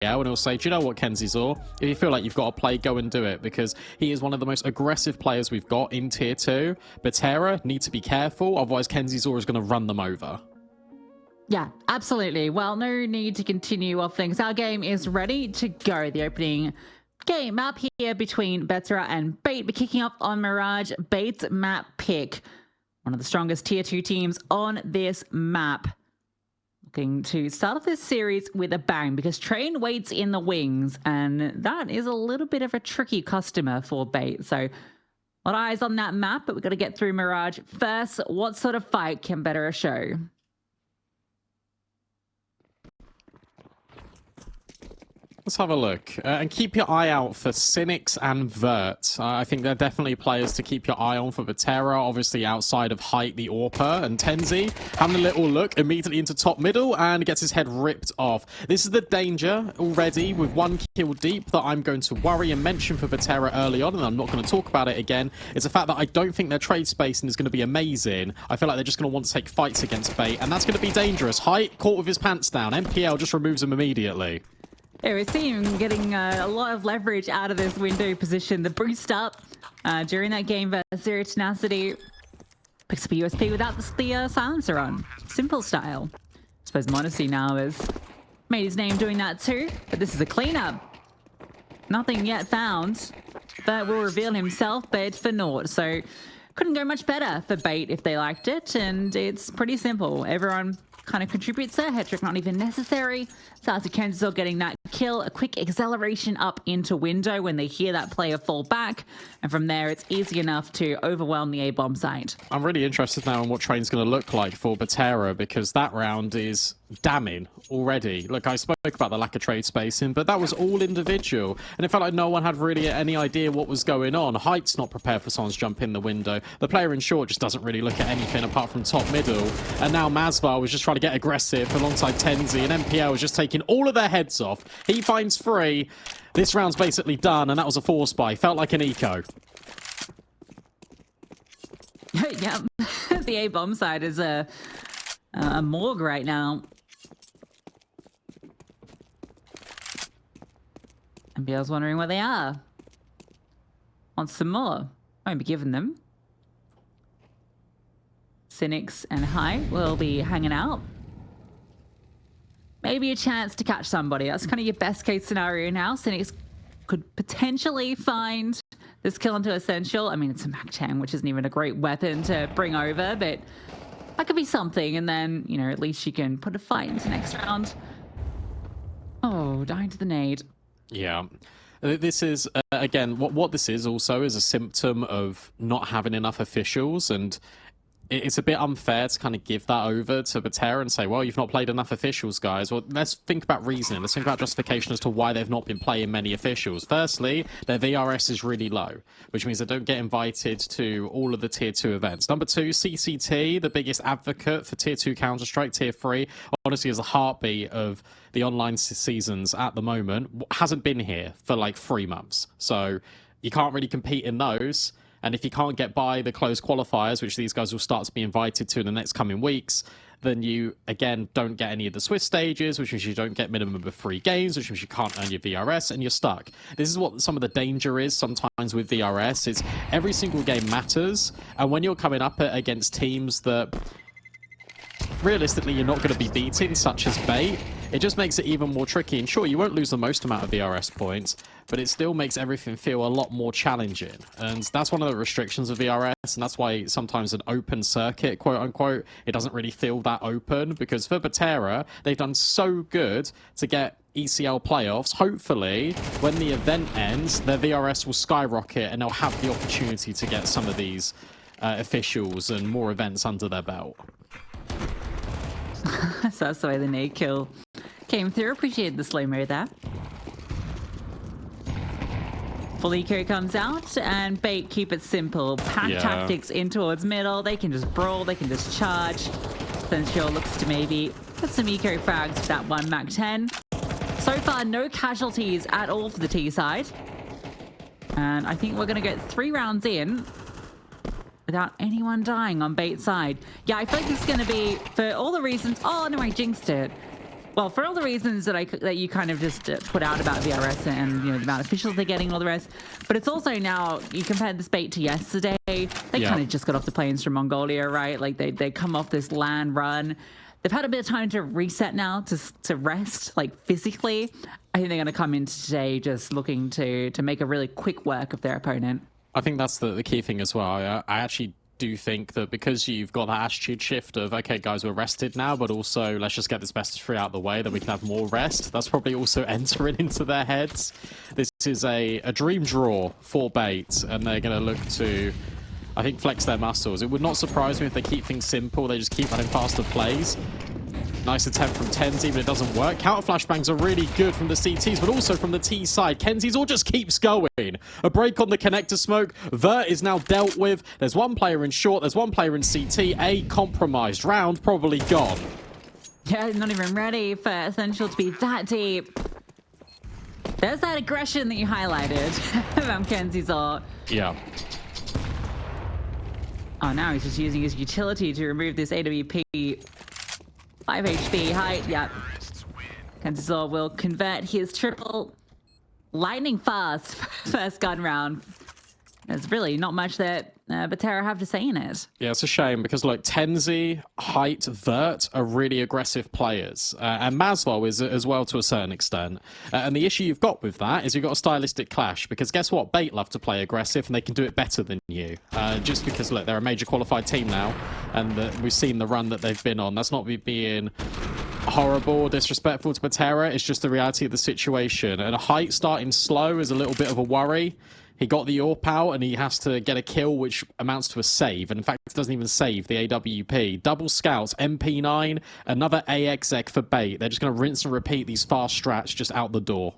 and he'll say, do you know what, KenZor? If you feel like you've got to play, go and do it, because he is one of the most aggressive players we've got in Tier 2. Betera need to be careful, otherwise KenZor is going to run them over. Yeah, absolutely. Well, no need to continue off things. Our game is ready to go. The opening game map here between Betera and Bait. We're kicking off on Mirage. Bait's map pick. One of the strongest Tier 2 teams on this map. Looking to start off this series with a bang, because Train waits in the wings, and that is a little bit of a tricky customer for Bait. So a lot of eyes on that map, but we've got to get through Mirage first. What sort of fight can Betera show? Let's have a look. And keep your eye out for Cynics and Vert. I think they're definitely players to keep your eye on for Betera. Obviously, outside of Height, the Orpa, and Tenzi having a little look immediately into top middle and gets his head ripped off. This is the danger already with one kill deep that I'm going to worry and mention for Betera early on, and I'm not going to talk about it again. It's the fact that I don't think their trade spacing is going to be amazing. I feel like they're just going to want to take fights against Bait, and that's going to be dangerous. Height caught with his pants down. MPL just removes him immediately. Yeah, we see him getting a lot of leverage out of this window position. The boost up during that game versus Zero Tenacity. Picks up a USP without the silencer on. Simple style. I suppose Modesty now has made his name doing that too. But this is a cleanup. Nothing yet found. But will reveal himself, but for naught. So couldn't go much better for Bait if they liked it. And it's pretty simple. Everyone kind of contributes there. Head trick not even necessary. Starts to KenZor getting that kill. A quick acceleration up into window when they hear that player fall back. And from there, it's easy enough to overwhelm the A-bomb site. I'm really interested now in what Train's going to look like for Betera, because that round is damning already. Look, I spoke about the lack of trade spacing, but that was all individual. And it felt like no one had really any idea what was going on. Height's not prepared for someone's jump in the window. The player in short just doesn't really look at anything apart from top middle. And now MaSvAl was just trying to get aggressive alongside Tenzi, and MPL was just taking all of their heads off. He finds 3. This round's basically done, and that was a 4-spy. Felt like an eco. Yep. The A-bomb side is a morgue right now. MPL's wondering where they are. Want some more? Won't be giving them. Cynics and High will be hanging out. Maybe a chance to catch somebody. That's kind of your best case scenario now. Cynics could potentially find this kill into Essential. I mean, it's a MAC-10, which isn't even a great weapon to bring over, but that could be something. And then, you know, at least you can put a fight into next round. Oh, dying to the nade. Yeah. This is, again, what this is also is a symptom of not having enough officials, and it's a bit unfair to kind of give that over to Betera and say, well, you've not played enough officials, guys. Well, let's think about reasoning. Let's think about justification as to why they've not been playing many officials. Firstly, their VRS is really low, which means they don't get invited to all of the Tier 2 events. Number 2, CCT, the biggest advocate for Tier 2 Counter-Strike, Tier 3, honestly is the heartbeat of the online seasons at the moment, hasn't been here for like 3 months. So you can't really compete in those. And if you can't get by the closed qualifiers, which these guys will start to be invited to in the next coming weeks, then you, again, don't get any of the Swiss stages, which means you don't get minimum of 3 games, which means you can't earn your VRS, and you're stuck. This is what some of the danger is sometimes with VRS. It's every single game matters, and when you're coming up against teams that realistically you're not going to be beating, such as Bait, it just makes it even more tricky. And sure, you won't lose the most amount of VRS points, but it still makes everything feel a lot more challenging. And that's one of the restrictions of VRS, and that's why sometimes an open circuit, quote unquote, it doesn't really feel that open, because for Betera, they've done so good to get ECL playoffs. Hopefully, when the event ends, their VRS will skyrocket and they'll have the opportunity to get some of these officials and more events under their belt. So that's the way the nade kill came through. Appreciate the slow-mo there. Full eco comes out, and Bait keep it simple. Pack tactics in towards middle. They can just brawl, they can just charge. Essential looks to maybe put some eco frags with that one MAC-10. So far, no casualties at all for the T side. And I think we're going to get 3 rounds in without anyone dying on Bait's side. Yeah, I feel like this is going to be, for all the reasons... Oh, no, I jinxed it. Well, for all the reasons that you kind of just put out about VRS and the amount of officials they're getting and all the rest, but it's also now you compared this bait to yesterday. They kind of just got off the planes from Mongolia, right? Like they come off this land run. They've had a bit of time to reset now, to rest, like physically. I think they're going to come into today just looking to make a really quick work of their opponent. I think that's the key thing as well. I actually do think that because you've got that attitude shift of, okay, guys, we're rested now, but also let's just get this best of 3 out of the way, then we can have more rest. That's probably also entering into their heads. This is a dream draw for Bait, and they're going to look to, I think, flex their muscles. It would not surprise me if they keep things simple. They just keep running faster plays. Nice attempt from Tenzi, but it doesn't work. Counter flashbangs are really good from the CTs, but also from the T side. Kenzi's all just keeps going. A break on the connector smoke. Vert is now dealt with. There's one player in short. There's one player in CT. A compromised round, probably gone. Yeah, not even ready for Essential to be that deep. There's that aggression that you highlighted from Kenzi's ult. Yeah. Oh, now he's just using his utility to remove this AWP. 5 HP height, yep. Kenzor will convert his triple lightning fast first gun round. There's really not much that Betera have to say in it. Yeah, it's a shame because, look, Tenzi, Height, Vert are really aggressive players. And MaSvAl is as well to a certain extent. And the issue you've got with that is you've got a stylistic clash because guess what? Bait love to play aggressive and they can do it better than you. Just because, look, they're a major qualified team now and we've seen the run that they've been on. That's not me being horrible, disrespectful to Betera. It's just the reality of the situation. And Height starting slow is a little bit of a worry. He got the AWP out and he has to get a kill, which amounts to a save. And in fact, it doesn't even save the AWP. Double scouts, MP9, another AXX for Bait. They're just going to rinse and repeat these fast strats just out the door.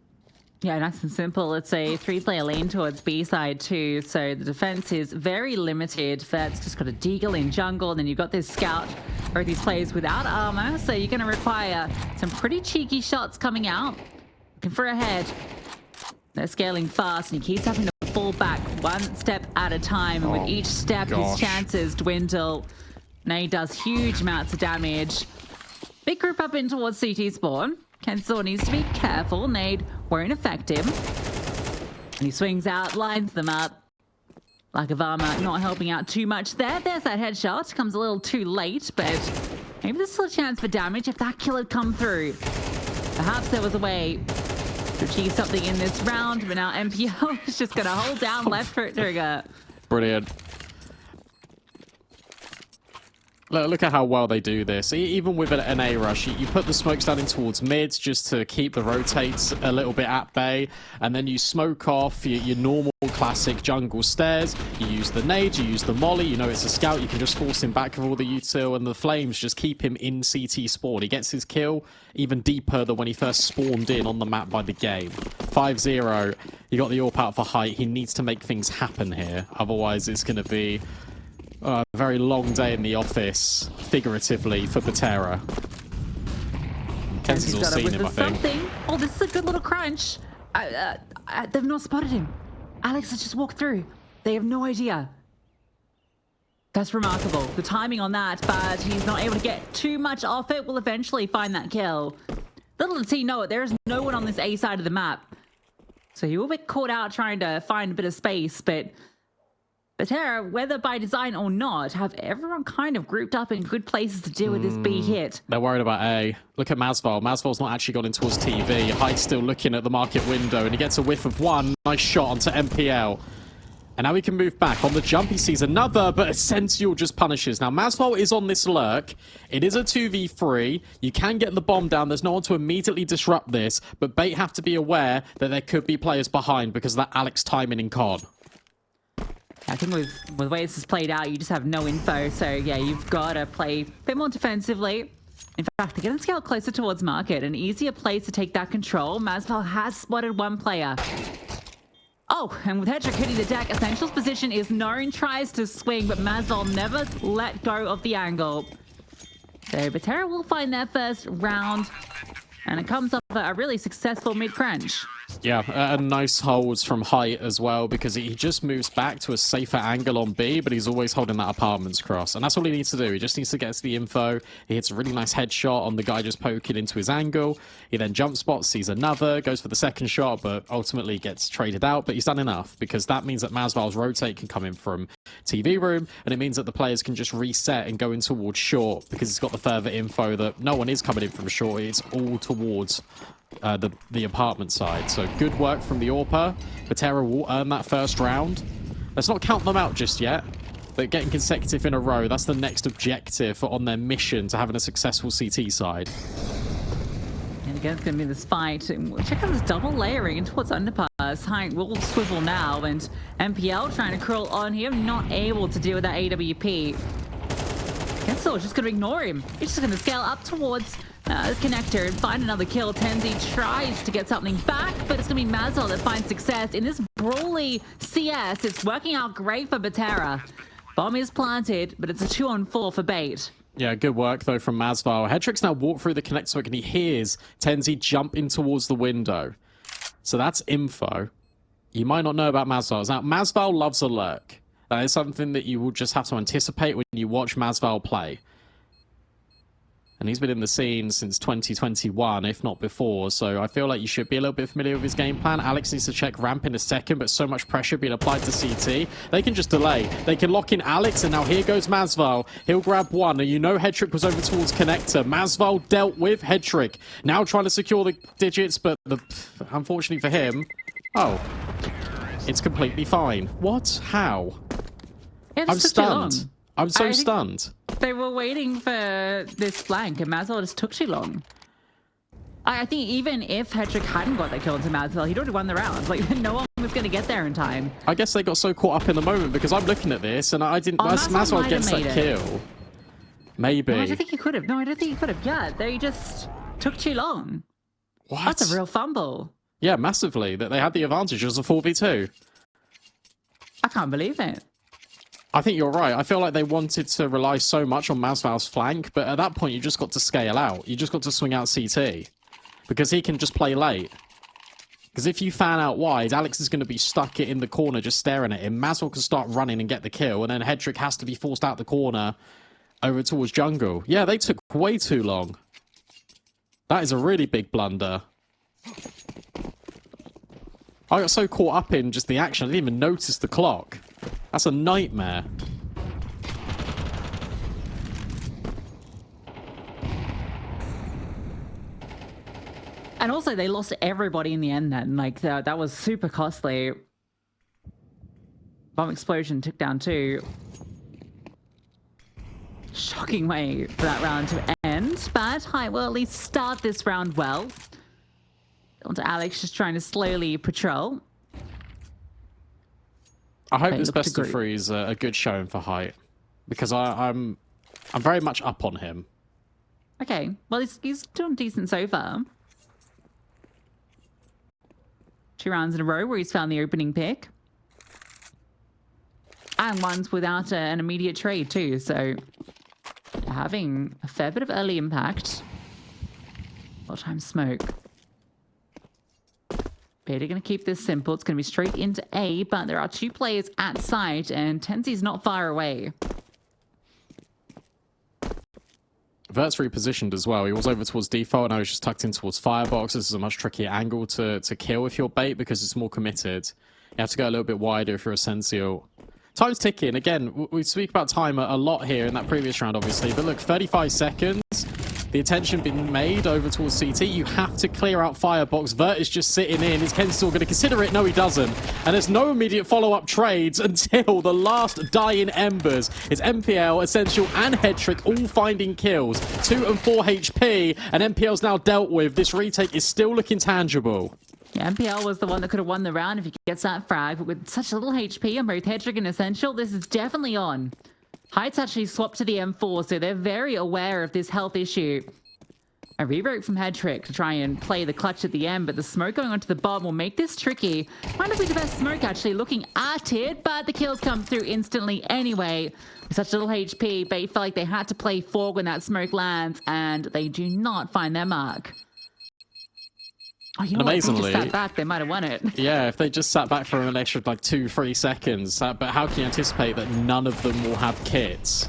Yeah, nice and simple. It's a 3-player lane towards B side too, so the defense is very limited. Vert's just got a deagle in jungle, and then you've got this scout or these players without armor, so you're going to require some pretty cheeky shots coming out. Looking for a head. They're scaling fast, and he keeps having to fall back one step at a time, and with each step, his chances dwindle. Now he does huge amounts of damage. Big group up in towards CT spawn. Kenzor needs to be careful. Nade won't affect him. And he swings out, lines them up. Lack of armor not helping out too much there. There's that headshot. Comes a little too late, but maybe there's still a chance for damage if that kill had come through. Perhaps there was a way to achieve something in this round, but now MPL is just going to hold down left foot trigger. Brilliant. Look at how well they do this. Even with an A rush, you put the smokes down in towards mids just to keep the rotates a little bit at bay, and then you smoke off your normal classic jungle stairs. You use the nade, you use the molly, you know it's a scout, you can just force him back with all the util, and the flames just keep him in CT spawn. He gets his kill even deeper than when he first spawned in on the map by the game. 5-0, you got the AWP out for Height. He needs to make things happen here, otherwise it's going to be a very long day in the office, figuratively, for Betera. Kenzi's all seen him, I think. Oh, this is a good little crunch. They've not spotted him. Alex has just walked through. They have no idea. That's remarkable. The timing on that, but he's not able to get too much off it. We'll eventually find that kill. Little does he know it, there is no one on this A side of the map. So he will be caught out trying to find a bit of space, but Betera, whether by design or not, have everyone kind of grouped up in good places to deal with this B hit. They're worried about A. Look at MaSvAl. MaSvAl's not actually gone in towards TV. Hyde's still looking at the market window, and he gets a whiff of one. Nice shot onto MPL. And now he can move back. On the jump, he sees another, but Essential just punishes. Now, MaSvAl is on this lurk. It is a 2v3. You can get the bomb down. There's no one to immediately disrupt this, but Bait have to be aware that there could be players behind because of that Alex timing in COD. I think with the way this is played out, you just have no info. So, yeah, you've got to play a bit more defensively. In fact, they're getting scaled closer towards market. An easier place to take that control. MaSvAl has spotted one player. Oh, and with Hedrick hitting the deck, Essential's position is known, tries to swing, but MaSvAl never let go of the angle. So, Betera will find their first round. And it comes off a really successful mid-crunch. Yeah, and nice holds from height as well, because he just moves back to a safer angle on B, but he's always holding that apartments cross. And that's all he needs to do. He just needs to get to the info. He hits a really nice headshot on the guy just poking into his angle. He then jump spots, sees another, goes for the second shot, but ultimately gets traded out. But he's done enough, because that means that MaSvAl's rotate can come in from TV room, and it means that the players can just reset and go in towards short, because it's got the further info that no one is coming in from short. It's all towards the apartment side. So good work from the AWPer. Betera will earn that first round. Let's not count them out just yet. They're getting consecutive in a row. That's the next objective on their mission to having a successful CT side. And again, it's going to be this fight. Check out this double layering into what's underpass. Height will swivel now, and MPL trying to crawl on him, not able to deal with that AWP. Gensel just going to ignore him. He's just going to scale up towards the connector and find another kill. Tenzi tries to get something back, but it's going to be MaSvAl that finds success in this brawly CS. It's working out great for Betera. Bomb is planted, but it's a 2-on-4 for Bait. Yeah, good work, though, from MaSvAl. Hedrick's now walked through the connector and he hears Tenzi jump in towards the window. So that's info. You might not know about MaSvAl. Now, MaSvAl loves a lurk. That is something that you will just have to anticipate when you watch MaSvAl play. And he's been in the scene since 2021, if not before, so I feel like you should be a little bit familiar with his game plan. Alex needs to check ramp in a second, but so much pressure being applied to CT. They can just delay. They can lock in Alex, and now here goes MaSvAl. He'll grab one, and you know Hedrick was over towards connector. MaSvAl dealt with Hedrick. Now trying to secure the digits, but unfortunately for him... Oh. It's completely fine. What? How? I'm stunned. I'm so stunned. They were waiting for this flank, and MaSvAl just took too long. I think even if Hedrick hadn't got that kill into MaSvAl, he'd already won the round. Like, no one was going to get there in time. I guess they got so caught up in the moment, because I'm looking at this, and I didn't... MaSvAl gets that kill. Maybe. No, I don't think he could have. No, I don't think he could have. Yeah, they just took too long. What? That's a real fumble. Yeah, massively. That they had the advantage. It was a 4v2. I can't believe it. I think you're right. I feel like they wanted to rely so much on MaSvAl's flank, but at that point, you just got to scale out. You just got to swing out CT, because he can just play late. Because if you fan out wide, Alex is going to be stuck in the corner just staring at him. MaSvAl can start running and get the kill, and then Hedrick has to be forced out the corner over towards jungle. Yeah, they took way too long. That is a really big blunder. I got so caught up in just the action, I didn't even notice the clock. That's a nightmare. And also, they lost everybody in the end then. Like, that was super costly. Bomb explosion took down 2. Shocking way for that round to end. But Height will at least start this round well. On to Alex, just trying to slowly patrol. I hope this best of 3 is a good showing for Height, because I'm very much up on him. Okay, well he's doing decent so far. 2 rounds in a row where he's found the opening pick, and ones without an immediate trade too. So having a fair bit of early impact. Well time smoke. They're going to keep this simple. It's going to be straight into A, but there are 2 players at site, and Tenzi's not far away. Vert's repositioned as well. He was over towards default, and now he's just tucked in towards firebox. This is a much trickier angle to kill if you're Bait, because it's more committed. You have to go a little bit wider if you're Essential. Time's ticking. Again, we speak about time a lot here in that previous round, obviously. But look, 35 seconds. The attention being made over towards CT. You have to clear out firebox. Vert is just sitting in. Is Ken still going to consider it? No, he doesn't. And there's no immediate follow-up trades until the last dying embers. It's MPL, Essential, and Hedrick all finding kills. 2 and 4 HP, and MPL's now dealt with. This retake is still looking tangible. Yeah, MPL was the one that could have won the round if he gets that frag, but with such little HP on both Hedrick and Essential, this is definitely on. Height's actually swapped to the M4, so they're very aware of this health issue. A reroute from Hedrick to try and play the clutch at the end, but the smoke going onto the bomb will make this tricky. Might not be the best smoke, actually, looking at it, but the kills come through instantly anyway. With such little HP, Bait felt like they had to play forward when that smoke lands, and they do not find their mark. Oh, you And know what? If they amazingly, just sat back, they might have won it. yeah, if they just sat back for an extra like 2-3 seconds, but how can you anticipate that none of them will have kits?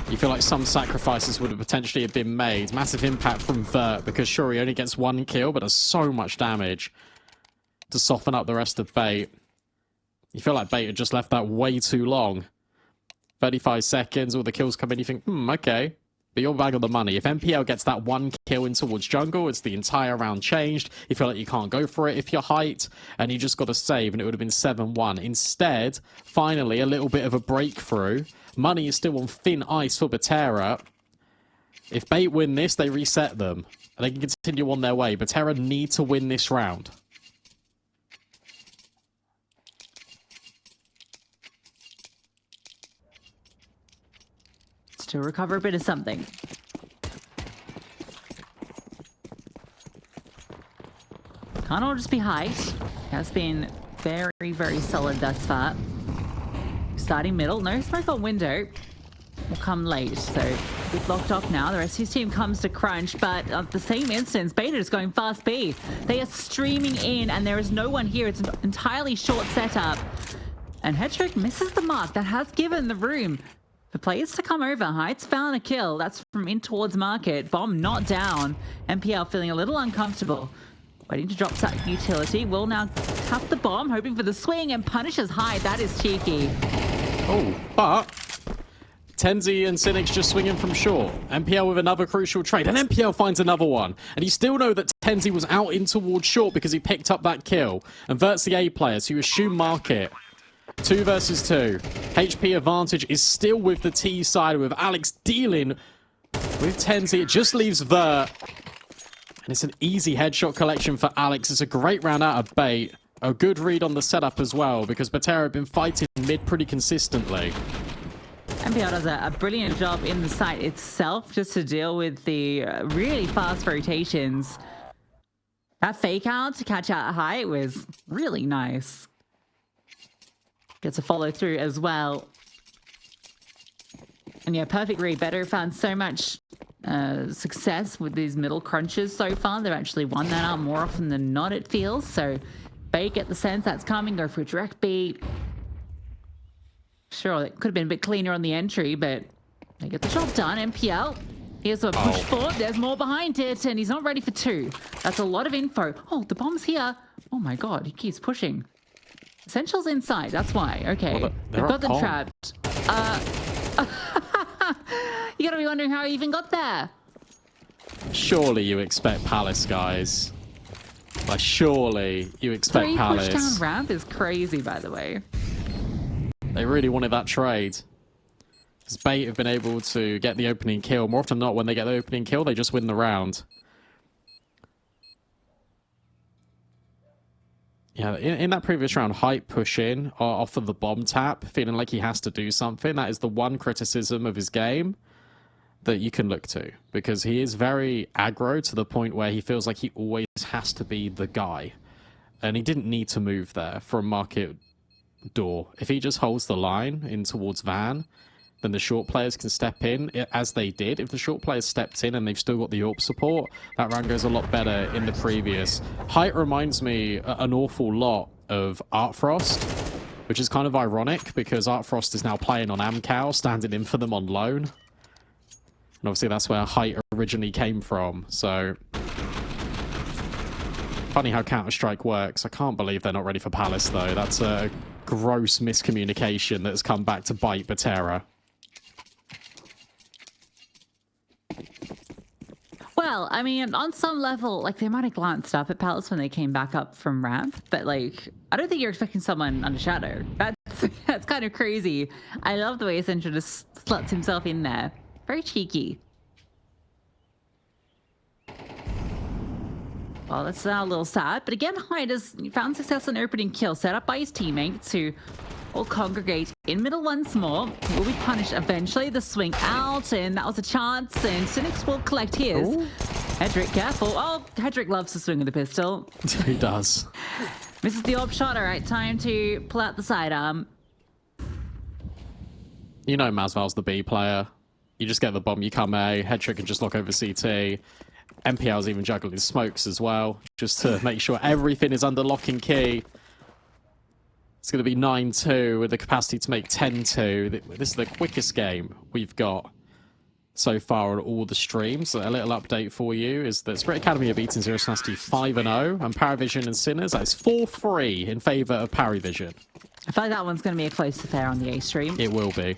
You feel like some sacrifices would have potentially have been made. Massive impact from Vert, because sure, he only gets 1 kill, but does so much damage to soften up the rest of Bait. You feel like Bait had just left that way too long. 35 seconds, all the kills come in, you think, okay. But you're back on the money. If MPL gets that 1 kill in towards jungle, it's the entire round changed. You feel like you can't go for it if you're height, and you just got to save, and it would have been 7-1. Instead, finally, a little bit of a breakthrough. Money is still on thin ice for Betera. If Bait win this, they reset them, and they can continue on their way. Betera need to win this round. To recover a bit of something. Can't all just be height. Has been very, very solid thus far. Starting middle, no smoke on window. Will come late, so we've locked off now. The rest of his team comes to crunch, but at the same instance, Betera is going fast B. They are streaming in, and there is no one here. It's an entirely short setup. And Hedrick misses the mark. That has given the room for players to come over. Heights found a kill. That's from in towards market. Bomb not down. MPL feeling a little uncomfortable. Waiting to drop that utility. Will now tap the bomb, hoping for the swing, and punishes Hyde. That is cheeky. Oh, but Tenzi and Cynic's just swinging from short. MPL with another crucial trade, and MPL finds another one. And you still know that Tenzi was out in towards short because he picked up that kill. And Vert's the A player, so you assume market. 2 versus 2. HP advantage is still with the T side, with Alex dealing with Tenzi. It just leaves Vert. And it's an easy headshot collection for Alex. It's a great round out of Bait. A good read on the setup as well, because Betera have been fighting mid pretty consistently. MPL does a brilliant job in the site itself just to deal with the really fast rotations. That fake out to catch out Height was really nice. Gets a follow through as well. And yeah, perfect read. Betera found so much success with these middle crunches so far. They've actually won that out more often than not, it feels. So Bait get the sense that's coming, go for a direct beat. Sure, it could have been a bit cleaner on the entry, but they get the job done. MPL, here's a push forward. There's more behind it, and he's not ready for 2. That's a lot of info. Oh, the bomb's here. Oh my god, he keeps pushing. Essentials inside, that's why. Okay, well, they've got them trapped. You gotta be wondering how he even got there. Surely you expect Palace, guys. Like, surely you expect 3 Palace. push down ramp is crazy, by the way. They really wanted that trade. Because Bait have been able to get the opening kill. More often than not, when they get the opening kill, they just win the round. Yeah, in that previous round, Hype push in off of the bomb tap, feeling like he has to do something. That is the one criticism of his game that you can look to, because he is very aggro to the point where he feels like he always has to be the guy. And he didn't need to move there from market door. If he just holds the line in towards Van, then the short players can step in, as they did. If the short players stepped in and they've still got the AWP support, that round goes a lot better in the previous. Height reminds me an awful lot of Artfrost, which is kind of ironic because Artfrost is now playing on Amcal, standing in for them on loan. And obviously that's where Height originally came from, so funny how Counter-Strike works. I can't believe they're not ready for Palace, though. That's a gross miscommunication that has come back to bite Betera. Well, I mean, on some level, like, they might have glanced up at Palace when they came back up from ramp, but, like, I don't think you're expecting someone under shadow. That's kind of crazy. I love the way Essential just slots himself in there. Very cheeky. Well, that's now a little sad, but again, Hyde has found success in opening kill, set up by his teammates who will congregate in middle once more. He will be punished eventually. The swing out, and that was a chance, and Cynics will collect his. Ooh. Hedrick, careful. Oh, Hedrick loves to swing with the pistol. He does. Misses the AWP shot. All right, time to pull out the sidearm. You know MaSvAl's the B player. You just get the bomb, you come A, Hedrick can just look over CT. MPL's even juggling smokes as well, just to make sure everything is under lock and key. It's going to be 9-2 with the capacity to make 10-2. This is the quickest game we've got so far on all the streams. A little update for you is that Spirit Academy are beating Zero Tenacity 5-0, and Paravision and Sinners, that is 4-3 in favour of Paravision. I feel like that one's going to be a close affair on the A stream. It will be.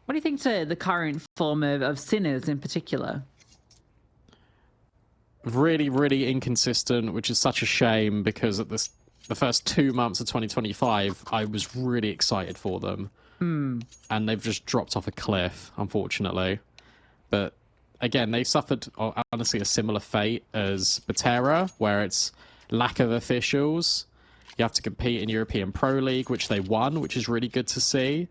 What do you think to the current form of Sinners in particular? Really, really inconsistent, which is such a shame because at the first 2 months of 2025, I was really excited for them. And they've just dropped off a cliff, unfortunately. But again, they suffered, honestly, a similar fate as Betera, where it's lack of officials. You have to compete in European Pro League, which they won, which is really good to see.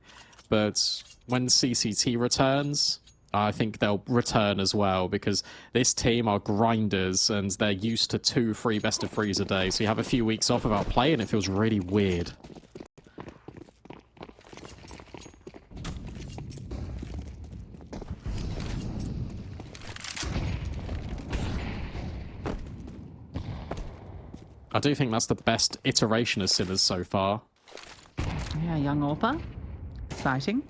But when CCT returns, I think they'll return as well, because this team are grinders and they're used to 2-3 best of 3s a day. So you have a few weeks off without playing, it feels really weird. I do think that's the best iteration of Sinners so far. Yeah, Young Orpa. Exciting.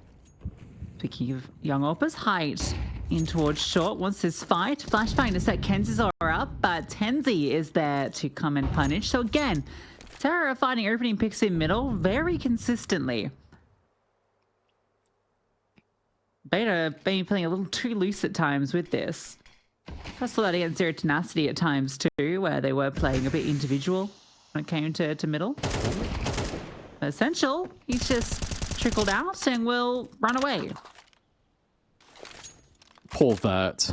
Speaking of Young Orpa's height in towards short, wants his fight. Flashbang to set Kenzie's aura up, but Tenzi is there to come and punish. So again, Terra finding opening picks in middle very consistently. Beta being playing a little too loose at times with this. I saw that against Zero Tenacity at times too, where they were playing a bit individual when it came to middle. Essential, he's just trickled out and will run away. Poor Vert.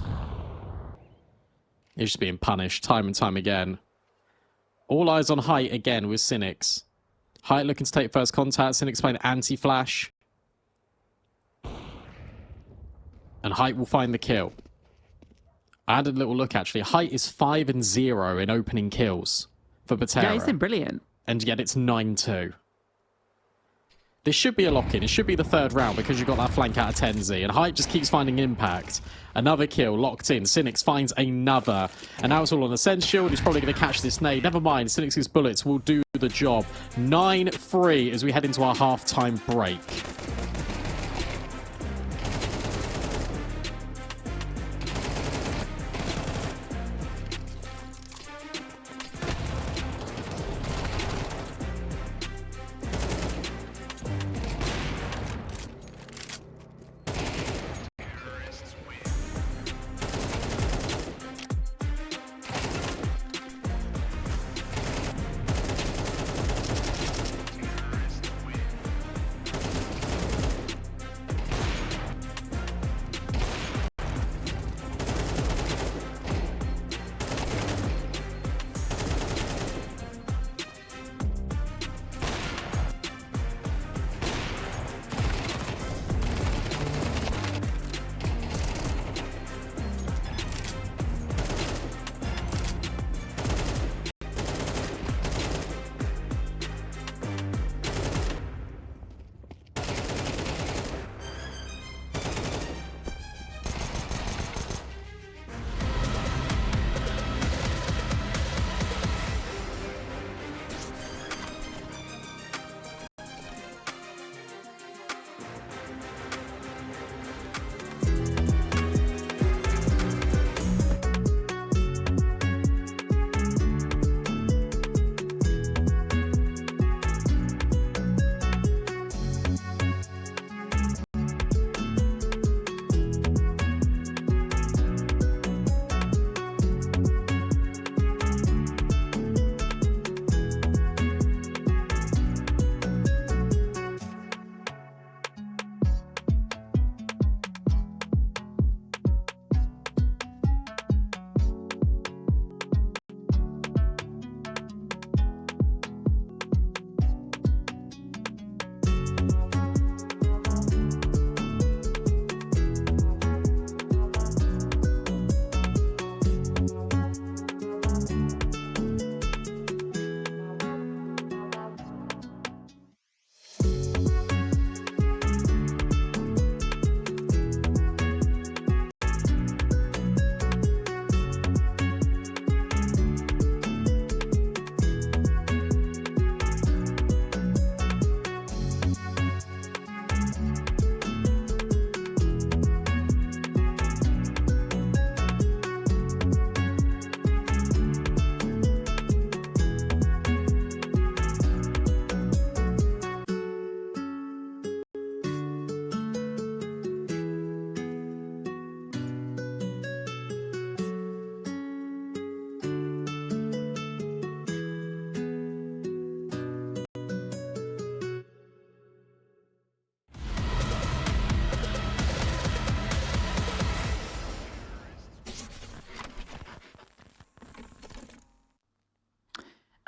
He's just being punished time and time again. All eyes on Height again with Cynics. Height looking to take first contact. Cynics playing anti-flash. And Height will find the kill. I had a little look actually. Height is 5-0 in opening kills for Betera. Yeah, he's been brilliant. And yet it's 9-2. This should be a lock-in. It should be the third round because you've got that flank out of Tenzi. And Height just keeps finding impact. Another kill, locked in. Cynics finds another. And now it's all on Essential. He's probably going to catch this nade. Never mind. Cynics' bullets will do the job. 9-3 as we head into our half-time break.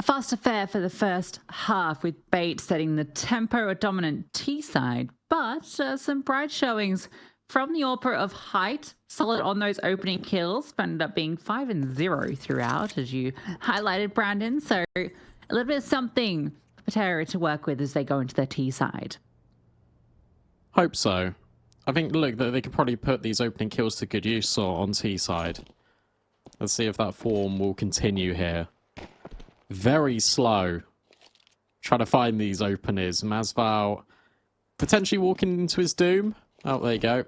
fast affair for the first half, with Bait setting the tempo, a dominant T side, but some bright showings from the AWPer of Height. Solid on those opening kills, but ended up being 5-0 throughout, as you highlighted, Brandon. So a little bit of something for Betera to work with as they go into their T side. Hope so. I think, look, they could probably put these opening kills to good use on T side. Let's see if that form will continue here. Very slow. Trying to find these openers. MaSvAl potentially walking into his doom. Oh, there you go.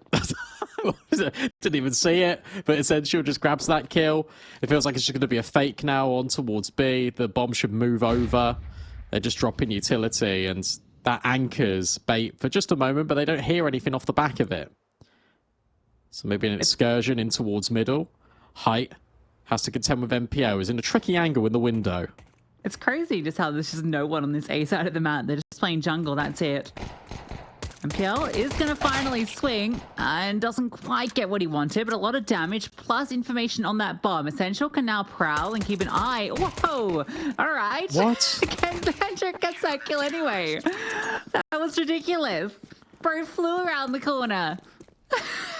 Didn't even see it, but Essential just grabs that kill. It feels like it's just going to be a fake now on towards B. The bomb should move over. They're just dropping utility, and that anchors Bait for just a moment, but they don't hear anything off the back of it. So maybe an excursion in towards middle. Height has to contend with MPO. Is in a tricky angle in the window. It's crazy just how there's just no one on this A side of the map. They're just playing jungle, that's it. MPL is going to finally swing and doesn't quite get what he wanted, but a lot of damage plus information on that bomb. Essential can now prowl and keep an eye. Whoa! All right. What? Kendrick gets that kill anyway. That was ridiculous. Bro flew around the corner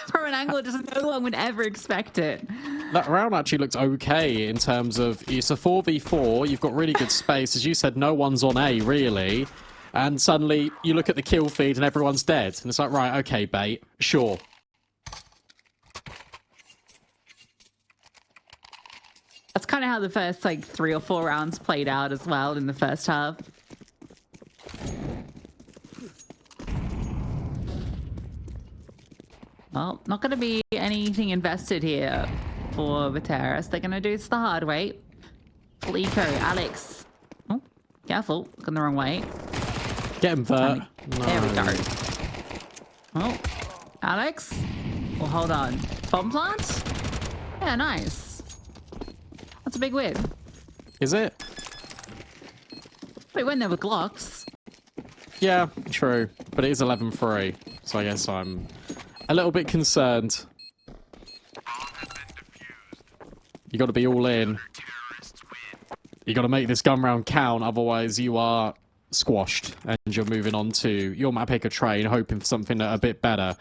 from an angle just no one would ever expect it. That round actually looked okay in terms of it's a 4v4. You've got really good space. As you said, no one's on A, really. And suddenly, you look at the kill feed and everyone's dead. And it's like, right, okay, Bait, sure. That's kind of how the first, 3 or 4 rounds played out as well in the first half. Well, not going to be anything invested here for Betera. So they're going to do this the hard way. Fleeko, Alex. Oh, careful. Looking the wrong way. Get him, Vert. No. There we go. Oh, Alex. Well, hold on. Bomb plant? Yeah, nice. That's a big win. Is it? Wait, when there were Glocks. Yeah, true. But it is 11-3. So I guess I'm a little bit concerned. You got to be all in. You got to make this gun round count. Otherwise, you are squashed and you're moving on to your map picker train, hoping for something a bit better.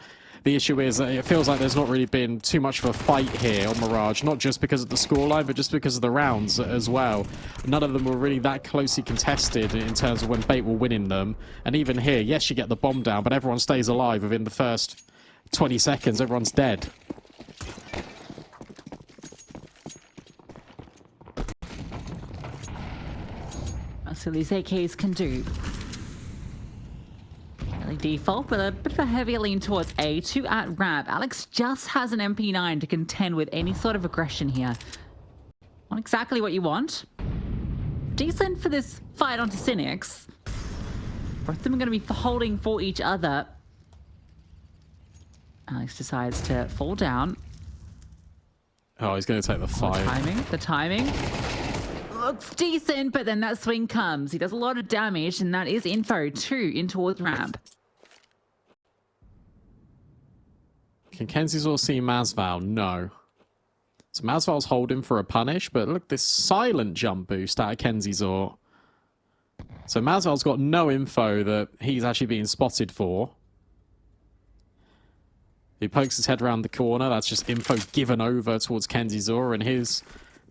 The issue is that it feels like there's not really been too much of a fight here on Mirage, not just because of the scoreline, but just because of the rounds as well. None of them were really that closely contested in terms of when Bait were winning them. And even here, yes, you get the bomb down, but everyone stays alive within the first 20 seconds. Everyone's dead. That's what these AKs can do. Really default, with a bit of a heavier lean towards A. 2 at ramp. Alex just has an MP9 to contend with any sort of aggression here. Not exactly what you want. Decent for this fight onto Cynics. Both of them are going to be holding for each other. Alex decides to fall down. Oh, he's going to take the fight. The timing. Looks decent, but then that swing comes. He does a lot of damage, and that is info too in towards ramp. Can MaSvAl see MaSvAl? No. So MaSvAl's holding for a punish, but look, this silent jump boost out of MaSvAl. So MaSvAl's got no info that he's actually being spotted for. He pokes his head around the corner. That's just info given over towards MaSvAl, and his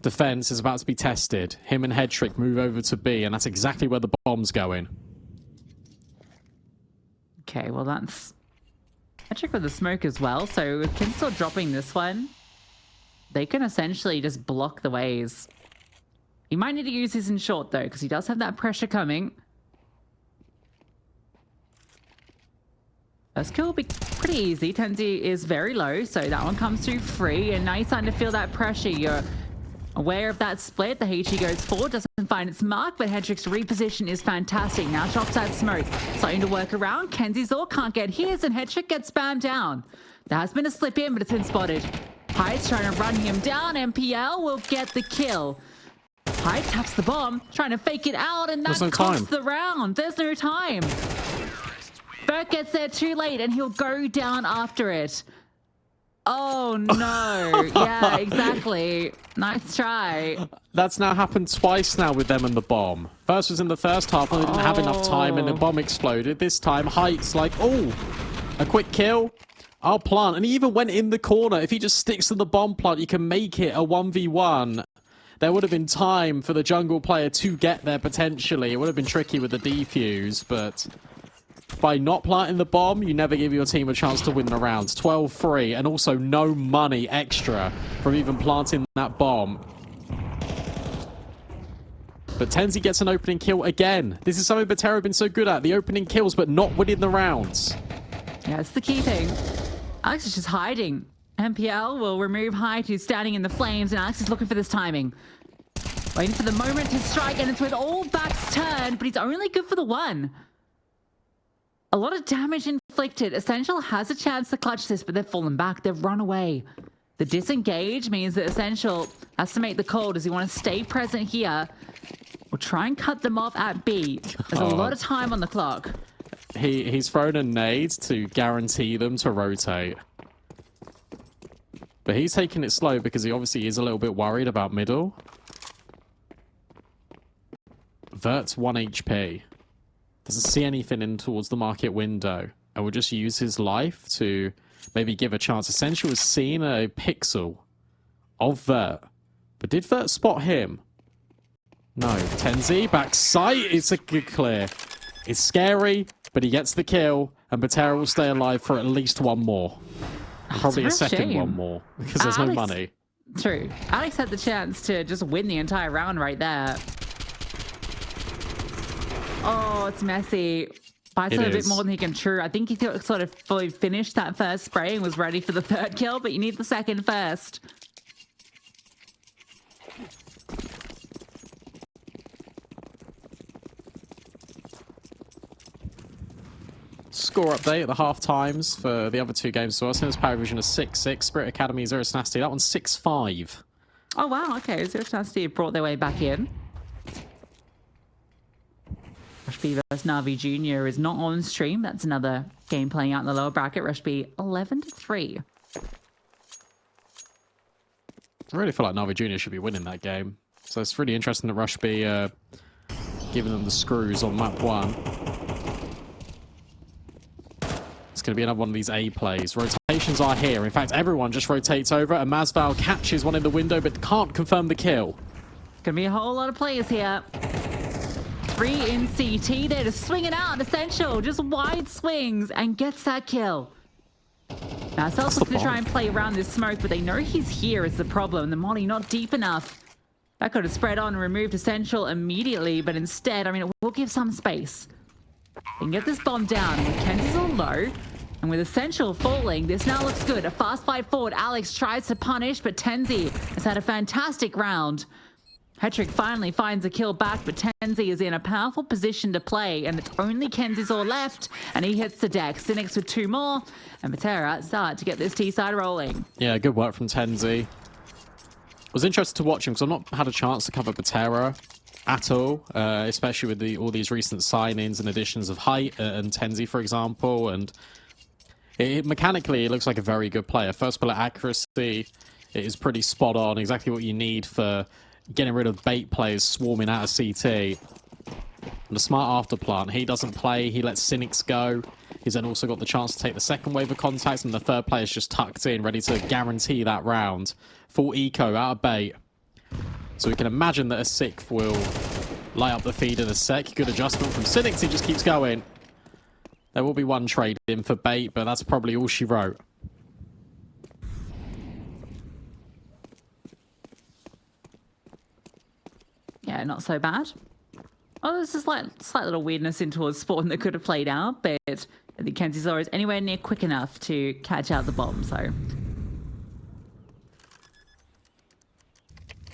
defense is about to be tested. Him and Headtrick move over to B, and that's exactly where the bomb's going. Okay, well that's Headtrick with the smoke as well, so if Kim's still dropping this one, they can essentially just block the ways. He might need to use his in short though, because he does have that pressure coming. First kill will be pretty easy. Tenzi is very low, so that one comes through free, and now you're starting to feel that pressure. You're aware of that split. The HE goes forward, doesn't find its mark, but Headtrick's reposition is fantastic. Now drops that smoke. Starting to work around. MaSvAl can't get his, and Headtrick gets spammed down. There has been a slip in, but it's been spotted. Hyde's trying to run him down. MPL will get the kill. Hyde taps the bomb, trying to fake it out, and that costs the round. There's no time. Burt gets there too late, and he'll go down after it. Oh no. Yeah, exactly. Nice try. That's now happened twice now with them and the bomb. First was in the first half when they didn't have enough time and the bomb exploded. This time, Height's like, oh, a quick kill. I'll plant. And he even went in the corner. If he just sticks to the bomb plant, you can make it a 1v1. There would have been time for the jungle player to get there potentially. It would have been tricky with the defuse, but by not planting the bomb, you never give your team a chance to win the rounds. 12-3, and also no money extra from even planting that bomb. But Tenzi gets an opening kill again. This is something Betera have been so good at. The opening kills, but not winning the rounds. Yeah, it's the key thing. Alex is just hiding. MPL will remove Height, who's standing in the flames, and Alex is looking for this timing. Waiting for the moment to strike, and it's with all backs turned, but he's only good for the one. A lot of damage inflicted. Essential has a chance to clutch this, but they've fallen back. They've run away. The disengage means that Essential has to make the call. Does he want to stay present here or try and cut them off at B? There's a lot of time on the clock. He's thrown a nade to guarantee them to rotate. But he's taking it slow because he obviously is a little bit worried about middle. Vert's 1 HP. Doesn't see anything in towards the market window. And will just use his life to maybe give a chance. Essential has seen a pixel of Vert. But did Vert spot him? No. Tenzi, back sight. It's a good clear. It's scary, but he gets the kill. And Betera will stay alive for at least one more. Probably a second one more. Because there's no money. True. Alex had the chance to just win the entire round right there. Oh, it's messy. Bites a bit more than he can chew. I think he sort of fully finished that first spray and was ready for the third kill, but you need the second first. Score update at the half times for the other two games. So Arsenal's Power Vision is 6-6. Spirit Academy, Zero Snasty. That one's 6-5. Oh, wow. Okay. Zero Snasty brought their way back in. Rushby vs Navi Jr. is not on stream. That's another game playing out in the lower bracket. Rushby 11-3. I really feel like Navi Jr. should be winning that game. So it's really interesting that Rushby giving them the screws on map 1. It's going to be another one of these A plays. Rotations are here. In fact, everyone just rotates over, and MaSvAl catches one in the window, but can't confirm the kill. Going to be a whole lot of players here. 3 in CT. They're just swinging out. Essential. Just wide swings and gets that kill. MaSvAl's looking to try and play around this smoke, but they know he's here is the problem. The molly not deep enough. That could have spread on and removed Essential immediately, but instead, I mean, it will give some space. They can get this bomb down. Mackenzie's all low. And with Essential falling, this now looks good. A fast fight forward. Alex tries to punish, but Tenzi has had a fantastic round. Hetrick finally finds a kill back, but Tenzi is in a powerful position to play, and it's only Kenzie's all left, and he hits the deck. Cynics with 2 more, and Betera start to get this T-side rolling. Yeah, good work from Tenzi. I was interested to watch him because I've not had a chance to cover Betera at all, especially with all these recent signings and additions of Height and Tenzi, for example. And mechanically, it looks like a very good player. First bullet accuracy is pretty spot on, exactly what you need for getting rid of bait players swarming out of CT. And the smart afterplant, he doesn't play, he lets Cynics go. He's then also got the chance to take the second wave of contacts, and the third player's just tucked in, ready to guarantee that round. Full eco out of bait. So we can imagine that a 6th will light up the feed in a sec. Good adjustment from Cynics, he just keeps going. There will be one trade in for bait, but that's probably all she wrote. Yeah, not so bad. Oh, there's a slight little weirdness in towards Spawn that could have played out, but I think Kenzie's is anywhere near quick enough to catch out the bomb, so.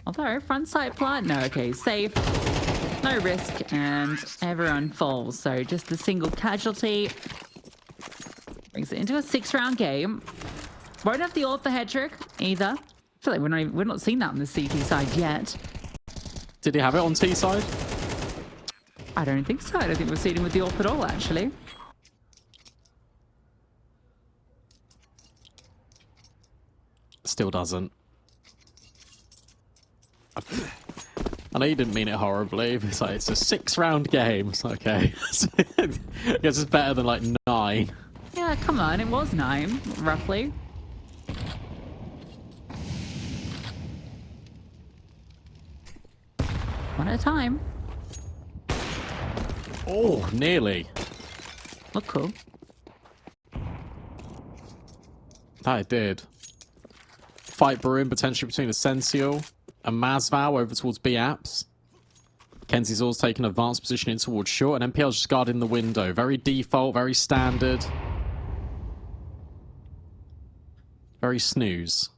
Although, front sight plant, no, okay, safe, no risk, and everyone falls. So just a single casualty brings it into a 6-round game. Won't have the ult for Hetrick either. I feel like we're not seeing that on the CT side yet. Did he have it on T side? I don't think so. I don't think we're seeing him with the ult at all, actually. Still doesn't. I know you didn't mean it horribly, but it's a 6-round game. It's like, okay. I guess it's better than like 9. Yeah, come on. It was 9, roughly. One at a time. Oh, nearly. Look cool. That it did. Fight brewing potentially between Essential and MaSvAl over towards B apps. Kenzie's always taking advanced position in towards short, and MPL's just guarding the window. Very default, very standard. Very snooze.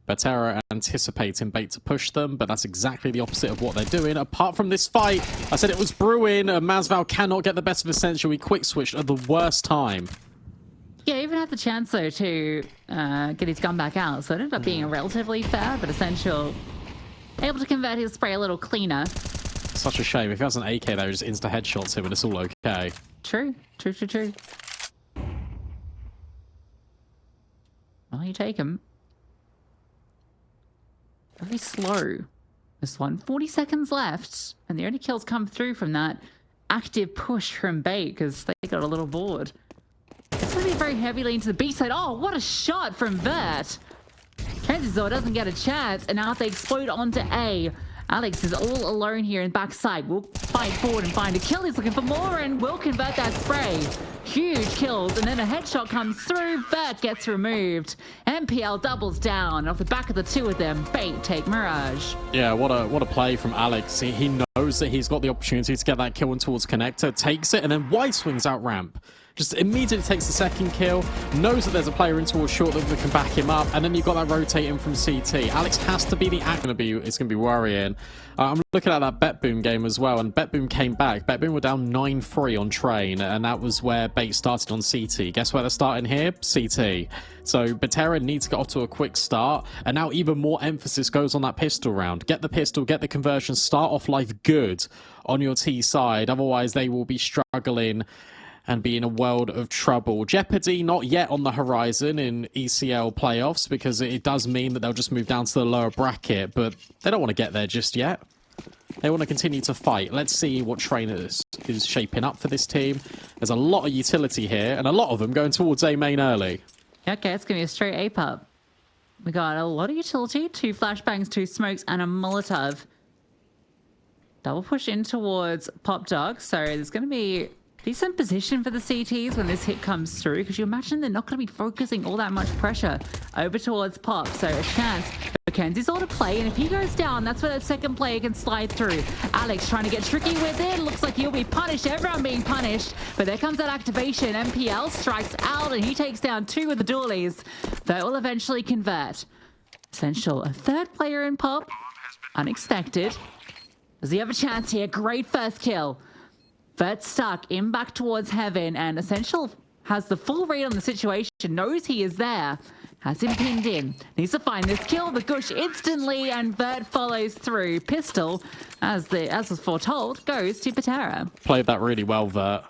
Betera anticipating bait to push them, but that's exactly the opposite of what they're doing. Apart from this fight, I said it was brewing. MaSvAl cannot get the best of Essential. He quick switched at the worst time. Yeah, even had the chance, though, to get his gun back out. So it ended up being a relatively fair, but Essential able to convert his spray a little cleaner. Such a shame. If he has an AK there, he just insta-headshots him and it's all okay. True. Well, you take him. Very slow, this one. 40 seconds left, and the only kills come through from that active push from Bait because they got a little bored. It's going to be very heavily into the B side. Oh, what a shot from Vert! Kenzie's doesn't get a chance, and now they explode onto A. Alex is all alone here in backside. Will fight forward and find a kill. He's looking for more and will convert that spray. Huge kills, and then a headshot comes through. Vert gets removed. MPL doubles down. Off the back of the two of them, Bait take Mirage. Yeah, what a play from Alex. He knows that he's got the opportunity to get that kill in towards connector, takes it, and then wide swings out ramp. Just immediately takes the second kill, knows that there's a player in towards short that can back him up, and then you've got that rotating from CT. Alex has to be the act. It's going to be worrying. I'm looking at that BetBoom game as well, and BetBoom came back. BetBoom were down 9-3 on Train, and that was where Bait started on CT. Guess where they're starting here? CT. So Betera needs to get off to a quick start, and now even more emphasis goes on that pistol round. Get the pistol, get the conversion, start off life good on your T side. Otherwise, they will be struggling and be in a world of trouble. Jeopardy not yet on the horizon in ECL playoffs, because it does mean that they'll just move down to the lower bracket, but they don't want to get there just yet. They want to continue to fight. Let's see what trainers is shaping up for this team. There's a lot of utility here, and a lot of them going towards A main early. Okay, it's going to be a straight A pup. We got a lot of utility, 2 flashbangs, 2 smokes, and a Molotov. Double push in towards Pop Dog, so there's going to be decent position for the CTs when this hit comes through, because you imagine they're not going to be focusing all that much pressure over towards Pop. So a chance for Kenzie's all to play, and if he goes down, that's where that second player can slide through. Alex trying to get tricky with it. Looks like he'll be punished. Everyone being punished. But there comes that activation. MPL strikes out, and he takes down 2 of the dualies. That will eventually convert. Essential, a 3rd player in Pop. Unexpected. Does he have a chance here? Great first kill. Vert stuck in back towards Heaven, and Essential has the full read on the situation, knows he is there, has him pinned in, needs to find this kill, the gush instantly, and Vert follows through. Pistol, as was foretold, goes to Betera. Played that really well, Vert.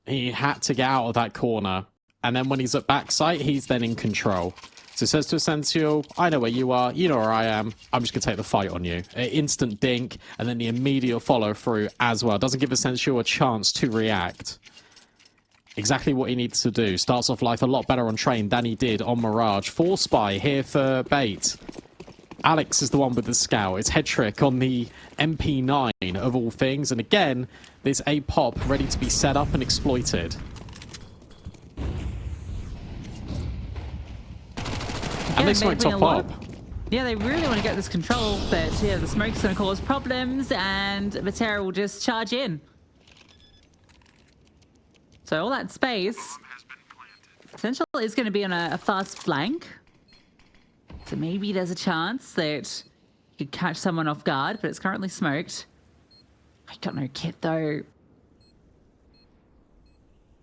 He had to get out of that corner, and then when he's at backside, he's then in control. So he says to Essential, I know where you are, you know where I am, I'm just going to take the fight on you. An instant dink, and then the immediate follow through as well. Doesn't give Essential a chance to react. Exactly what he needs to do. Starts off life a lot better on Train than he did on Mirage. 4 spy here for Bait. Alex is the one with the scout. It's head trick on the MP9 of all things. And again, there's a pop ready to be set up and exploited. And they smoked off Pop. Yeah, they really want to get this control, but yeah, the smoke's going to cause problems, and Betera will just charge in. So all that space, Essential is going to be on a fast flank. So maybe there's a chance that you could catch someone off guard, but it's currently smoked. I got no kit though.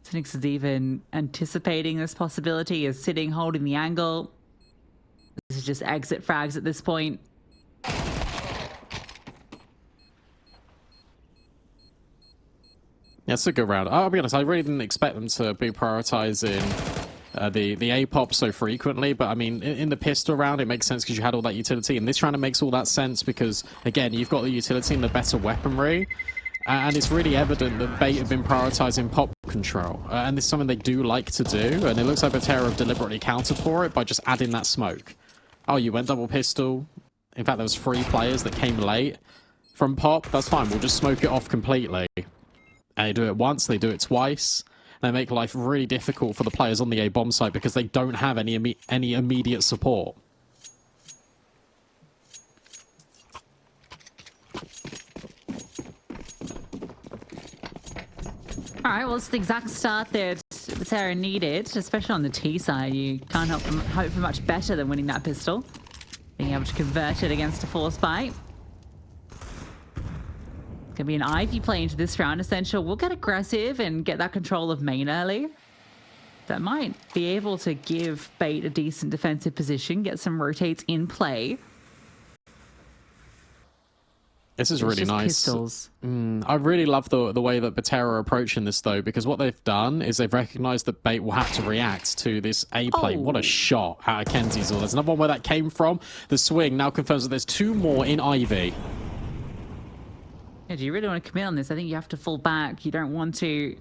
Cynics is even anticipating this possibility, is sitting, holding the angle. This is just exit frags at this point. Yeah, it's a good round. I'll be honest, I really didn't expect them to be prioritizing the A pop so frequently. But I mean, in the pistol round, it makes sense because you had all that utility. In this round, it makes all that sense because, again, you've got the utility and the better weaponry. And it's really evident that Bait have been prioritizing pop control. And it's something they do like to do. And it looks like Betera have deliberately countered for it by just adding that smoke. Oh, you went double pistol. In fact, there was 3 players that came late from pop. That's fine. We'll just smoke it off completely. And they do it once. They do it twice. They make life really difficult for the players on the A bomb site because they don't have any immediate support. All right, well, it's the exact start that Betera needed, especially on the T side. You can't hope for much better than winning that pistol. Being able to convert it against a force bite. It's going to be an Ivy play into this round. Essential will get aggressive and get that control of main early. That might be able to give Bait a decent defensive position, get some rotates in play. This is really nice. Pistols. I really love the way that Betera are approaching this, though, because what they've done is they've recognized that Bait will have to react to this A play. Oh. What a shot out of Kenzie's. There's another one where that came from. The swing now confirms that there's 2 more in Ivy. Yeah, do you really want to commit on this? I think you have to fall back. You don't want to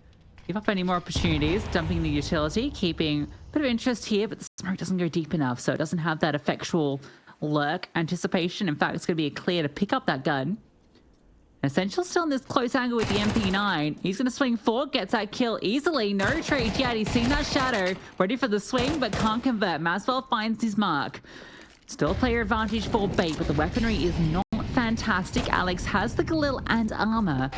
give up any more opportunities. Dumping the utility, keeping a bit of interest here, but the smoke doesn't go deep enough, so it doesn't have that effectual lurk anticipation. In fact, it's going to be a clear to pick up that gun. Essential still in this close angle with the MP9. He's going to swing forward, gets that kill easily. No trade yet. He's seen that shadow. Ready for the swing, but can't convert. MaSvAl finds his mark. Still player advantage for Bait, but the weaponry is not fantastic. Alex has the Galil and armor.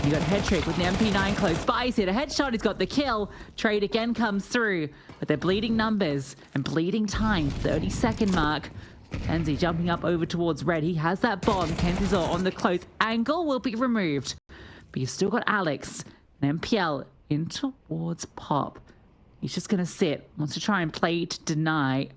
You got Head Trick with the MP9 close by. He's hit a headshot. He's got the kill. Trade again comes through, but they're bleeding numbers and bleeding time. 30-second mark. Kenzie jumping up over towards red. He has that bomb. Kenzie's on the close angle will be removed. But you've still got Alex and MPL in towards pop. He's just going to sit. Wants to try and play to deny.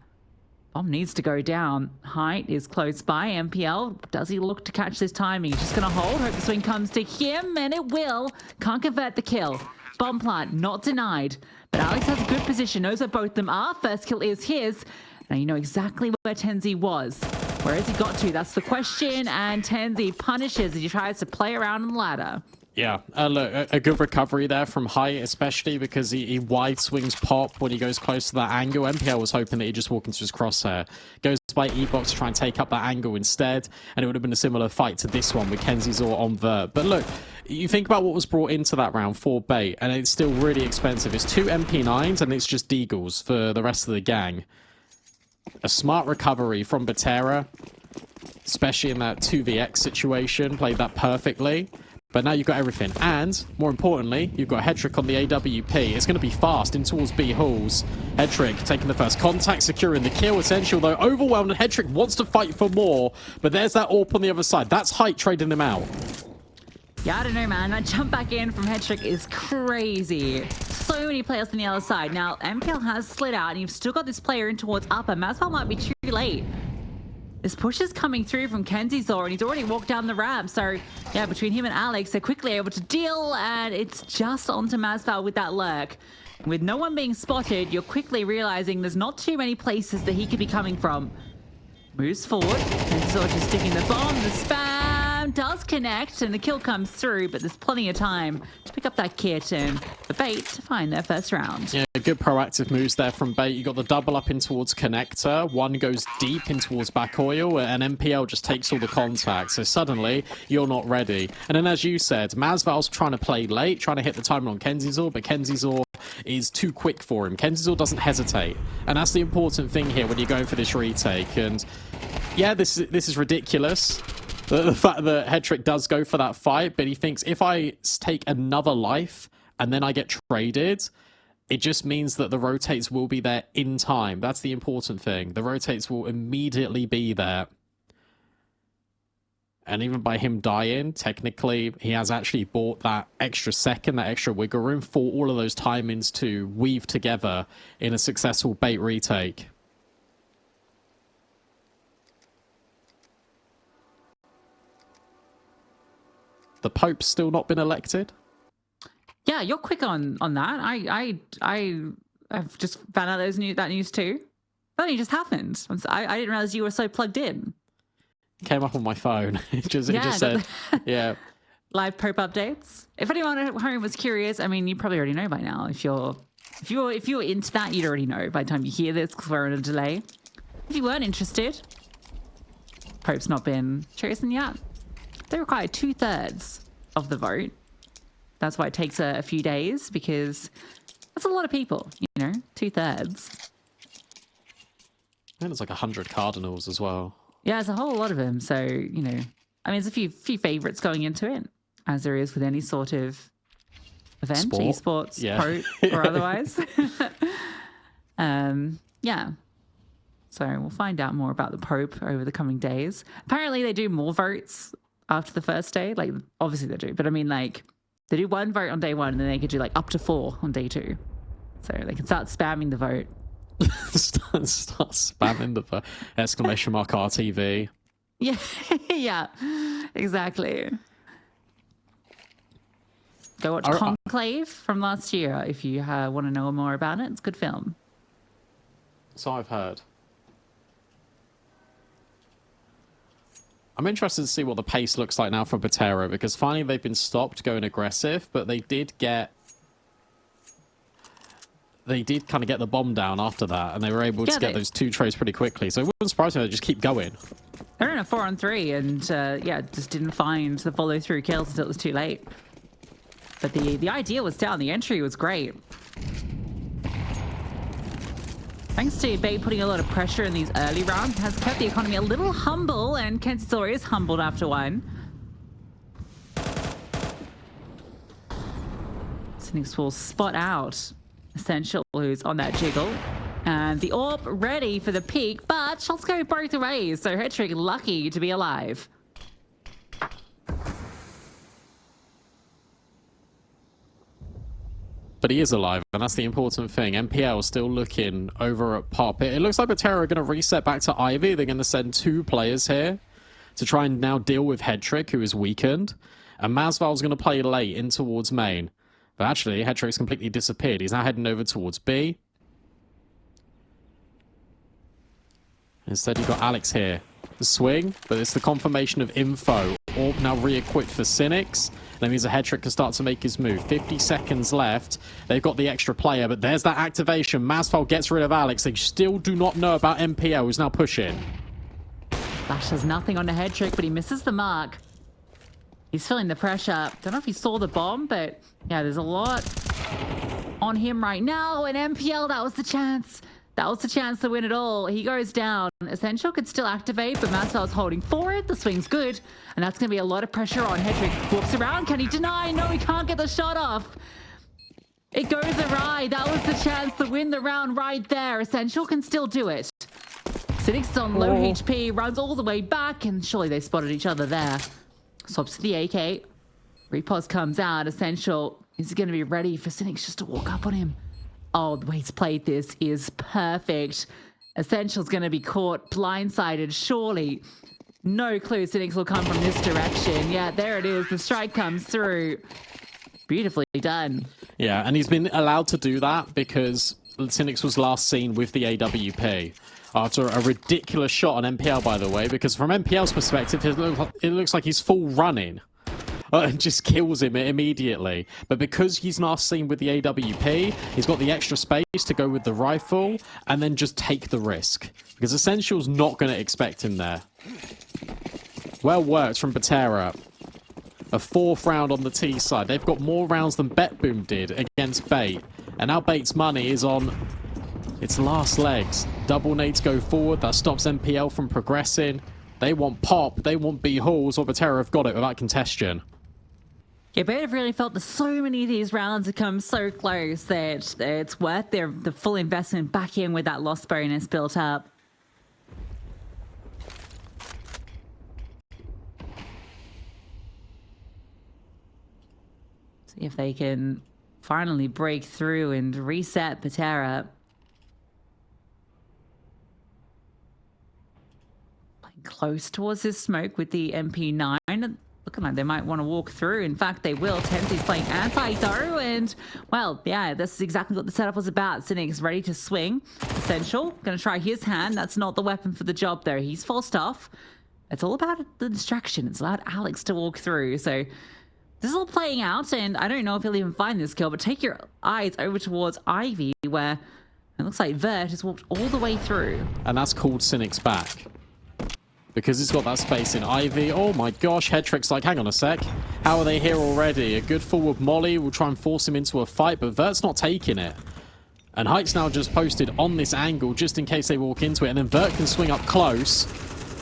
Bomb needs to go down. Height is close by. MPL, does he look to catch this timing? He's just going to hold. Hope the swing comes to him, and it will. Can't convert the kill. Bomb plant not denied. But Alex has a good position. Knows where both of them are. First kill is his. Now you know exactly where Tenzi was. Where has he got to? That's the question. And Tenzi punishes as he tries to play around on the ladder. Yeah, look, a good recovery there from Height, especially because he wide swings pop when he goes close to that angle. MPL was hoping that he'd just walk into his crosshair. Goes by E-Box to try and take up that angle instead, and it would have been a similar fight to this one with Kenzie's or on vert. But look, you think about what was brought into that round for Bait, and it's still really expensive. It's 2 MP9s, and it's just Deagles for the rest of the gang. A smart recovery from Betera, especially in that 2vx situation, played that perfectly. But now you've got everything. And, more importantly, you've got Headtrick on the AWP. It's going to be fast in towards B halls. Headtrick taking the first contact, securing the kill. Essential, though, overwhelmed, and Headtrick wants to fight for more. But there's that AWP on the other side. That's Height trading him out. Yeah, I don't know, man. That jump back in from Headtrick is crazy. So many players on the other side. Now, MPL has slid out, and you've still got this player in towards upper. MaSvAl might be too late. This push is coming through from Kenzie's and he's already walked down the ramp. So, yeah, between him and Alex, they're quickly able to deal, and it's just onto MaSvAl with that lurk. With no one being spotted, you're quickly realizing there's not too many places that he could be coming from. Moves forward. Kenzie's just sticking the bomb. The spam does connect, and the kill comes through, but there's plenty of time to pick up that kit and the Bait to find their first round. Yeah, good proactive moves there from Bait. You got the double up in towards connector. One goes deep in towards back oil, and MPL just takes all the contact. So suddenly, you're not ready. And then, as you said, MaSvAl's trying to play late, trying to hit the timing on Kenzie's, but Kenzie's is too quick for him. Kenzie's doesn't hesitate. And that's the important thing here when you're going for this retake. And yeah, this is ridiculous. The fact that Headtrick does go for that fight, but he thinks if I take another life and then I get traded, it just means that the rotates will be there in time. That's the important thing. The rotates will immediately be there. And even by him dying, technically, he has actually bought that extra second, that extra wiggle room for all of those timings to weave together in a successful Bait retake. The Pope's still not been elected? Yeah, you're quick on that. I I've just found out that news too. That only just happened. I didn't realize you were so plugged in. Came up on my phone. It just said, yeah. Live Pope updates. If anyone at home was curious, I mean, you probably already know by now. If you're into that, you'd already know by the time you hear this because we're on a delay. If you weren't interested, Pope's not been chosen yet. They require 2/3 of the vote. That's why it takes a few days, because that's a lot of people, 2/3. I think it's like 100 cardinals as well. Yeah, it's a whole lot of them. So, I mean, there's a few favorites going into it, as there is with any sort of event, esports, pro or otherwise. Yeah. So we'll find out more about the Pope over the coming days. Apparently they do more votes after the first day. Like, obviously they do. But I mean, like, they do 1 vote on day 1 and then they could do like up to 4 on day 2. So they can start spamming the vote. start spamming the vote. Exclamation mark RTV. Yeah, yeah, exactly. Go watch Conclave from last year if you want to know more about it. It's a good film. So I've heard. I'm interested to see what the pace looks like now for Betera, because finally they've been stopped going aggressive, but they did kind of get the bomb down after that, and they were able to get those 2 trays pretty quickly. So it wouldn't surprise me if they just keep going. They're in a 4-on-3, and just didn't find the follow-through kills until it was too late. But the idea was down. The entry was great. Thanks to Bait putting a lot of pressure in these early rounds, has kept the economy a little humble, and Kensor is humbled after 1. Cynics will spot out Essential, who's on that jiggle. And the AWP ready for the peak, but shots go both ways, so Hetrick lucky to be alive. But he is alive, and that's the important thing. MPL still looking over at Pop. It looks like Betera are going to reset back to Ivy. They're going to send 2 players here to try and now deal with Hetrick, who is weakened. And MaSvAl's going to play late in towards main. But actually, Hetrick's completely disappeared. He's now heading over towards B. Instead, you've got Alex here. The swing, but it's the confirmation of info. Orb now re-equipped for Cynics. That means the Hetrick can start to make his move. 50 seconds left. They've got the extra player, but there's that activation. MaSvAl gets rid of Alex. They still do not know about MPL, who's now pushing. Flash has nothing on the Hetrick, but he misses the mark. He's feeling the pressure. Don't know if he saw the bomb, but yeah, there's a lot on him right now. And MPL, that was the chance. That was the chance to win it all. He goes down. Essential could still activate, but MaSvAl's holding forward. The swing's good, and that's going to be a lot of pressure on Hetrick. Walks around. Can he deny? No, he can't get the shot off. It goes awry. That was the chance to win the round right there. Essential can still do it. Cynics on low HP, runs all the way back, and surely they spotted each other there. Swaps to the AK. Repos comes out. Essential is going to be ready for Cynics just to walk up on him. Oh, the way he's played this is perfect. Essential's going to be caught blindsided, surely. No clue Cynics will come from this direction. Yeah, there it is. The strike comes through. Beautifully done. Yeah, and he's been allowed to do that because Cynics was last seen with the AWP. After a ridiculous shot on MPL, by the way, because from MPL's perspective, it looks like he's full running. And just kills him immediately. But because he's now seen with the AWP, he's got the extra space to go with the rifle and then just take the risk. Because Essential's not going to expect him there. Well worked from Betera. A 4th round on the T side. They've got more rounds than BetBoom did against Bait. And now Bait's money is on its last legs. Double nades go forward. That stops MPL from progressing. They want Pop. They want B Halls. Or Betera have got it without contention. Yeah, but I've really felt that so many of these rounds have come so close that it's worth the full investment back in with that loss bonus built up. See if they can finally break through and reset Betera. Playing close towards his smoke with the MP9. looking like they might want to walk through. In fact, they will. Tenzi's playing anti though, and well, yeah, that's exactly what the setup was about. Cynic's ready to swing. Essential gonna try his hand. That's not the weapon for the job though. He's forced off. It's all about the distraction. It's allowed Alex to walk through. So this is all playing out, and I don't know if he'll even find this kill, but take your eyes over towards Ivy, where it looks like Vert has walked all the way through. And that's called Cynic's back. Because he's got that space in Ivy. Oh my gosh, Headtrick's like, hang on a sec. How are they here already? A good forward molly will try and force him into a fight, but Vert's not taking it. And Height's now just posted on this angle just in case they walk into it, and then Vert can swing up close.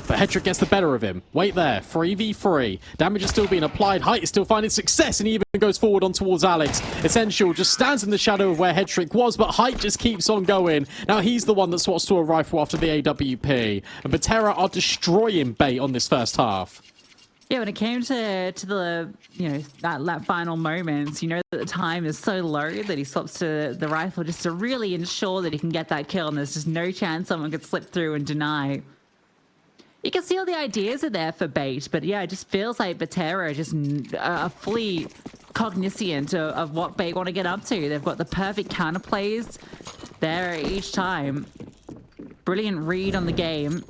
But Headtrick gets the better of him. Wait there. 3v3. Damage is still being applied. Height is still finding success, and he even goes forward on towards Alex. Essential just stands in the shadow of where Headtrick was, but Height just keeps on going. Now he's the one that swaps to a rifle after the AWP. And Betera are destroying bait on this first half. Yeah, when it came to the, you know, that final moment, you know that the time is so low that he swaps to the rifle just to really ensure that he can get that kill, and there's just no chance someone could slip through and deny. You can see all the ideas are there for bait, but yeah, it just feels like Betera are just fully cognizant of what bait want to get up to. They've got the perfect counterplays there each time. Brilliant read on the game.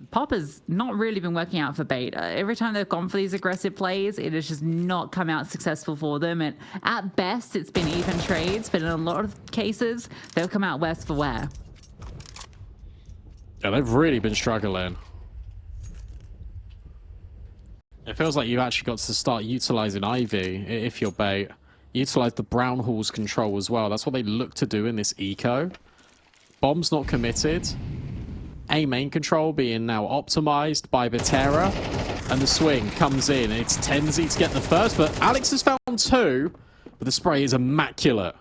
Pop has not really been working out for bait. Every time they've gone for these aggressive plays, it has just not come out successful for them. And at best, it's been even trades, but in a lot of cases, they'll come out worse for wear. Yeah, they've really been struggling. It feels like you've actually got to start utilizing Ivy if you're bait. Utilize the Brown Hall's control as well. That's what they look to do in this eco. Bomb's not committed. A main control being now optimized by Betera, and the swing comes in. It's Tenzi to get the first, but Alex has found two, but the spray is immaculate.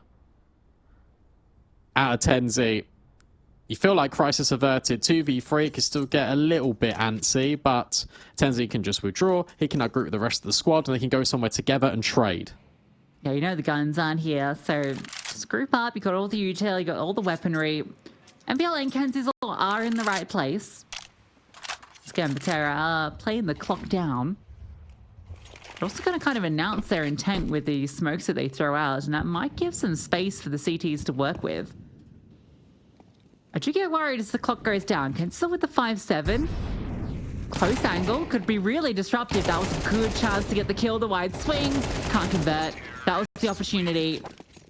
Out of Tenzi. You feel like crisis averted. 2v3, it can still get a little bit antsy, but Tenzi can just withdraw. He can now group with the rest of the squad, and they can go somewhere together and trade. Yeah, you know the guns aren't here, so just group up. You got all the util, you got all the weaponry. MaSvAl and Kenzi's all are in the right place. Again, Betera are playing the clock down. They're also going to kind of announce their intent with the smokes that they throw out, and that might give some space for the CTs to work with. I do get worried as the clock goes down. Kenzi's still with the 5-7. Close angle could be really disruptive. That was a good chance to get the kill. The wide swing. Can't convert. That was the opportunity.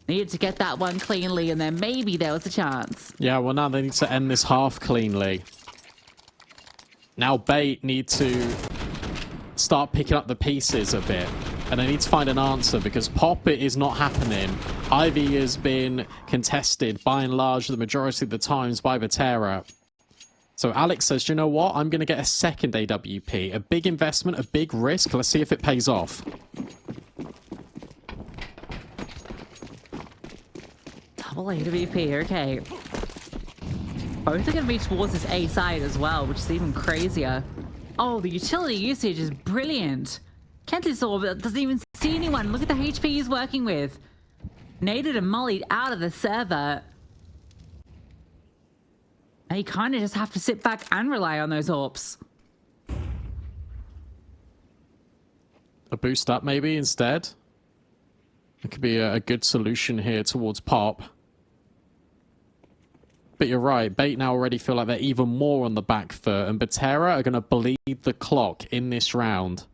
Needed to get that one cleanly, and then maybe there was a chance. Yeah, well, now they need to end this half cleanly. Now bait need to start picking up the pieces a bit, and they need to find an answer, because pop it is not happening. Ivy has been contested by and large the majority of the times by Betera. So Alex says, you know what, I'm going to get a second AWP. A big investment, a big risk. Let's see if it pays off. Double AWP, okay. Both are going to be towards this A side as well, which is even crazier. Oh, the utility usage is brilliant. Kenzi's doesn't even see anyone. Look at the HP he's working with. Naded and mollied out of the server. And you kind of just have to sit back and rely on those AWPs. A boost up maybe instead. It could be a good solution here towards pop. But you're right, bait now already feel like they're even more on the back foot, and Betera are going to bleed the clock in this round.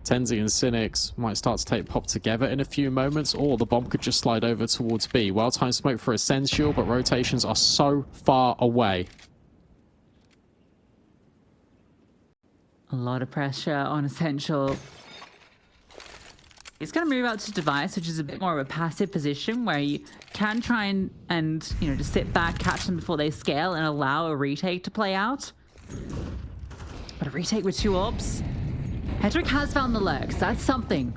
Tenzi and Cynics might start to take pop together in a few moments, or the bomb could just slide over towards B. Well-timed smoke for Essential, but rotations are so far away. A lot of pressure on Essential. He's going to move out to Device, which is a bit more of a passive position where you can try and you know, just sit back, catch them before they scale, and allow a retake to play out. But a retake with 2 AWPs. Headtrick has found the lurks. That's something.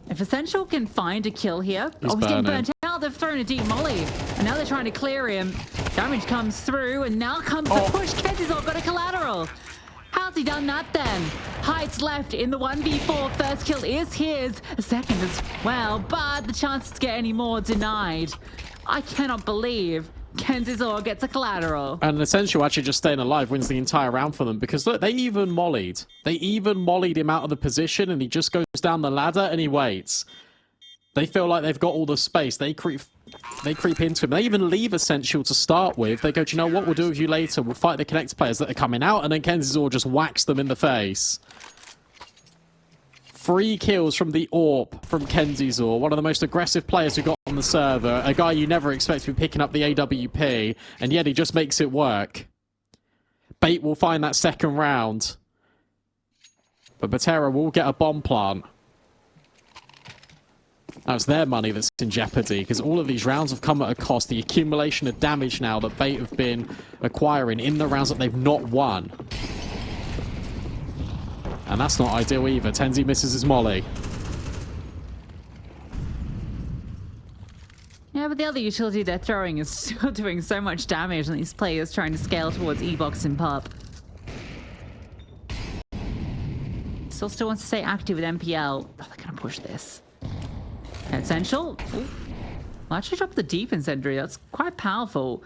If Essential can find a kill here... he's getting burnt out. They've thrown a deep molly. And now they're trying to clear him. Damage comes through, and now comes the push. Kenzi's all got a collateral. How How's he done that then? Heights left in the 1v4. First kill is his. A second as well, but the chances to get any more denied. I cannot believe MaSvAl gets a collateral. And Essential actually just staying alive wins the entire round for them because look, they even mollied. They even mollied him out of the position and he just goes down the ladder and he waits. They feel like they've got all the space. They creep into him. They even leave Essential to start with. They go, do you know what? We'll do with you later. We'll fight the Connect players that are coming out. And then MaSvAl just whacks them in the face. 3 kills from the AWP from MaSvAl. One of the most aggressive players we've got on the server. A guy you never expect to be picking up the AWP. And yet he just makes it work. Bait will find that second round. But Betera will get a bomb plant. Now it's their money that's in jeopardy because all of these rounds have come at a cost. The accumulation of damage now that Bait have been acquiring in the rounds that they've not won. And that's not ideal either. Tenzi misses his molly. Yeah, but the other utility they're throwing is still doing so much damage on these players trying to scale towards E-Box and Pop. Still wants to stay active with MPL. Oh, they're going to push this. Essential. Ooh. Well, actually drop the deep incendiary. That's quite powerful.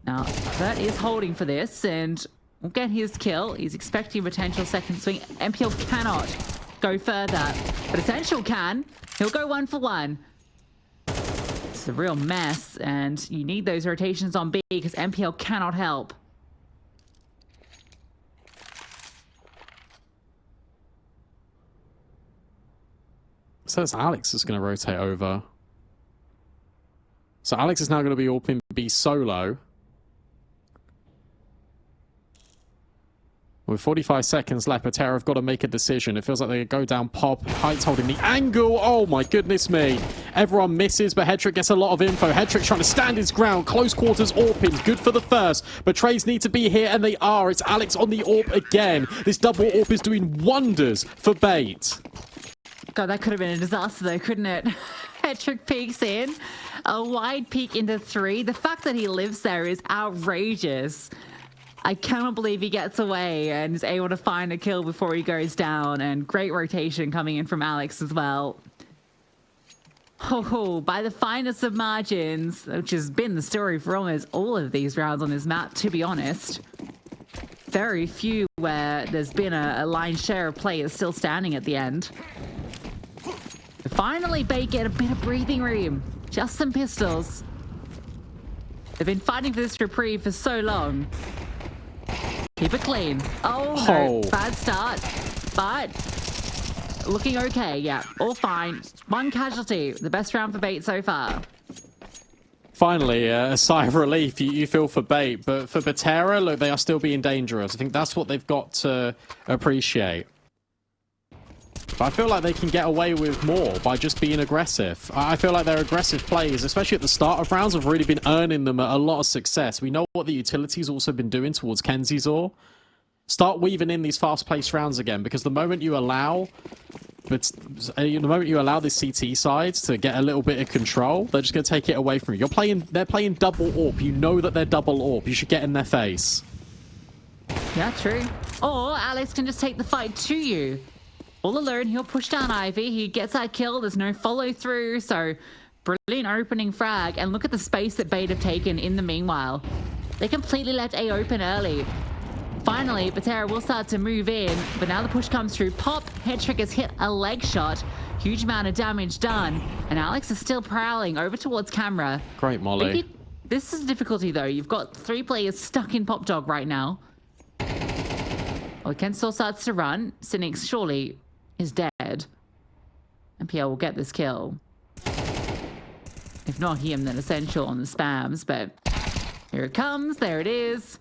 Now, that is holding for this, and we'll get his kill. He's expecting a potential second swing. MPL cannot go further, but Essential can. He'll go 1 for 1. It's a real mess, and you need those rotations on B because MPL cannot help. So it's Alex that's going to rotate over. So Alex is now going to be AWP in B solo. With 45 seconds left, Betera have got to make a decision. It feels like they go down Pop. Heights holding the angle. Oh my goodness me. Everyone misses, but Hedrick gets a lot of info. Hedrick trying to stand his ground. Close quarters AWPins. Good for the first. But Trays need to be here, and they are. It's Alex on the AWP again. This double AWP is doing wonders for Bait. God, that could have been a disaster though, couldn't it? Hedrick peeks in. A wide peek into 3. The fact that he lives there is outrageous. I cannot believe he gets away and is able to find a kill before he goes down. And great rotation coming in from Alex as well. Oh, by the finest of margins, which has been the story for almost all of these rounds on this map, to be honest. Very few where there's been a lion's share of players still standing at the end. Finally, Bait get a bit of breathing room. Just some pistols. They've been fighting for this reprieve for so long. Keep it clean. Oh, no. Bad start. But looking okay. Yeah, all fine. 1 casualty. The best round for Bait so far. Finally, a sigh of relief you feel for Bait. But for Betera, look, they are still being dangerous. I think that's what they've got to appreciate. But I feel like they can get away with more by just being aggressive. I feel like their aggressive plays, especially at the start of rounds, have really been earning them a lot of success. We know what the utility's also been doing towards MaSvAl. Start weaving in these fast-paced rounds again, because the moment you allow this CT side to get a little bit of control, they're just going to take it away from you. They're playing double AWP. You know that they're double AWP. You should get in their face. Yeah, true. Or Alex can just take the fight to you. All alone, he'll push down Ivy. He gets that kill. There's no follow through. So, brilliant opening frag. And look at the space that Bait have taken in the meanwhile. They completely left A open early. Finally, Betera will start to move in. But now the push comes through. Pop. Hedrick has hit a leg shot. Huge amount of damage done. And Alex is still prowling over towards camera. Great molly. This is difficulty, though. You've got 3 players stuck in Pop Dog right now. Well, Ken still starts to run. Cynics surely is dead. MPL will get this kill. If not him, then Essential on the spams, but here it comes. There it is.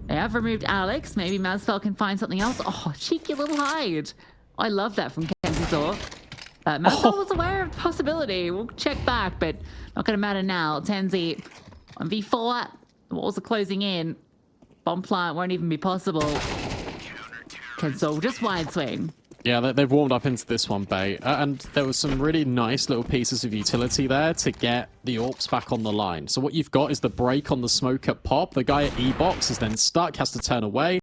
They have removed Alex. Maybe MaSvAl can find something else. Oh, cheeky little hide. I love that from MaSvAl. MaSvAl was aware of the possibility. We'll check back, but not going to matter now. Tenzi on V4. The walls are closing in. Bomb plant won't even be possible. MaSvAl just wide swing. Yeah, they've warmed up into this one, Bait. And there was some really nice little pieces of utility there to get the AWPs back on the line. So what you've got is the break on the smoke at Pop. The guy at E-Box is then stuck, has to turn away.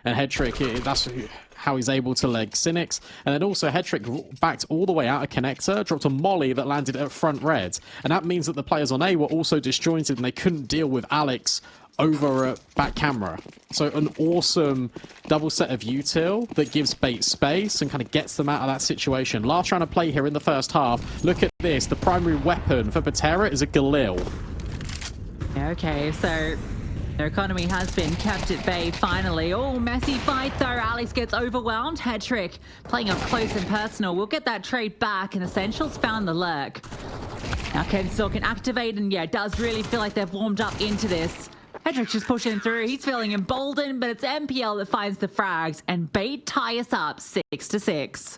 And Headtrick, that's how he's able to leg Cynics. And then also Headtrick backed all the way out of Connector, dropped a molly that landed at front red. And that means that the players on A were also disjointed and they couldn't deal with Alex over at back camera. So an awesome double set of util that gives Bait space and kind of gets them out of that situation. Last round of play here in the first half. Look at this. The primary weapon for Betera is a Galil. Okay, so their economy has been kept at bay finally. Oh, messy fight though. Alex gets overwhelmed. Headtrick playing up close and personal. We'll get that trade back, and Essentials found the lurk. Now Ken still can activate, and yeah, it does really feel like they've warmed up into this. Headtrick's just pushing through. He's feeling emboldened, but it's MPL that finds the frags, and Bait tie us up 6-6.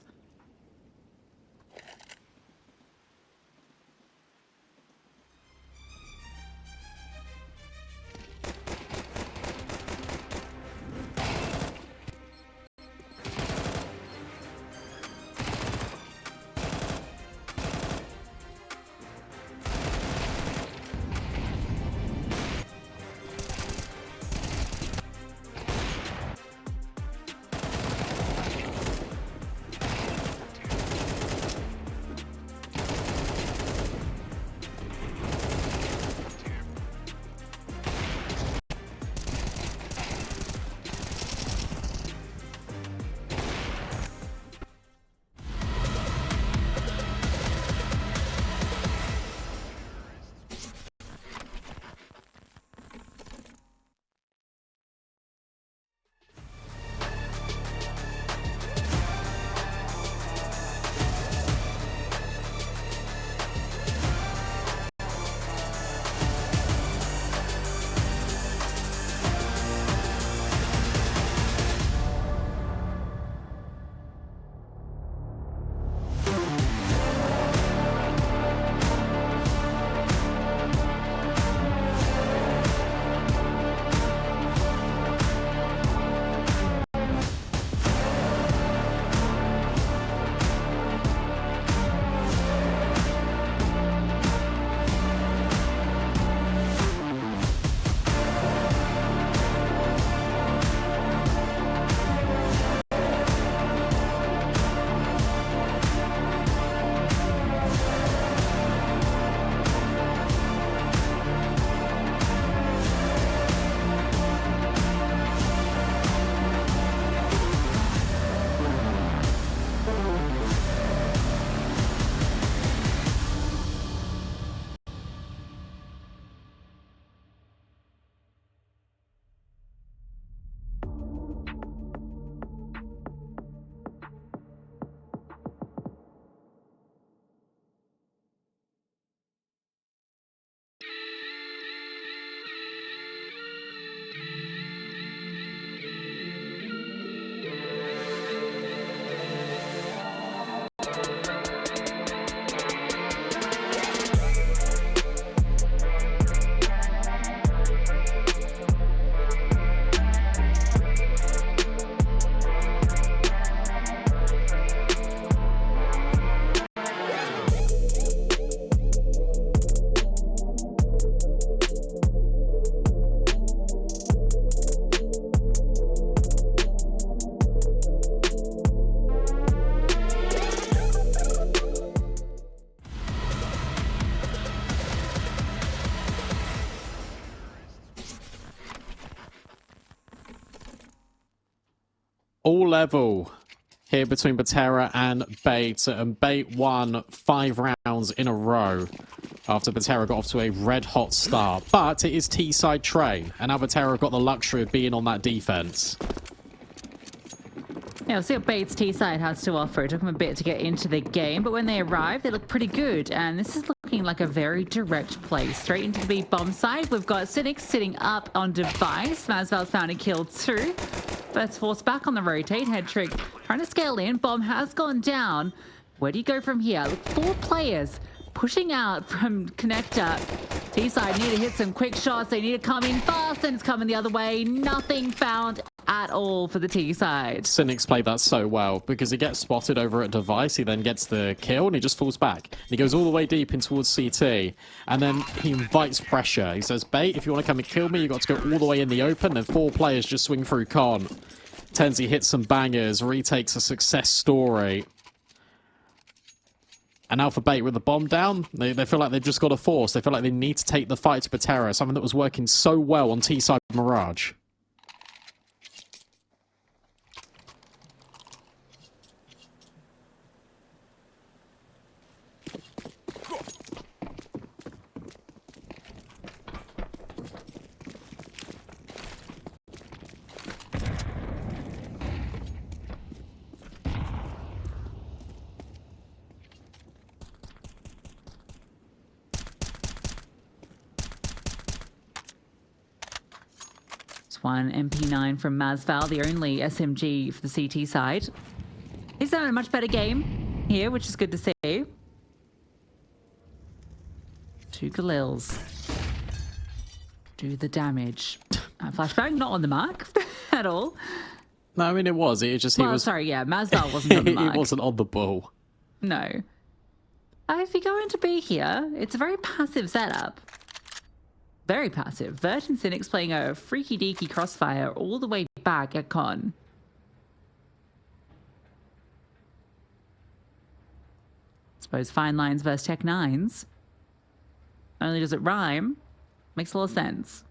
All level here between Betera and Bait. And Bait won 5 rounds in a row after Betera got off to a red-hot start. But it is T-side train, and now Betera got the luxury of being on that defense. Yeah, we'll see what Bait's T-side has to offer. It took them a bit to get into the game, but when they arrived, they look pretty good. And this is looking like a very direct play. Straight into the B bomb side. We've got Cynics sitting up on device. MaSvAl's found a kill too. Let's force back on the rotate. Headtrick trying to scale in. Bomb has gone down. Where do you go from here? Look, 4 players. pushing out from connector. T-side need to hit some quick shots. They need to come in fast, and it's coming the other way. Nothing found at all for the T-side. Cynic's played that so well because he gets spotted over at device. He then gets the kill and he just falls back. He goes all the way deep in towards CT, and then he invites pressure. He says, "Bait, if you want to come and kill me, you got to go all the way in the open." And 4 players just swing through con. Tenzi hits some bangers, retakes a success story. And now for Bait with the bomb down, they feel like they've just got a force. They feel like they need to take the fight to Betera, something that was working so well on T-side Mirage. One MP9 from MaSvAl, the only SMG for the CT side. He's having a much better game here, which is good to see. 2 Galils. Do the damage. Flashbang not on the mark at all. No, I mean it was. It just he was. Sorry, yeah, MaSvAl wasn't on the mark. He wasn't on the ball. No. If you go into B here, it's a very passive setup. Very passive. Vert and Cynic's playing a freaky deaky crossfire all the way back at con. Suppose fine lines versus tech 9s. Only does it rhyme. Makes a lot of sense.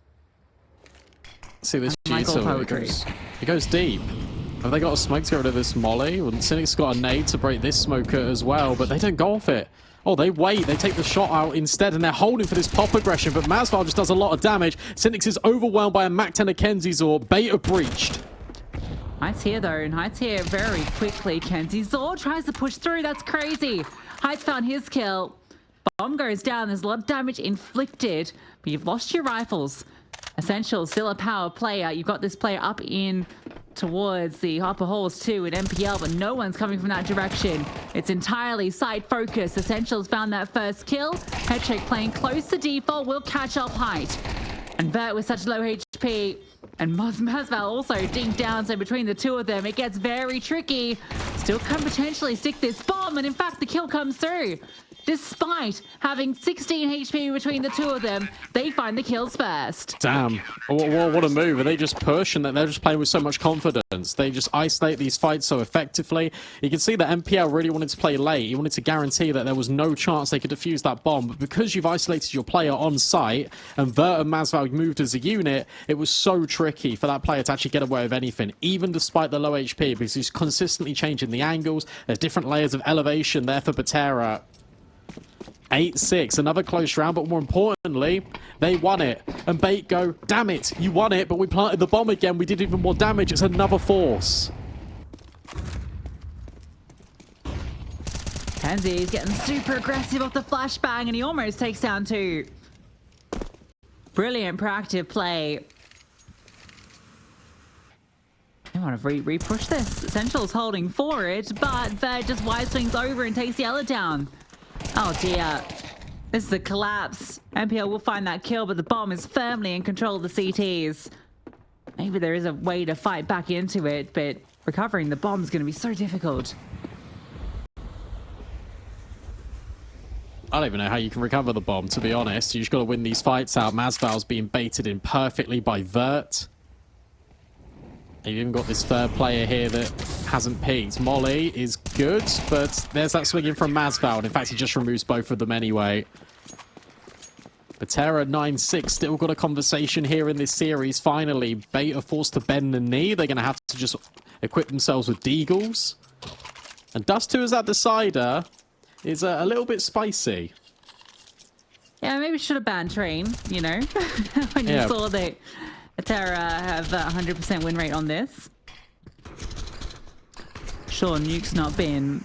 See this Michael cheater. It goes deep. Have they got a smoke to get rid of this molly? Well, Cynic's got a nade to break this smoker as well, but they don't go off it. Oh, they wait. They take the shot out instead, and they're holding for this pop aggression. But MaSvAl just does a lot of damage. Cynics is overwhelmed by a Mac 10 Kenzie Zor. Beta breached. Heights here, though, and Heights here very quickly. Kenzie Zor tries to push through. That's crazy. Heights found his kill. Bomb goes down. There's a lot of damage inflicted, but you've lost your rifles. Essential, still a power player. You've got this player up in towards the upper halls too in MPL, but no one's coming from that direction. It's entirely side focus. Essentials found that first kill. Hetrick playing close to default will catch up Height. And Vert with such low HP, and MaSvAl also dinked down, so between the two of them it gets very tricky. Still can potentially stick this bomb, and in fact the kill comes through. Despite having 16 HP between the two of them, they find the kills first. Damn. What a move. And they just push, and they're just playing with so much confidence. They just isolate these fights so effectively. You can see that MPL really wanted to play late. He wanted to guarantee that there was no chance they could defuse that bomb. But because you've isolated your player on site, and Vert and MaSvAl moved as a unit, it was so tricky for that player to actually get away with anything, even despite the low HP, because he's consistently changing the angles. There's different layers of elevation there for Betera. 8-6, another close round, but more importantly, they won it. And Bait go, "Damn it, you won it, but we planted the bomb again. We did even more damage. It's another force." Kenzie is getting super aggressive off the flashbang, and he almost takes down 2. Brilliant proactive play. I want to re-push this. Essential's holding for it, but Vert just wide swings over and takes the other down. Oh dear. This is a collapse. MPL will find that kill, but the bomb is firmly in control of the CTs. Maybe there is a way to fight back into it, but recovering the bomb is going to be so difficult. I don't even know how you can recover the bomb, to be honest. You just got to win these fights out. MaSval's being baited in perfectly by Vert. You've even got this third player here that hasn't peaked. Molly is good, but there's that swinging from MaSvAl. And in fact, he just removes both of them anyway. Betera 9-6, still got a conversation here in this series. Finally, Bait are forced to bend the knee. They're going to have to just equip themselves with deagles. And Dust2 as that decider is a little bit spicy. Yeah, maybe should have banned Train, you know, when you saw that Betera have a 100% win rate on this. Sure, Nuke's not been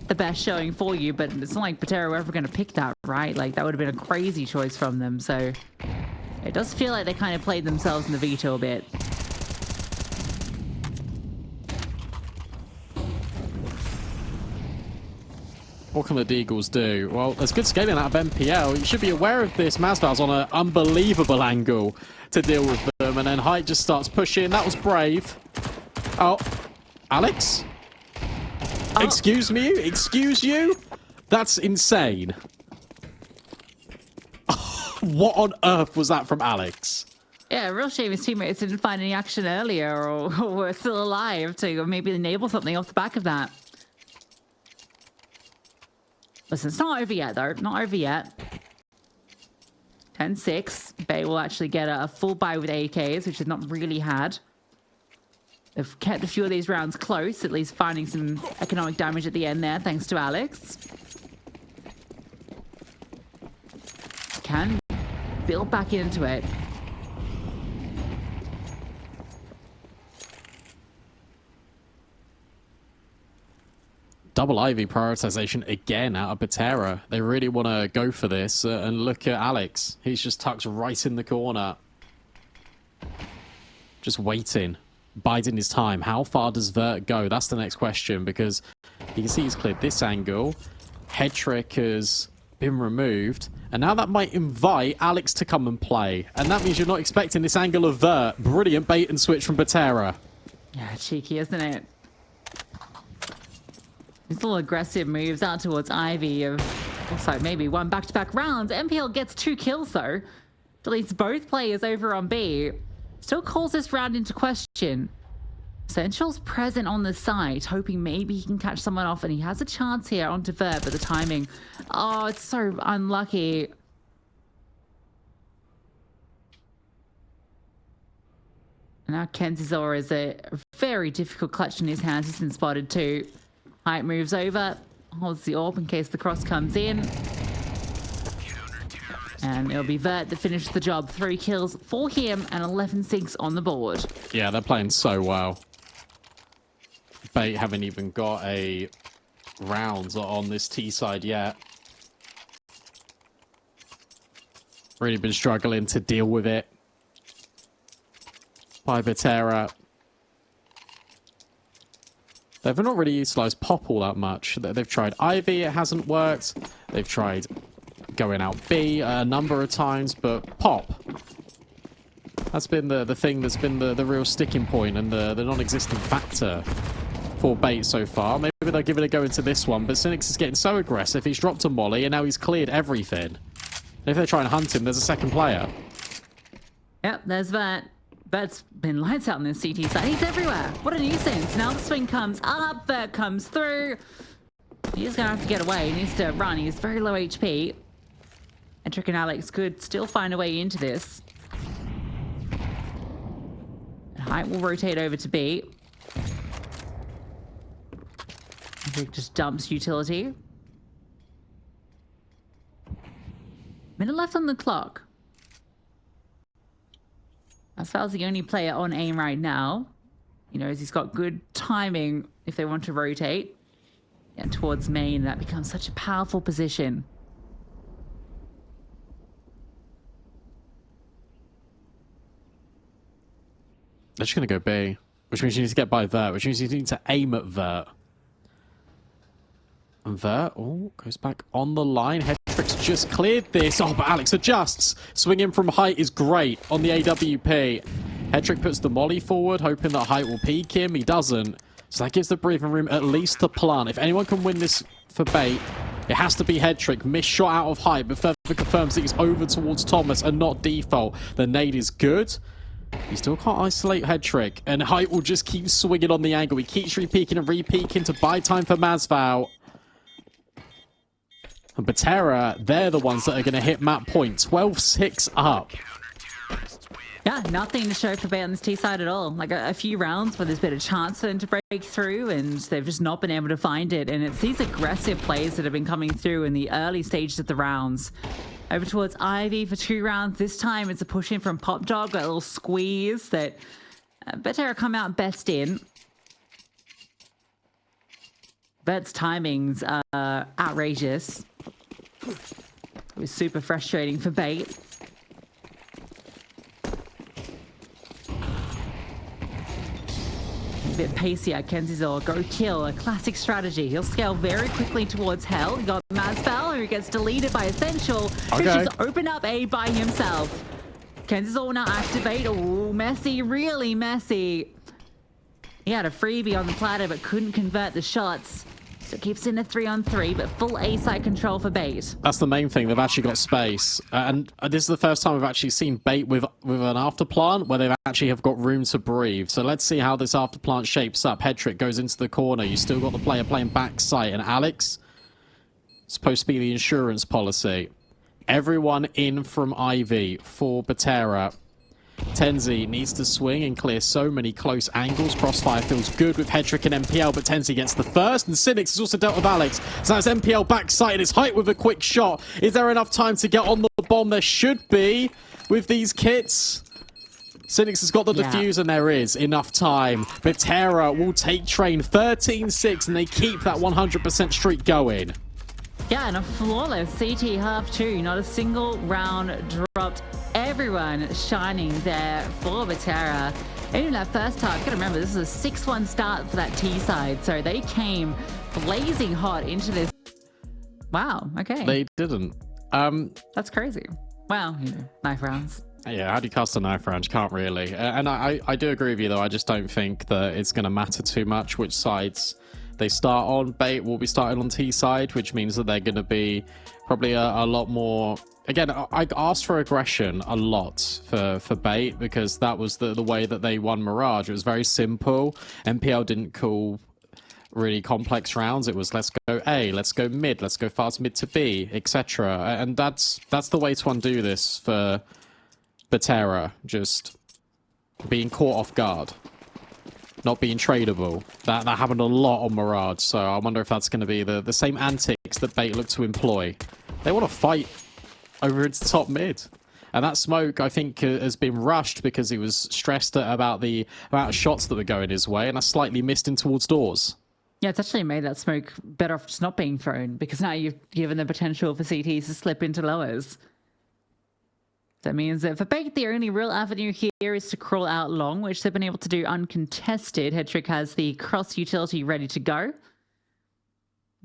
the best showing for you, but it's not like Betera were ever going to pick that, right? Like, that would have been a crazy choice from them, so it does feel like they kind of played themselves in the veto a bit. What can the Deagles do? Well, there's good scaling out of MPL. You should be aware of this. MaSvAl's on an unbelievable angle to deal with them. And then Height just starts pushing. That was brave. Oh, Alex? Oh. Excuse me? Excuse you? That's insane. What on earth was that from Alex? Yeah, real shame his teammates didn't find any action earlier or were still alive to maybe enable something off the back of that. Listen, it's not over yet, though. Not over yet. 10-6. Bay will actually get a full buy with AKs, which they've not really had. They've kept a few of these rounds close, at least finding some economic damage at the end there, thanks to Alex. Can build back into it. Double Ivy prioritization again out of Betera. They really want to go for this. And look at Alex. He's just tucked right in the corner. Just waiting. Biding his time. How far does Vert go? That's the next question, because you can see he's cleared this angle. Head trick has been removed. And now that might invite Alex to come and play. And that means you're not expecting this angle of Vert. Brilliant bait and switch from Betera. Yeah, cheeky, isn't it? These little aggressive moves out towards Ivy of also maybe one back-to-back rounds. MPL gets 2 kills though. Deletes both players over on B. Still calls this round into question. Essential's present on the side, hoping maybe he can catch someone off, and he has a chance here onto Vert, but the timing. Oh, it's so unlucky. And now Kenzizor is a very difficult clutch in his hands. He's been spotted too. Height moves over, holds the AWP in case the cross comes in. And it'll be Vert that finishes the job. 3 kills for him and 11-6 on the board. Yeah, they're playing so well. Bait haven't even got a round on this T side yet. Really been struggling to deal with it. By Betera. They've not really utilised Pop all that much. They've tried Ivy, it hasn't worked. They've tried going out B a number of times, but Pop. That's been the thing that's been the real sticking point and the non-existent factor for Bait so far. Maybe they'll give it a go into this one, but Cynics is getting so aggressive. He's dropped a molly and now he's cleared everything. And if they try and hunt him, there's a second player. Yep, there's Vert. Vert's been lights out on this CT side. He's everywhere. What a nuisance. Now the swing comes up. Vert comes through. He's going to have to get away. He needs to run. He's very low HP. And Trick and Alex could still find a way into this. Height will rotate over to B. I think just dumps utility. Minute left on the clock. MaSvAl's the only player on aim right now. He knows he's got good timing if they want to rotate. And towards main, that becomes such a powerful position. They're just going to go B, which means you need to get by Vert, which means you need to aim at Vert. And Vert, oh, goes back on the line. Headtrick's just cleared this. Oh, but Alex adjusts. Swinging from height is great on the AWP. Headtrick puts the molly forward, hoping that height will peek him. He doesn't. So that gives the breathing room at least to plant. If anyone can win this for Bait, it has to be Headtrick. Missed shot out of height, but further confirms that he's over towards Thomas and not default. The nade is good. He still can't isolate Headtrick, and height will just keep swinging on the angle. He keeps repeaking and repeaking to buy time for MaSvAl. And Betera, they're the ones that are going to hit map point. 12-6 up. Yeah, nothing to show for Bay on this T side at all. Like a few rounds where there's been a chance for them to break through, and they've just not been able to find it. And it's these aggressive plays that have been coming through in the early stages of the rounds. Over towards Ivy for 2 rounds. This time it's a push in from Pop Dog, a little squeeze that Betera come out best in. Bert's timings are outrageous. It was super frustrating for Bait. A bit pacey at MaSvAl. Go kill, a classic strategy. He'll scale very quickly towards hell. You got MaSvAl, who gets deleted by Essential, who's just opened up A by himself. MaSvAl will now activate. Oh, messy, really messy. He had a freebie on the platter, but couldn't convert the shots. So it keeps in a 3-on-3, but full A site control for Bait. That's the main thing. They've actually got space. And this is the first time we've actually seen Bait with an afterplant where they've actually have got room to breathe. So let's see how this afterplant shapes up. Hedrick goes into the corner. You still got the player playing back site. And Alex, supposed to be the insurance policy. Everyone in from Ivy for Betera. Tenzi needs to swing and clear so many close angles. Crossfire feels good with Hedrick and MPL, but Tenzi gets the first, and Cynics has also dealt with Alex. So that's MPL backside, his height with a quick shot. Is there enough time to get on the bomb? There should be with these kits. Cynics has got the defuse, and there is enough time. Betera will take train 13-6, and they keep that 100% streak going. Yeah, and a flawless CT half two. Not a single round dropped. Everyone shining there for Betera. Even that first half, you gotta remember, this is a 6-1 start for that T side. So they came blazing hot into this. Wow, okay. They didn't. That's crazy. Well, you know, knife rounds. Yeah, how do you cast a knife round? You can't really. And I do agree with you, though. I just don't think that it's going to matter too much which sides they start on. Bait will be starting on T side, which means that they're going to be probably a lot more. Again, I asked for aggression a lot for Bait because that was the way that they won Mirage. It was very simple. MPL didn't call really complex rounds. It was let's go A, let's go mid, let's go fast mid to B, etc. And that's the way to undo this for Betera. Just being caught off guard. Not being tradable. That happened a lot on Mirage, so I wonder if that's going to be the same antics that Bait look to employ. They want to fight over its top mid. And that smoke, I think, has been rushed because he was stressed about the amount of shots that were going his way, and I slightly missed him towards doors. Yeah, it's actually made that smoke better off just not being thrown, because now you've given the potential for CTs to slip into lowers. That means that for Bait, the only real avenue here is to crawl out long, which they've been able to do uncontested. Hedrick has the cross utility ready to go.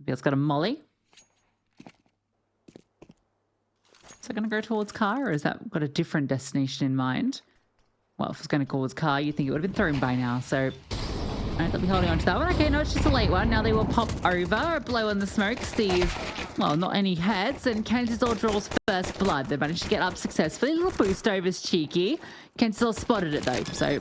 Bill's got a molly. Is that going to go towards car, or has that got a different destination in mind? Well, if it's going to go towards car, you'd think it would have been thrown by now, so right, they'll be holding on to that one. Okay, no, it's just a late one. Now they will pop over, blow on the smoke, sees, well, not any heads, and MaSvAl draws first blood. They managed to get up successfully. A little boost over is cheeky. MaSvAl spotted it, though, so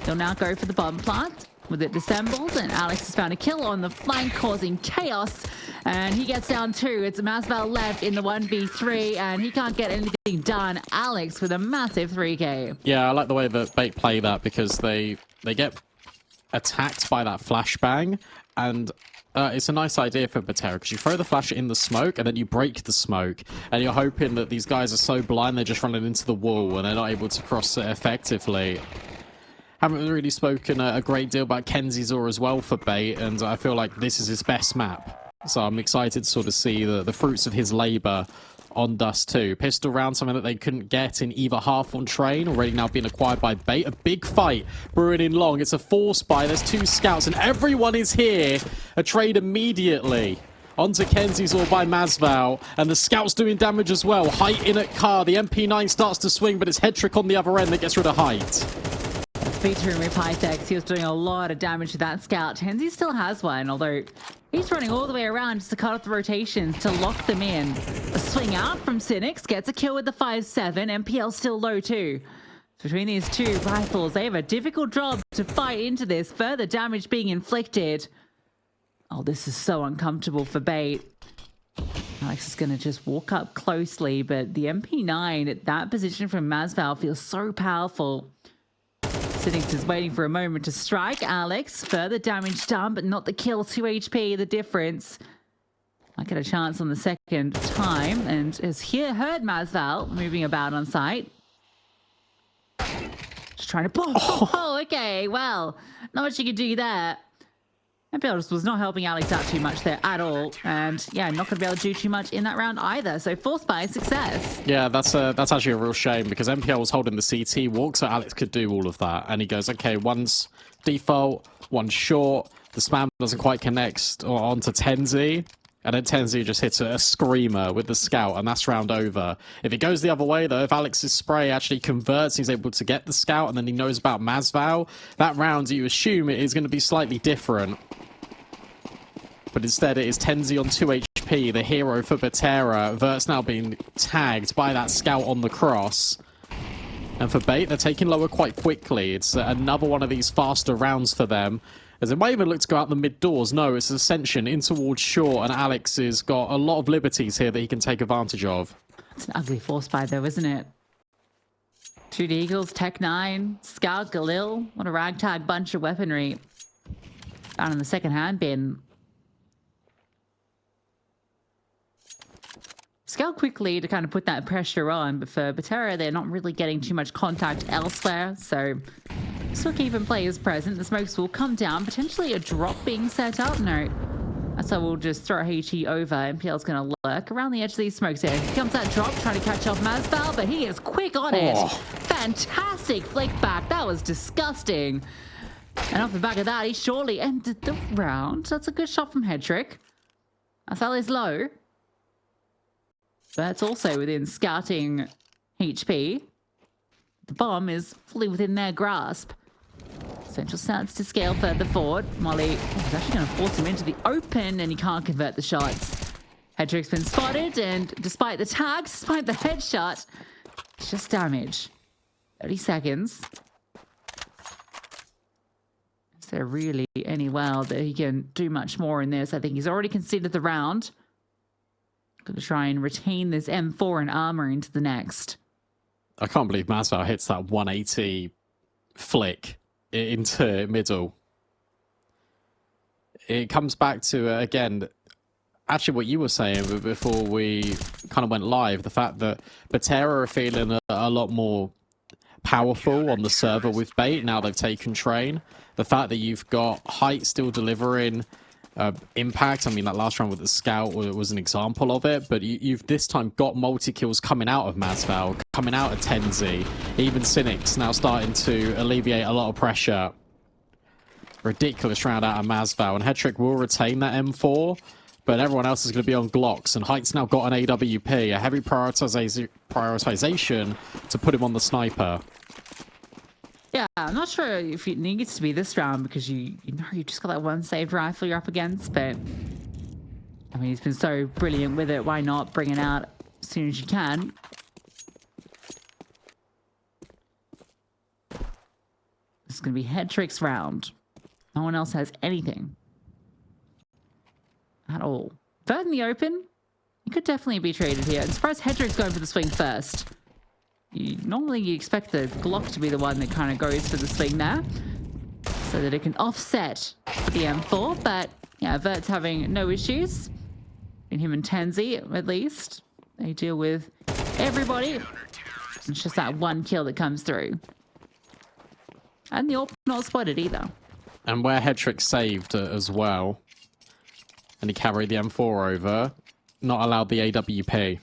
they'll now go for the bomb plant with it disassembled, and Alex has found a kill on the flank, causing chaos, and he gets down two. It's MaSvAl left in the 1v3, and he can't get anything done. Alex with a massive 3k. Yeah, I like the way that Bait play that, because they get attacked by that flashbang, and it's a nice idea for Betera, because you throw the flash in the smoke and then you break the smoke, and you're hoping that these guys are so blind they're just running into the wall and they're not able to cross it effectively. Haven't really spoken a great deal about MaSvAl as well for Bait, and I feel like this is his best map, so I'm excited to sort of see the fruits of his labor on Dust2. Pistol round, something that they couldn't get in either half on train, already now being acquired by Bait. A big fight brewing in long. It's a force buy. There's two scouts, and everyone is here. A trade immediately onto MaSvAl by MaSvAl, and the scout's doing damage as well. Height in at car. The MP9 starts to swing, but it's Hedrick on the other end that gets rid of Height. Featuring with Pythex, he was doing a lot of damage to that scout. Tenzi still has one, although he's running all the way around just to cut off the rotations to lock them in. A swing out from Cynics, gets a kill with the 5-7. MPL still low too. Between these two rifles, they have a difficult job to fight into this. Further damage being inflicted. Oh, this is so uncomfortable for Bait. Alex is going to just walk up closely, but the MP9 at that position from MaSvAl feels so powerful. Cynics is waiting for a moment to strike. Alex, further damage done, but not the kill. 2 HP, the difference. Might get a chance on the second time, and has heard MaSvAl moving about on site. Just trying to... Oh, okay, well, not much you could do there. MPL just was not helping Alex out too much there at all, and yeah, not going to be able to do too much in that round either, so forced by success. Yeah, that's actually a real shame, because MPL was holding the CT walk, so Alex could do all of that, and he goes, okay, one's default, one short. The spam doesn't quite connect onto Tenzi. And then Tenzi just hits a screamer with the scout, and that's round over. If it goes the other way, though, if Alex's spray actually converts, he's able to get the scout, and then he knows about MaSvAl, that round, you assume it is going to be slightly different. But instead, it is Tenzi on 2 HP, the hero for Betera. Vert's now being tagged by that scout on the cross. And for Bait, they're taking lower quite quickly. It's another one of these faster rounds for them. As it might even look to go out the mid doors. No, it's Ascension in towards short, and Alex has got a lot of liberties here that he can take advantage of. It's an ugly force buy, though, isn't it? 2 Eagles, Tech 9, Scout, Galil. What a ragtag bunch of weaponry. Down in the second-hand bin. Scout quickly to kind of put that pressure on, but for Betera, they're not really getting too much contact elsewhere, so still keeping players present. The smokes will come down, potentially a drop being set up. No, so we'll just throw HE over. MPL's going to lurk around the edge of these smokes here. Here comes that drop, trying to catch off MaSvAl, but he is quick on it. Fantastic flick back. That was disgusting. And off the back of that, he surely ended the round. That's a good shot from Hedrick. MaSvAl is low. That's also within scouting HP. The bomb is fully within their grasp. Central starts to scale further forward. Molly is actually going to force him into the open, and he can't convert the shots. Hedrick's been spotted, and despite the tags, despite the headshot, it's just damage. 30 seconds. Is there really any way that he can do much more in this? I think he's already conceded the round. Going to try and retain this M4 and armor into the next. I can't believe MaSvAl hits that 180 flick into middle. It comes back to, again, actually what you were saying before we kind of went live, the fact that Betera are feeling a lot more powerful on the server with Bait now they've taken train. The fact that you've got Height still delivering impact. I mean, that last round with the scout was an example of it, but you've this time got multi-kills coming out of MaSvAl, coming out of Tenzi. Even Cynic's now starting to alleviate a lot of pressure. Ridiculous round out of MaSvAl, and Hedrick will retain that M4, but everyone else is going to be on Glocks, and Height's now got an AWP, a heavy prioritization to put him on the sniper. Yeah, I'm not sure if it needs to be this round because you know you just got that one saved rifle you're up against, but I mean, he's been so brilliant with it. Why not bring it out as soon as you can? This is going to be Hedrick's round. No one else has anything at all. Vert in the open, he could definitely be traded here. I'm surprised Hedrick's going for the swing first. Normally you expect the Glock to be the one that kind of goes for the swing there so that it can offset the M4, but yeah, Vert's having no issues. In him and Tenzi, at least. They deal with everybody. It's just that one kill that comes through. And the AWP not spotted either. And where Hedrick saved as well, and he carried the M4 over, not allowed the AWP.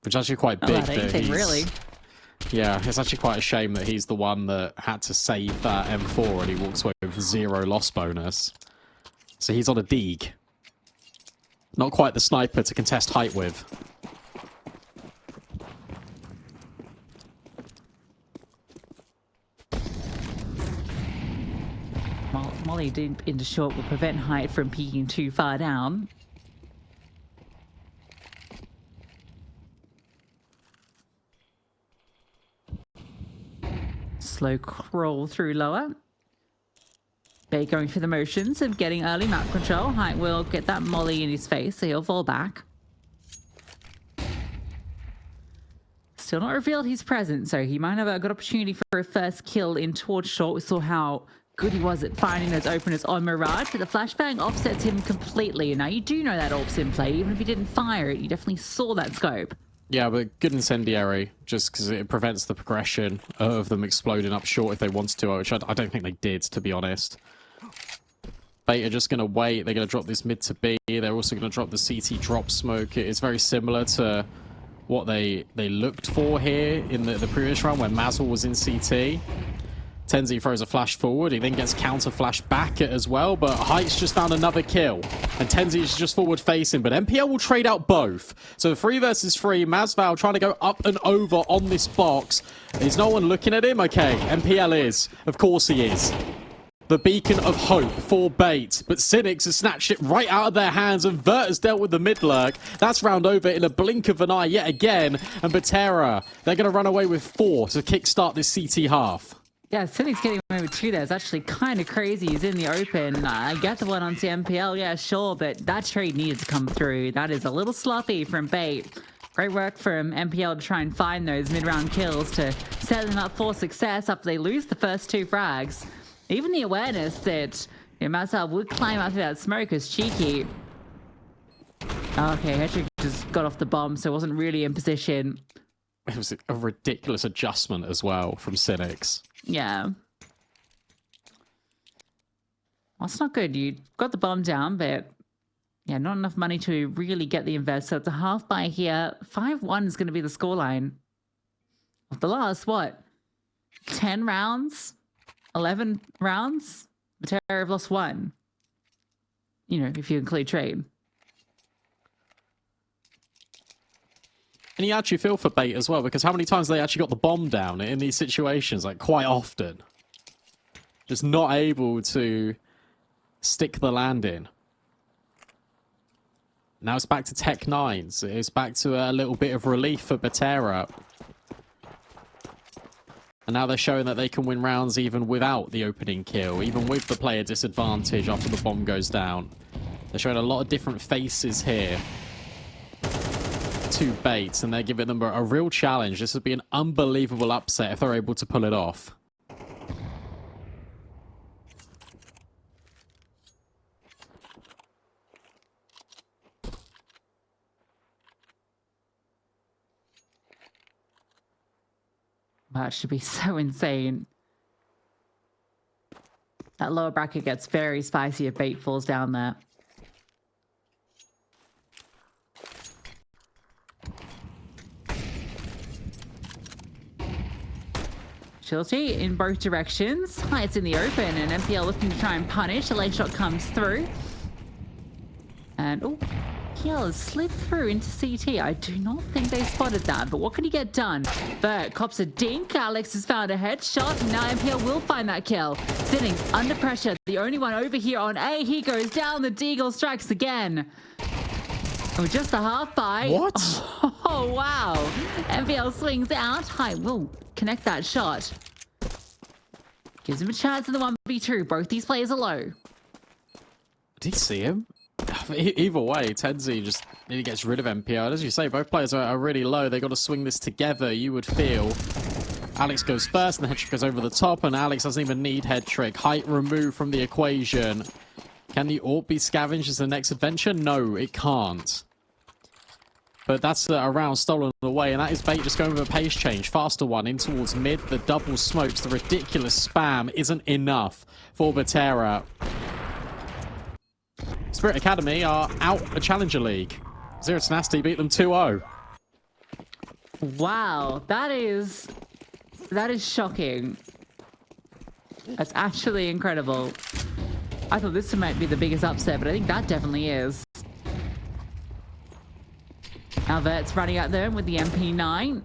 Which is actually quite big. Anything, really. Yeah, it's actually quite a shame that he's the one that had to save that M4 and he walks away with 0 loss bonus. So he's on a Deeg. Not quite the sniper to contest Height with. Molly deep into short will prevent Height from peeking too far down. Slow crawl through lower. Bay going through the motions of getting early map control. Height will get that molly in his face, so he'll fall back. Still not revealed his presence, so he might have a good opportunity for a first kill in towards short. We saw how good he was at finding those openers on Mirage, but the flashbang offsets him completely. Now, you do know that AWP's in play. Even if you didn't fire it, you definitely saw that scope. Yeah, but good incendiary, just because it prevents the progression of them exploding up short if they wanted to, which I don't think they did, to be honest. Bait are just going to wait. They're going to drop this mid to B. They're also going to drop the CT drop smoke. It's very similar to what they looked for here in the previous round when MaSvAl was in CT. Tenzi throws a flash forward. He then gets counter flash back as well, but Height's just found another kill. And Tenzi is just forward facing, but MPL will trade out both. So 3 versus 3, MaSvAl trying to go up and over on this box. Is no one looking at him? Okay, MPL is. Of course he is. The beacon of hope for bait, but Cynics has snatched it right out of their hands, and Vert has dealt with the mid lurk. That's round over in a blink of an eye yet again, and Betera, they're going to run away with 4 to kickstart this CT half. Yeah, Cynic's getting away with 2 there. It's actually kind of crazy. He's in the open. I get the one on CMPL, yeah, sure, but that trade needed to come through. That is a little sloppy from bait. Great work from MPL to try and find those mid-round kills to set them up for success after they lose the first 2 frags. Even the awareness that MaSvAl would climb out of that smoke is cheeky. Okay, Hedrick just got off the bomb, so wasn't really in position. It was a ridiculous adjustment as well from Cynics. Yeah. Well, it's not good. You got the bomb down, but yeah, not enough money to really get the invest. So it's a half buy here. 5-1 is going to be the scoreline. Of the last, what? 10 rounds? 11 rounds? Betera have lost 1. You know, if you include trade. And you actually feel for bait as well, because how many times they actually got the bomb down in these situations? Like, quite often. Just not able to stick the landing. Now it's back to Tech 9s. It's back to a little bit of relief for Betera. And now they're showing that they can win rounds even without the opening kill, even with the player disadvantage after the bomb goes down. They're showing a lot of different faces here. 2 baits, and they're giving them a real challenge. This would be an unbelievable upset if they're able to pull it off. That should be so insane. That lower bracket gets very spicy if bait falls down there. Chilty in both directions. It's in the open, and MPL looking to try and punish. A late shot comes through. And, oh, PL has slid through into CT. I do not think they spotted that, but what can he get done? Bert cops a dink. Alex has found a headshot, and now MPL will find that kill. Sitting under pressure. The only one over here on A. He goes down. The Deagle strikes again. Oh, just a half buy. What? Oh, wow. MPL swings out. High will connect that shot. Gives him a chance in the 1v2. Both these players are low. Did he see him? Either way, Tenzi just nearly gets rid of MPL. As you say, both players are really low. They got to swing this together, you would feel. Alex goes first, and the head trick goes over the top, and Alex doesn't even need head trick. Height removed from the equation. Can the AWP be scavenged as the next adventure? No, it can't. But that's a round stolen away, and that is bait just going with a pace change. Faster one in towards mid. The double smokes, the ridiculous spam isn't enough for Betera. Spirit Academy are out a Challenger League. Zero Tenacity beat them 2-0. Wow, that is shocking. That's actually incredible. I thought this might be the biggest upset, but I think that definitely is. Now Vert's running out there with the MP9.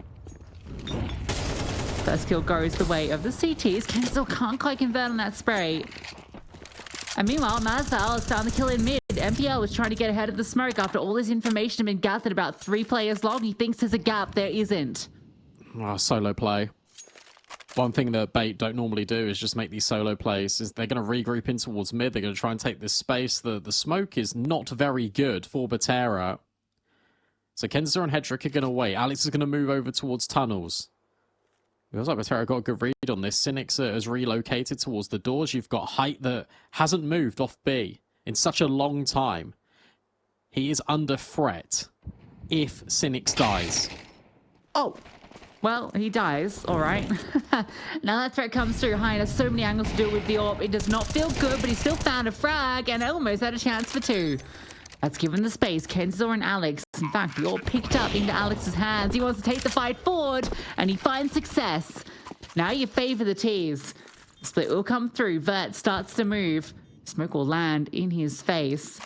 First kill goes the way of the CTs. Ken still can't quite convert on that spray. And meanwhile, MaSvAl is found the kill in mid. MPL was trying to get ahead of the smoke after all this information had been gathered about 3 players long. He thinks there's a gap. There isn't. Oh, solo play. One thing that bait don't normally do is just make these solo plays. Is they're going to regroup in towards mid. They're going to try and take this space. The smoke is not very good for Betera. So Kenzer and Hedrick are going to wait. Alex is going to move over towards tunnels. It feels like Betera got a good read on this. Cynics has relocated towards the doors. You've got Height that hasn't moved off B in such a long time. He is under threat if Cynics dies. Oh, well, he dies. All right. Now that threat comes through. Height has so many angles to deal with the AWP. It does not feel good, but he still found a frag and almost had a chance for 2. That's given the space. Kenzo and Alex. In fact, we all picked up into Alex's hands. He wants to take the fight forward, and he finds success. Now you favor the T's. Split will come through. Vert starts to move. Smoke will land in his face.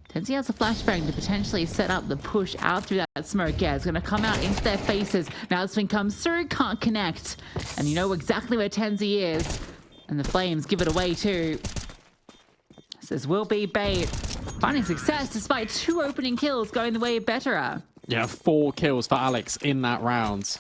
Tenzi has a flashbang to potentially set up the push out through that smoke. Yeah, it's going to come out into their faces. Now the swing comes through, can't connect. And you know exactly where Tenzi is. And the flames give it away too. This will be bait. Finding success despite 2 opening kills going the way of Betera. Yeah, 4 kills for Alex in that round.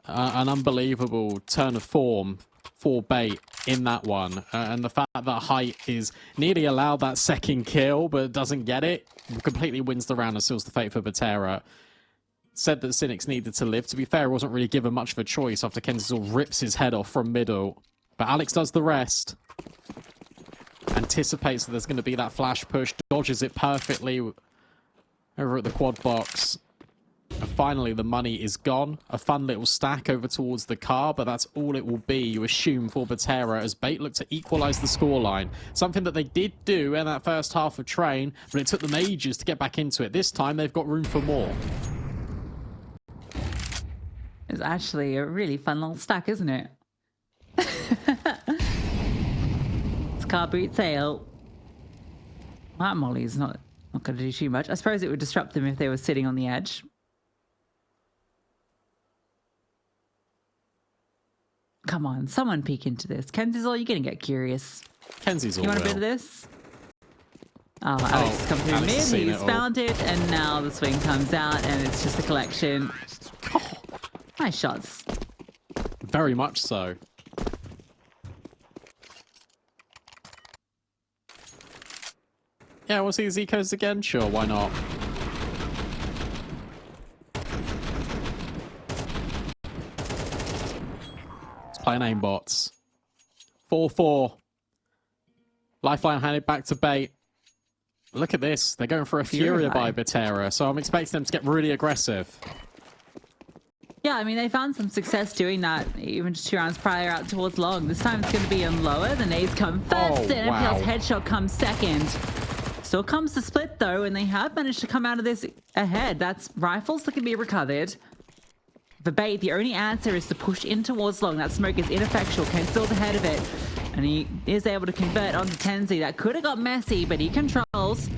An unbelievable turn of form for bait in that one. And the fact that Height is nearly allowed that second kill, but doesn't get it, completely wins the round and seals the fate for Betera. Said that Cynics needed to live. To be fair, wasn't really given much of a choice after Kenzil rips his head off from middle. But Alex does the rest. Anticipates that there's going to be that flash push, dodges it perfectly over at the quad box. And finally, the money is gone. A fun little stack over towards the car, but that's all it will be, you assume, for Betera, as Bait look to equalise the scoreline. Something that they did do in that first half of Train, but it took them ages to get back into it. This time, they've got room for more. It's actually a really fun little stack, isn't it? It's car boot sale. That Molly's not going to do too much. I suppose it would disrupt them if they were sitting on the edge. Come on, someone peek into this. Kenzie's all, you're going to get curious. Kenzie's all You want a bit of this? Oh, Alex has come through mid, he's found it, and now the swing comes out, and it's just a collection. Oh, nice shots. Very much so. Yeah, we'll see the Zecos again? Sure, why not? Let's play aimbots. 4-4. Lifeline handed back to Bait. Look at this. They're going for a Furia by Betera, so I'm expecting them to get really aggressive. Yeah, I mean, they found some success doing that even just 2 rounds prior out towards long. This time it's going to be on lower. The nades come first, and MPL's headshot comes second. Still comes the split, though, and they have managed to come out of this ahead. That's rifles that can be recovered. For Bait, the only answer is to push in towards long. That smoke is ineffectual. Ken's still ahead of it. And he is able to convert onto Tenzi. That could have got messy, but he controls.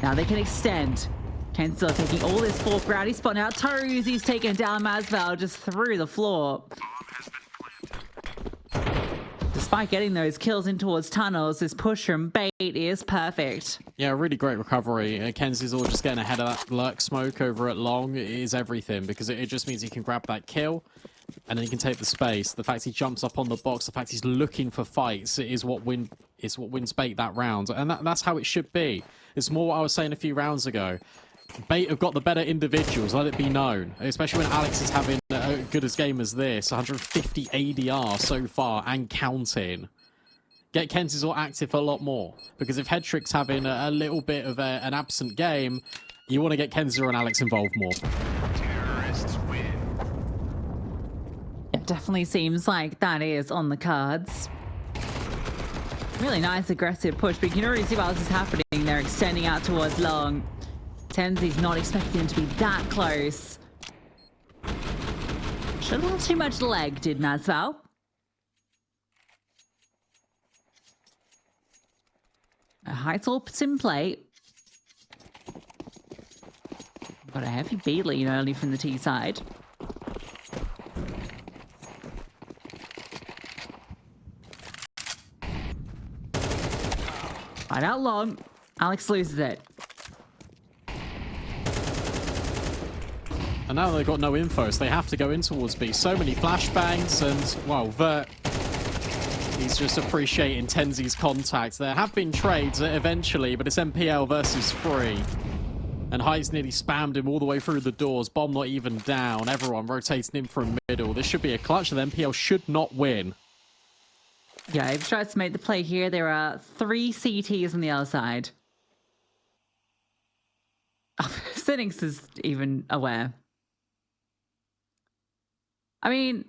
Now they can extend. Ken's still taking all this fourth ground. He's spotting out Toes. He's taken down MaSvAl just through the floor. Despite getting those kills in towards tunnels, this push from Bait is perfect. Yeah, really great recovery. Kenzie's all just getting ahead of that lurk smoke over at long is everything, because it just means he can grab that kill and then he can take the space. The fact he jumps up on the box, the fact he's looking for fights is what wins Bait that round. And that's how it should be. It's more what I was saying a few rounds ago. Bait have got the better individuals, let it be known. Especially when Alex is having as good a game as this. 150 ADR so far and counting. Get Kenzie's all active a lot more. Because if Headtrick's having a little bit of an absent game, you want to get Kenzie and Alex involved more. Terrorists win. It definitely seems like that is on the cards. Really nice aggressive push, but you can already see while this is happening, they're extending out towards long. Tenzi's not expecting him to be that close. Showed a little too much leg, did MaSvAl. A high torps in play. Got a heavy B lean early from the T side. Right out long. Alex loses it. And now they've got no info, so they have to go in towards B. So many flashbangs, and, well, Vert, he's just appreciating Tenzi's contact. There have been trades eventually, but it's MPL versus free. And Height's nearly spammed him all the way through the doors. Bomb not even down. Everyone rotating in from middle. This should be a clutch, and MPL should not win. Yeah, they've tried to make the play here. There are 3 CTs on the other side. Oh, Cynics is even aware. I mean,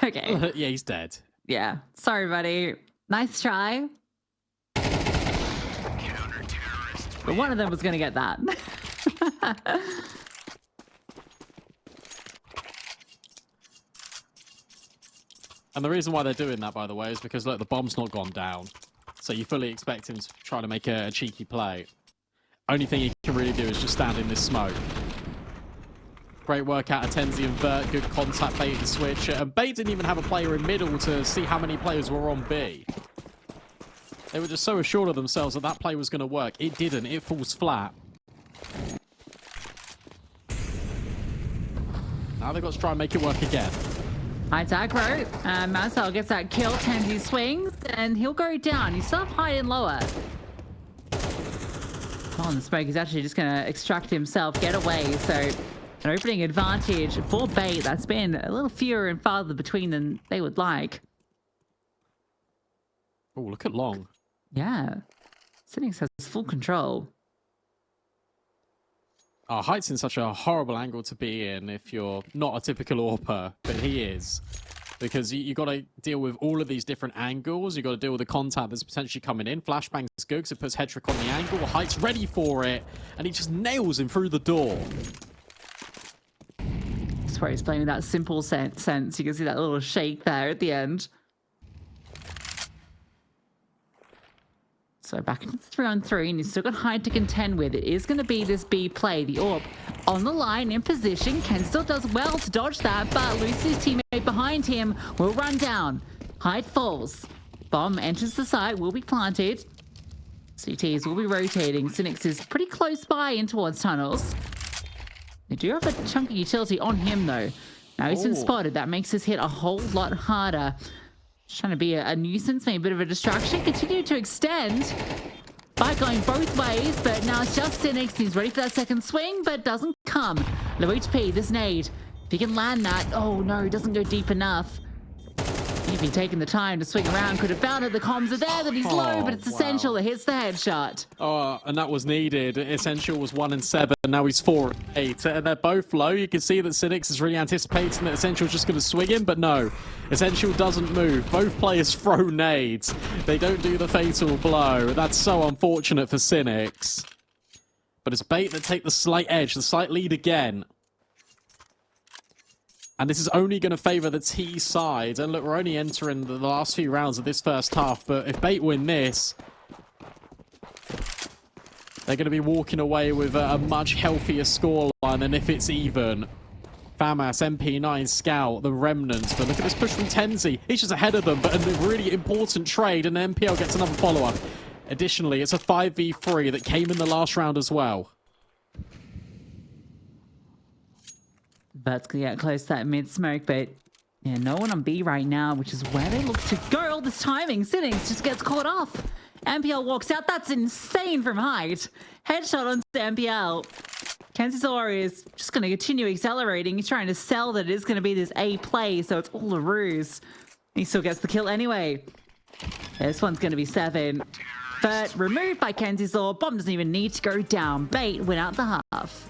okay. Yeah, he's dead. Yeah. Sorry, buddy. Nice try. But one of them was going to get that. And the reason why they're doing that, by the way, is because, look, the bomb's not gone down. So you fully expect him to try to make a cheeky play. Only thing he can really do is just stand in this smoke. Great work out of Tenzi and Vert. Good contact bait and switch. And Bait didn't even have a player in middle to see how many players were on B. They were just so assured of themselves that that play was going to work. It didn't. It falls flat. Now they've got to try and make it work again. Hides aggro. MaSvAl gets that kill. Tenzi swings, and he'll go down. He's still high and lower. Oh, the smoke is actually just going to extract himself, get away. So an opening advantage for Bait. That's been a little fewer and farther between than they would like. Oh, look at Long. Yeah. Cynics has full control. Height's in such a horrible angle to be in if you're not a typical AWPer, but he is. Because you got to deal with all of these different angles. You got to deal with the contact that's potentially coming in. Flashbang's good because it puts Hedrick on the angle. Height's ready for it, and he just nails him through the door. That's where he's playing with that simple sense. You can see that little shake there at the end. So back into 3-on-3, and he's still got Hyde to contend with. It is going to be this B play. The AWP on the line, in position. Ken still does well to dodge that, but loses his teammate behind him. Will run down. Hyde falls. Bomb enters the site, will be planted. CTs will be rotating. Cynics is pretty close by in towards tunnels. They do have a chunky utility on him, though. Now he's been spotted. That makes his hit a whole lot harder. Just trying to be a nuisance, maybe a bit of a distraction. Continue to extend by going both ways, but now it's just Cynics. He's ready for that second swing, but doesn't come. Low HP, this nade. If he can land that, oh no, he doesn't go deep enough. If he'd taken the time to swing around, could have found it. The comms are there, that he's low, but it's Essential that hits the headshot. Oh, and that was needed. Essential was 1 and 7, now he's 4 and 8. And they're both low. You can see that Cynics is really anticipating that Essential's just going to swing him, but no. Essential doesn't move. Both players throw nades. They don't do the fatal blow. That's so unfortunate for Cynics. But it's Bait that take the slight edge, the slight lead again. And this is only going to favour the T side. And look, we're only entering the last few rounds of this first half. But if Bait win this, they're going to be walking away with a much healthier scoreline than if it's even. FAMAS, MP9, Scout, the Remnants. But look at this push from Tenzi. He's just ahead of them, but a really important trade. And MPL gets another follow-up. Additionally, it's a 5v3 that came in the last round as well. Bert's gonna get close to that mid-smoke, but yeah, no one on B right now, which is where they look to go. All this timing, Cynics just gets caught off. MPL walks out. That's insane from Hyde. Headshot onto MPL. Kansas is just going to continue accelerating. He's trying to sell that it is going to be this A play, so it's all a ruse. He still gets the kill anyway. This one's going to be 7. But removed by Kenzie's Law. Bomb doesn't even need to go down. Bait went out the half.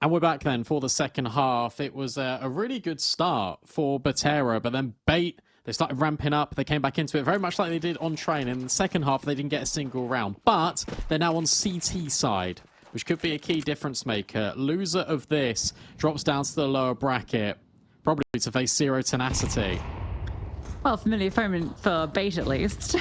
And we're back then for the second half. It was a really good start for Betera, but then Bait, they started ramping up. They came back into it very much like they did on Train. In the second half, they didn't get a single round. But they're now on CT side, which could be a key difference maker. Loser of this drops down to the lower bracket, probably to face Zero Tenacity. Well, familiar foeman for Bait at least.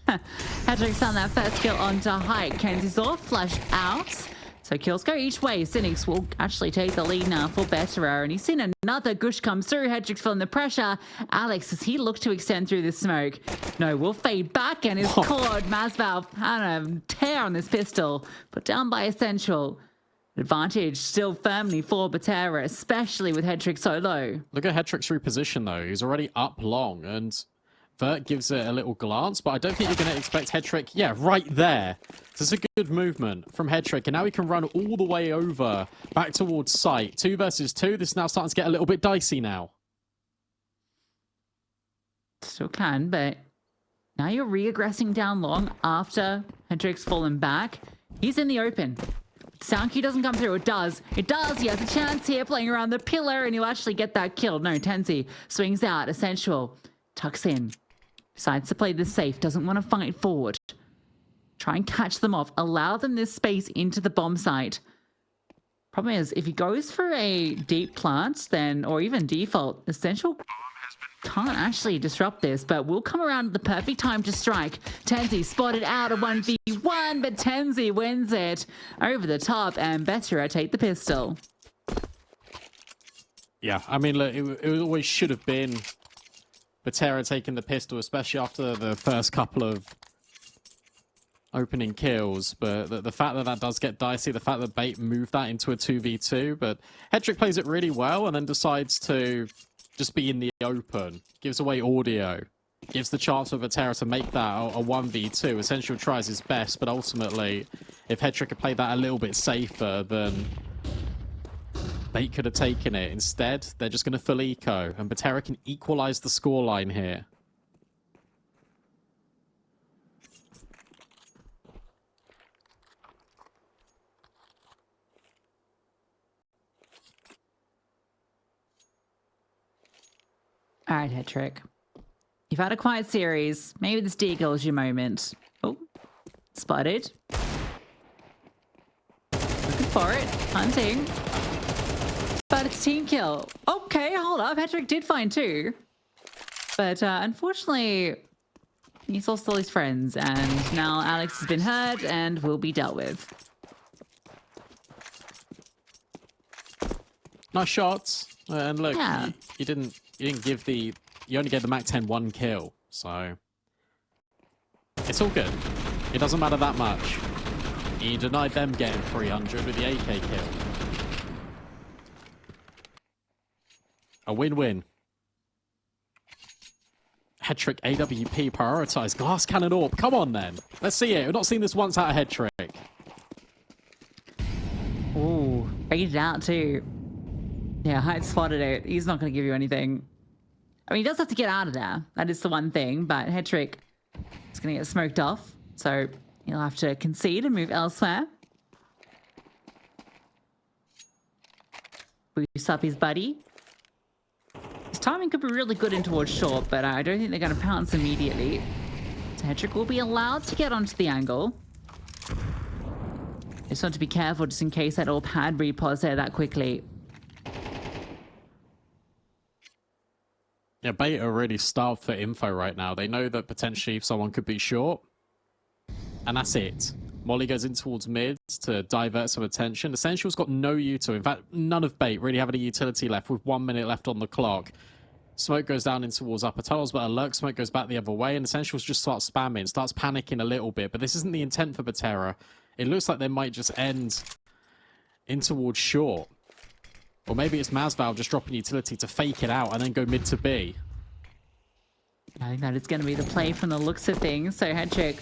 Hedrick's found that first kill onto Hike. Kenzie's off, flashed out. So kills go each way. Cynics will actually take the lead now for Betera. And he's seen another gush come through. Hedrick's feeling the pressure. Alex, as he looked to extend through the smoke. No, will fade back and is caught. MaSvAl had a tear on this pistol. Put down by Essential. Advantage still firmly for Betera, especially with Hedrick so low. Look at Hedrick's reposition, though. He's already up long, and Vert gives it a little glance, but I don't think you're going to expect Hedrick. Yeah, right there. This is a good movement from Hedrick, and now he can run all the way over, back towards site. 2 versus 2. This is now starting to get a little bit dicey now. Still can, but now you're re-aggressing down long after Hedrick's fallen back. He's in the open. Sound cue doesn't come through. It does. It does. He has a chance here playing around the pillar, and he'll actually get that kill. No, Tenzi swings out. Essential tucks in. Decides to play this safe. Doesn't want to fight forward. Try and catch them off. Allow them this space into the bomb site. Problem is, if he goes for a deep plant, then, or even default, Essential can't actually disrupt this, but will come around at the perfect time to strike. Tenzi spotted out a 1v1, but Tenzi wins it over the top, and Betera take the pistol. Yeah, I mean, look, it always should have been Betera taking the pistol, especially after the first couple of opening kills, but the fact that that does get dicey, the fact that Bait moved that into a 2v2, but Hedrick plays it really well and then decides to just be in the open, gives away audio, gives the chance for Betera to make that a 1v2. Essential tries his best, but ultimately, if Hedrick had played that a little bit safer, then Bait could have taken it. Instead, they're just going to full eco, and Betera can equalize the scoreline here. All right, Hedrick. You've had a quiet series. Maybe this deagle is your moment. Oh, spotted. Looking for it. Hunting. But it's team kill. Okay, hold up. Hedrick did find 2. But unfortunately, he's lost all his friends. And now Alex has been hurt and will be dealt with. Nice shots. And look, Yeah. you didn't give the... You only gave the MAC-10 1 kill, so... It's all good. It doesn't matter that much. You denied them getting 300 with the AK kill. A win-win. Hedrick AWP prioritized. Glass Cannon AWP. Come on, then. Let's see it. We've not seen this once out of Hedrick. Ooh, faded out too. Yeah, Hyde spotted it. He's not going to give you anything. I mean, he does have to get out of there. That is the one thing. But Hedrick is going to get smoked off. So he'll have to concede and move elsewhere. Boost up his buddy. His timing could be really good in towards short, but I don't think they're going to pounce immediately. So Hedrick will be allowed to get onto the angle. Just want to be careful just in case that AWP had repos there that quickly. Yeah, Bait are really starved for info right now. They know that potentially someone could be short. And that's it. Molly goes in towards mid to divert some attention. Essential's got no util. In fact, none of Bait really have any utility left with 1 minute left on the clock. Smoke goes down in towards upper tunnels, but Alert Smoke goes back the other way, and Essentials just starts spamming, starts panicking a little bit. But this isn't the intent for Betera. It looks like they might just end in towards short. Or maybe it's MaSvAl just dropping utility to fake it out and then go mid to B. I think that is going to be the play from the looks of things. So Hedrick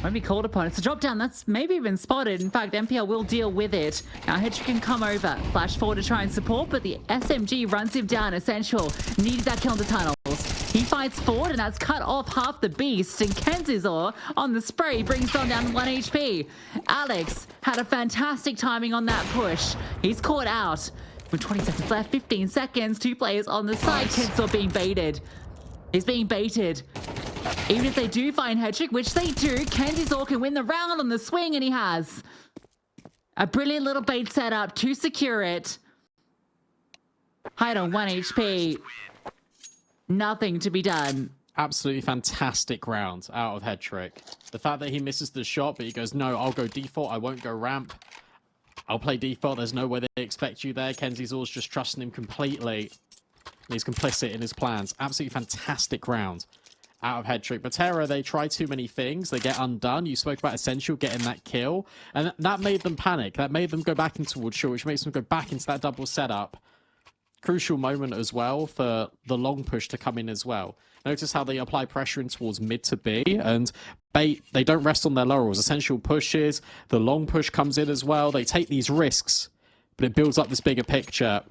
won't be called upon. It's a drop down. That's maybe been spotted. In fact, MPL will deal with it. Now Hedrick can come over. Flash forward to try and support, but the SMG runs him down. Essential needs that kill in the tunnels. He fights forward, and that's cut off half the beast. And MaSvAl on the spray brings Don down 1 HP. Alex had a fantastic timing on that push. He's caught out. With 20 seconds left, 15 seconds, 2 players on the side. MaSvAl being baited. He's being baited. Even if they do find Hedrick, which they do, MaSvAl can win the round on the swing, and he has. A brilliant little bait setup to secure it. Hide on 1 HP. Nothing to be done. Absolutely fantastic round out of Hedrick. The fact that he misses the shot, but he goes, no, I'll go default. I won't go ramp. I'll play default. There's no way they expect you there. MaSvAl's just trusting him completely. He's complicit in his plans. Absolutely fantastic round out of Hedrick. Betera, they try too many things. They get undone. You spoke about Essential getting that kill. And that made them panic. That made them go back into towards short, which makes them go back into that double setup. Crucial moment as well for the long push to come in as well. Notice how they apply pressure in towards mid to B, and Bait, they don't rest on their laurels. Essential pushes, the long push comes in as well. They take these risks, but it builds up this bigger picture.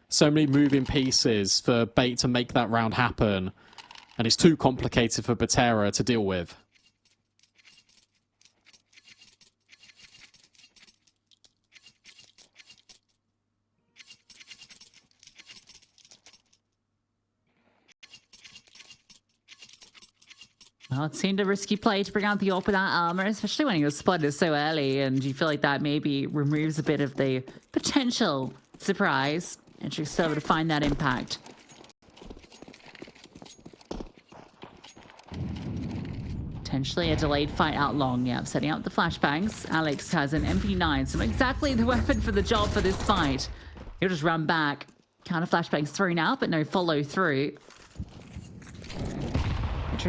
So many moving pieces for Bait to make that round happen, and it's too complicated for Betera to deal with. Well, it seemed a risky play to bring out the AWP without armor, especially when he was spotted so early, and you feel like that maybe removes a bit of the potential surprise. And she's still able to find that impact. Potentially a delayed fight out long. Yeah, setting up the flashbangs. Alex has an MP9, so not exactly the weapon for the job for this fight. He'll just run back. Counter flashbangs thrown out, but no follow through.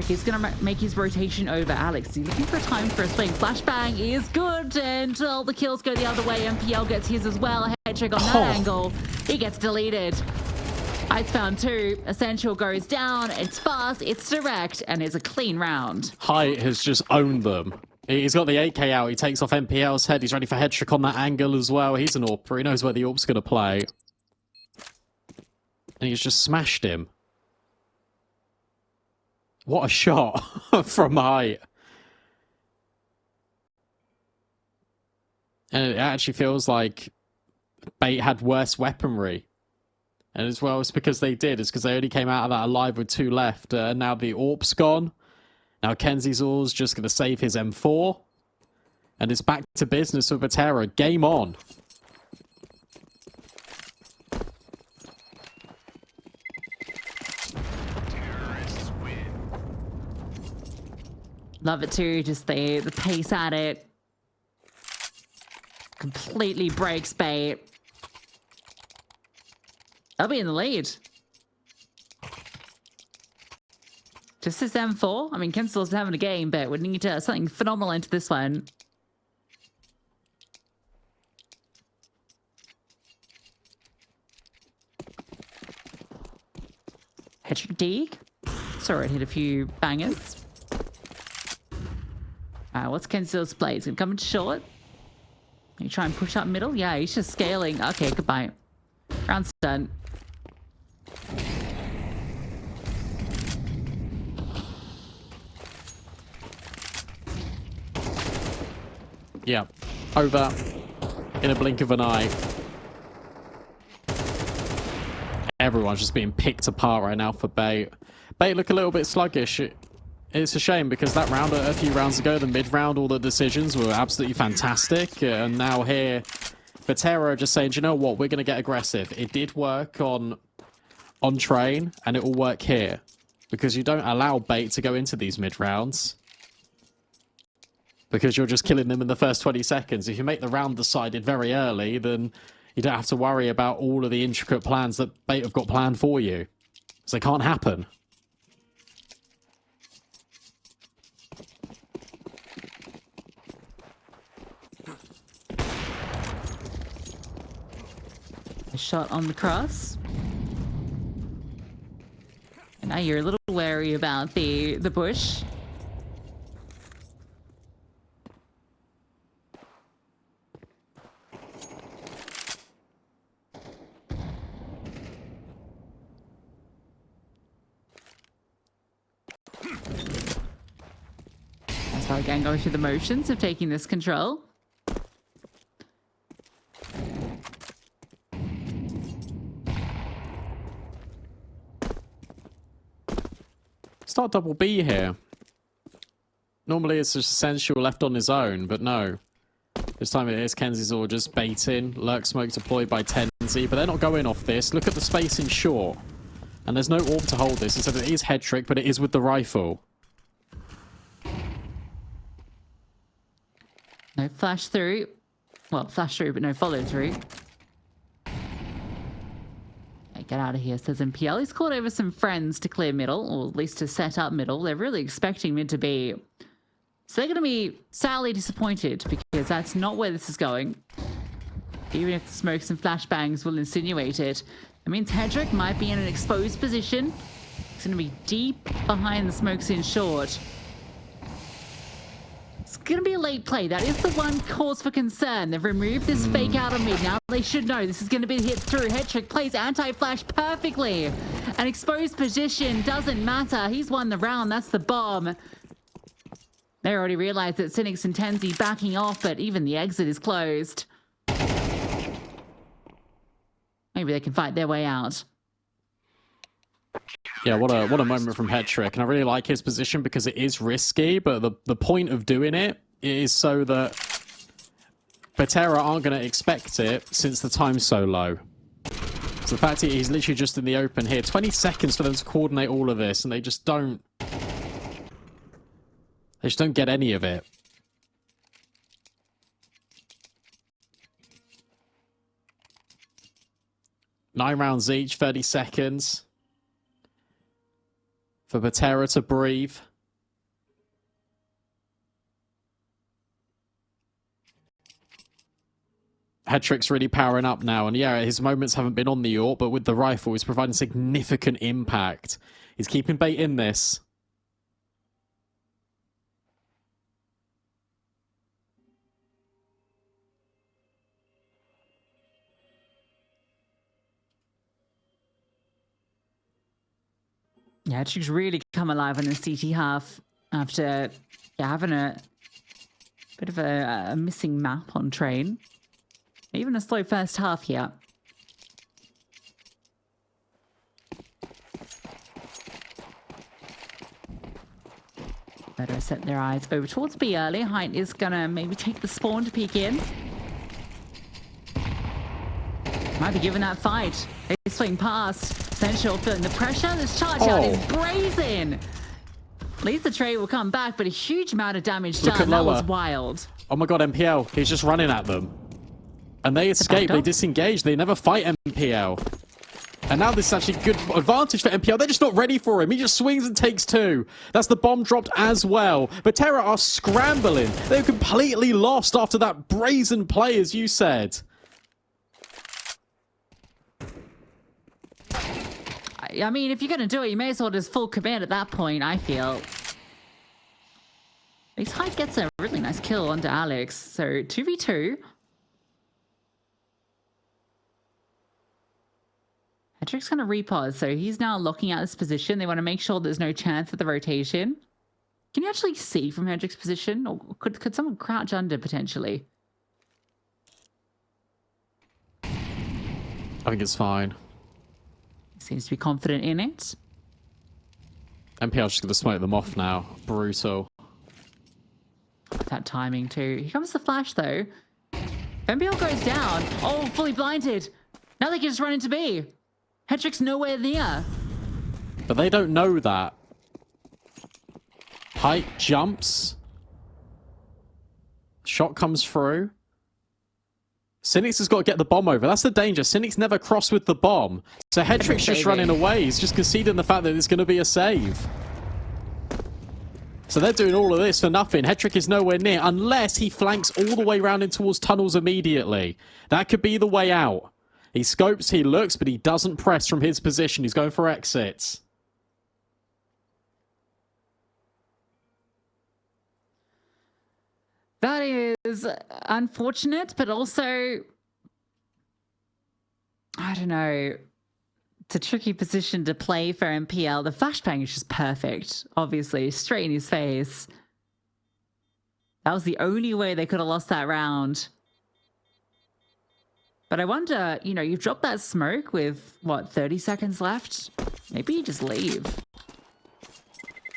He's going to make his rotation over. Alex, he's looking for a time for a swing. Flashbang is good, and all the kills go the other way. MPL gets his as well. A head trick on that angle. He gets deleted. Ice found 2. Essential goes down. It's fast, it's direct, and it's a clean round. Height has just owned them. He's got the 8k out. He takes off MPL's head. He's ready for head trick on that angle as well. He's an AWPer. He knows where the AWP's going to play. And he's just smashed him. What a shot from height. And it actually feels like Bait had worse weaponry. And as well, it's because they did. It's because they only came out of that alive with 2 left. And now the AWP's gone. Now MaSvAl's just going to save his M4. And it's back to business with Betera. Game on. Love it too, just the pace at it. Completely breaks Bait. They'll be in the lead. Just this M4. I mean, MaSvAl's having a game, but we need something phenomenal into this one. Hedrick Deeg. Sorry, it hit a few bangers. What's MaSvAl's play? He's going to come in short. You try and push up middle? Yeah, he's just scaling. Okay, goodbye. Round's done. Yeah, over in a blink of an eye. Everyone's just being picked apart right now for Bait. Bait look a little bit sluggish. It's a shame because that round, a few rounds ago, the mid-round, all the decisions were absolutely fantastic. And now here, Betera just saying, do you know what, we're going to get aggressive. It did work on train, and it will work here. Because you don't allow Bait to go into these mid-rounds. Because you're just killing them in the first 20 seconds. If you make the round decided very early, then you don't have to worry about all of the intricate plans that Bait have got planned for you. So they can't happen. A shot on the cross. And now you're a little wary about the bush. MaSvAl again going through the motions of taking this control. Start double B here. Normally it's just Essential left on his own, but no. This time it is Kenzie's just baiting. Lurk smoke deployed by Tenzi, but they're not going off this. Look at the space in short. And there's no orb to hold this. Instead it is head trick, but it is with the rifle. No flash through. Well, flash through, but no follow through. Okay, get out of here, says MPL. He's called over some friends to clear middle, or at least to set up middle. They're really expecting mid to be. So they're going to be sadly disappointed because that's not where this is going. Even if the smokes and flashbangs will insinuate it. It means Hedrick might be in an exposed position. It's going to be deep behind the smokes in short. It's going to be a late play. That is the one cause for concern. They've removed this fake out of mid. Now they should know this is going to be hit through. Hedrick plays anti-flash perfectly. An exposed position doesn't matter. He's won the round. That's the bomb. They already realized that Cynics and Tenzi backing off, but even the exit is closed. Maybe they can fight their way out. Yeah, what a moment from Hedrick. And I really like his position because it is risky, but the point of doing it is so that Betera aren't going to expect it since the time's so low. So the fact he's literally just in the open here, 20 seconds for them to coordinate all of this, and they just don't get any of it. Nine rounds each, 30 seconds. For Betera to breathe. Hedrick's really powering up now, and yeah, his moments haven't been on the AWP, but with the rifle, he's providing significant impact. He's keeping bait in this. Yeah, Hedrick's really come alive on the CT half after having a bit of a missing map on train. Even a slow first half here. Better set their eyes over towards B early. Height is gonna maybe take the spawn to peek in. Might be given that fight. They swing past. Essential feeling the pressure. This charge out is brazen. At least the trade will come back, but a huge amount of damage done. That was wild. Oh my god, MPL. He's just running at them. And they escape. They disengage. They never fight MPL. And now this is actually good advantage for MPL. They're just not ready for him. He just swings and takes two. That's the bomb dropped as well. Betera are scrambling. They're completely lost after that brazen play, as you said. I mean, if you're going to do it, you may as well just full command at that point, I feel. At least Hyde gets a really nice kill onto Alex. So 2v2. Hedrick's going to repause, so he's now locking out his position. They want to make sure there's no chance at the rotation. Can you actually see from Hedrick's position? Or could someone crouch under, potentially? I think it's fine. Seems to be confident in it. MPL's just going to smoke them off now. Brutal. That timing too. Here comes the flash though. MPL goes down. Oh, fully blinded. Now they can just run into B. Hedrick's nowhere near. But they don't know that. Height jumps. Shot comes through. Cynics has got to get the bomb over. That's the danger. Cynics never cross with the bomb. So Hedrick's just running away. He's just conceding the fact that it's going to be a save. So they're doing all of this for nothing. Hedrick is nowhere near unless he flanks all the way around in towards tunnels immediately. That could be the way out. He scopes, he looks, but he doesn't press from his position. He's going for exits. That is unfortunate, but also, I don't know. It's a tricky position to play for MPL. The flashbang is just perfect, obviously, straight in his face. That was the only way they could have lost that round. But I wonder, you know, you've dropped that smoke with, what, 30 seconds left? Maybe you just leave.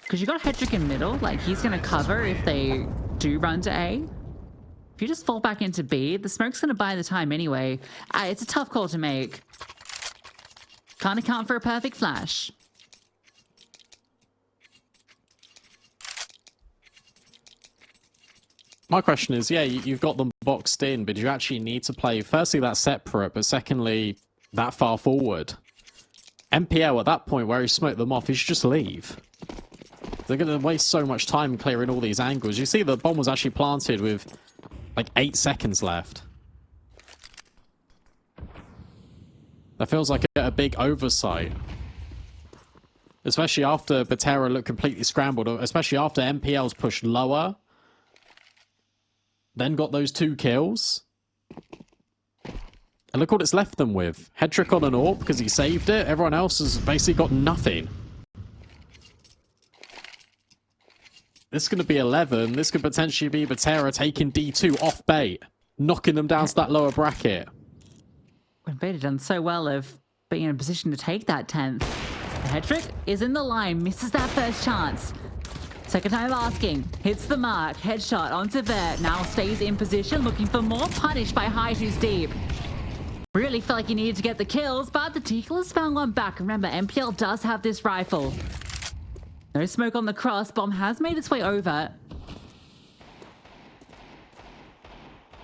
Because you got Hedrick in middle. Like, he's going to cover if they do run to A. If you just fall back into B, the smoke's going to buy the time anyway. It's a tough call to make. Can't account for a perfect flash. My question is, yeah, you've got them boxed in, but do you actually need to play, firstly, that separate, but secondly, that far forward? MPL at that point where he smoked them off, he should just leave. They're going to waste so much time clearing all these angles. You see the bomb was actually planted with like 8 seconds left. That feels like a big oversight. Especially after Betera looked completely scrambled, especially after MPL's pushed lower. Then got those 2 kills. And look what it's left them with. Hedrick on an AWP because he saved it. Everyone else has basically got nothing. This is going to be 11. This could potentially be Betera taking D2 off bait. Knocking them down to that lower bracket. When Beta done so well of being in a position to take that 10th. Hedrick is in the line. Misses that first chance. Second time asking, hits the mark, headshot onto Vert, now stays in position, looking for more, punished by High who's deep. Really felt like he needed to get the kills, but the Deagle has found one back. Remember, MPL does have this rifle. No smoke on the cross, bomb has made its way over.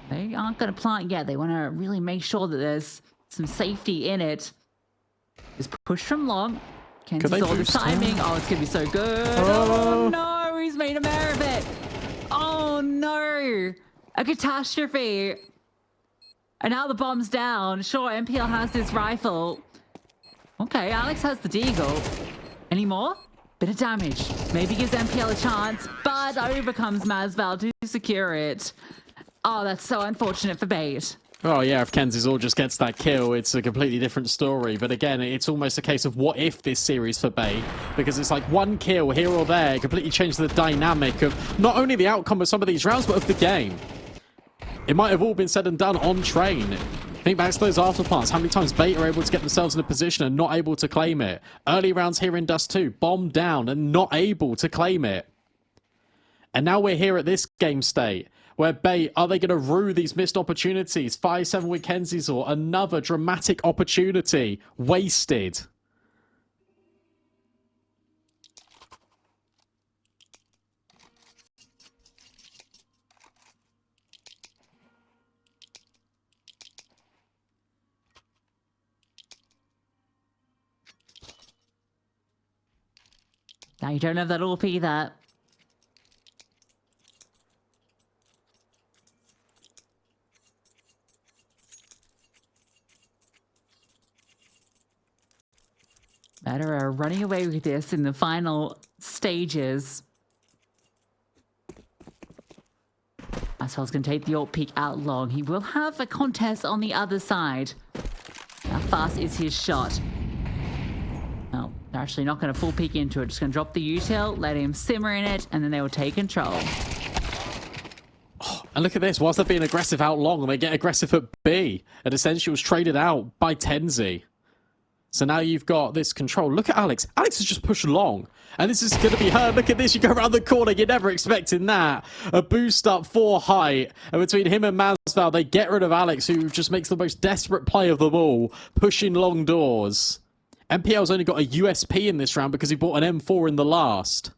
They aren't going to plant yet, they want to really make sure that there's some safety in it. Just push from long. Kenzie saw the timing. Oh, it's going to be so good. Oh, no. He's made a mare of it. Oh, no. A catastrophe. And now the bomb's down. Sure, MPL has this rifle. Okay, Alex has the Deagle. Any more? Bit of damage. Maybe gives MPL a chance, but over comes MaSvAl to secure it. Oh, that's so unfortunate for Bait. Oh yeah, if Kenzie's just gets that kill, it's a completely different story. But again, it's almost a case of what if this series for Bay, because it's like one kill here or there completely changed the dynamic of not only the outcome of some of these rounds, but of the game. It might have all been said and done on train. Think back to those afterparts. How many times Bait are able to get themselves in a position and not able to claim it? Early rounds here in Dust 2, bombed down and not able to claim it. And now we're here at this game state. Where Bait, are they going to rue these missed opportunities? 5-7 with Kenzie's or another dramatic opportunity wasted. Now you don't have that AWP either. Betera running away with this in the final stages. MaSvAl's going to take the AWP peek out long. He will have a contest on the other side. How fast is his shot? No, they're actually not going to full peek into it. Just going to drop the util, let him simmer in it, and then they will take control. Oh, and look at this. Whilst they're being aggressive out long, they get aggressive at B. And essentially was traded out by Tenzi. So now you've got this control. Look at Alex. Alex has just pushed long. And this is going to be her. Look at this. You go around the corner. You're never expecting that. A boost up for height. And between him and MaSvAl, they get rid of Alex, who just makes the most desperate play of them all. Pushing long doors. MPL's only got a USP in this round because he bought an M4 in the last.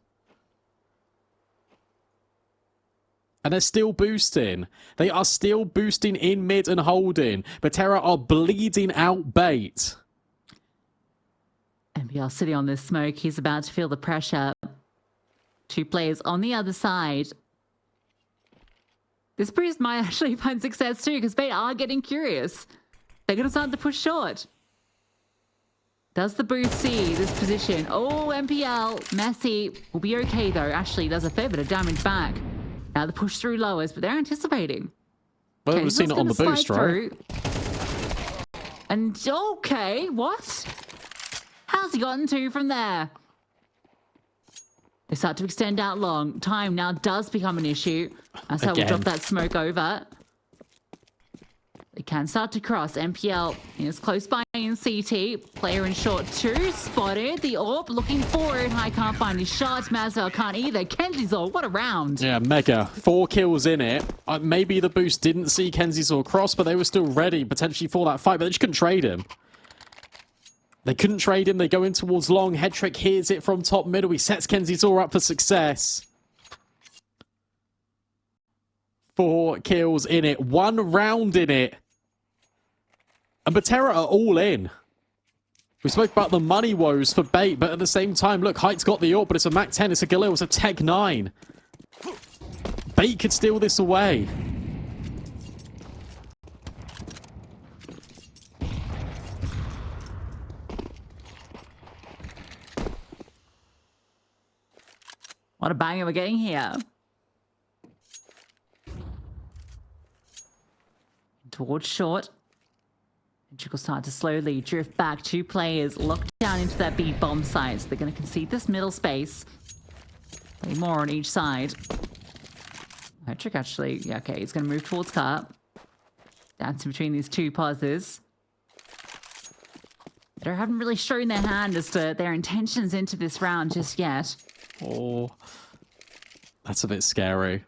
And they're still boosting. They are still boosting in mid and holding. Betera are bleeding out Bait. MPL sitting on this smoke. He's about to feel the pressure. 2 players on the other side. This boost might actually find success too, because Bait are getting curious. They're going to start to push short. Does the boost see this position? Oh, MPL. Messy will be okay though. Actually does a fair bit of damage back. Now the push through lowers, but they're anticipating. Well, we've seen it on the boost, right? And okay, what? How's he gotten 2 from there? They start to extend out long. Time now does become an issue. So we'll drop that smoke over. They can start to cross. MPL is close by in CT. Player in short 2. Spotted. The AWP looking forward. I can't find his shot. MaSvAl can't either. KenZySaw, what a round. Yeah, mega. 4 kills in it. Maybe the boost didn't see KenZySaw cross, but they were still ready potentially for that fight, but they just couldn't trade him. They couldn't trade him. They go in towards long. Headtrick hears it from top middle. He sets KenZySaw up for success. 4 kills in it. 1 round in it. And Betera are all in. We spoke about the money woes for Bait, but at the same time, look, Height's got the AWP, but it's a Mac 10, it's a Galil, it's a Tech 9. Bait could steal this away. What a banger we're getting here. Towards short. Headtrick will start to slowly drift back. 2 players locked down into that B bomb site. So they're going to concede this middle space. Play more on each side. Headtrick actually, yeah, okay, he's going to move towards car. Dancing between these 2 pauses. They haven't really shown their hand as to their intentions into this round just yet. Oh, that's a bit scary.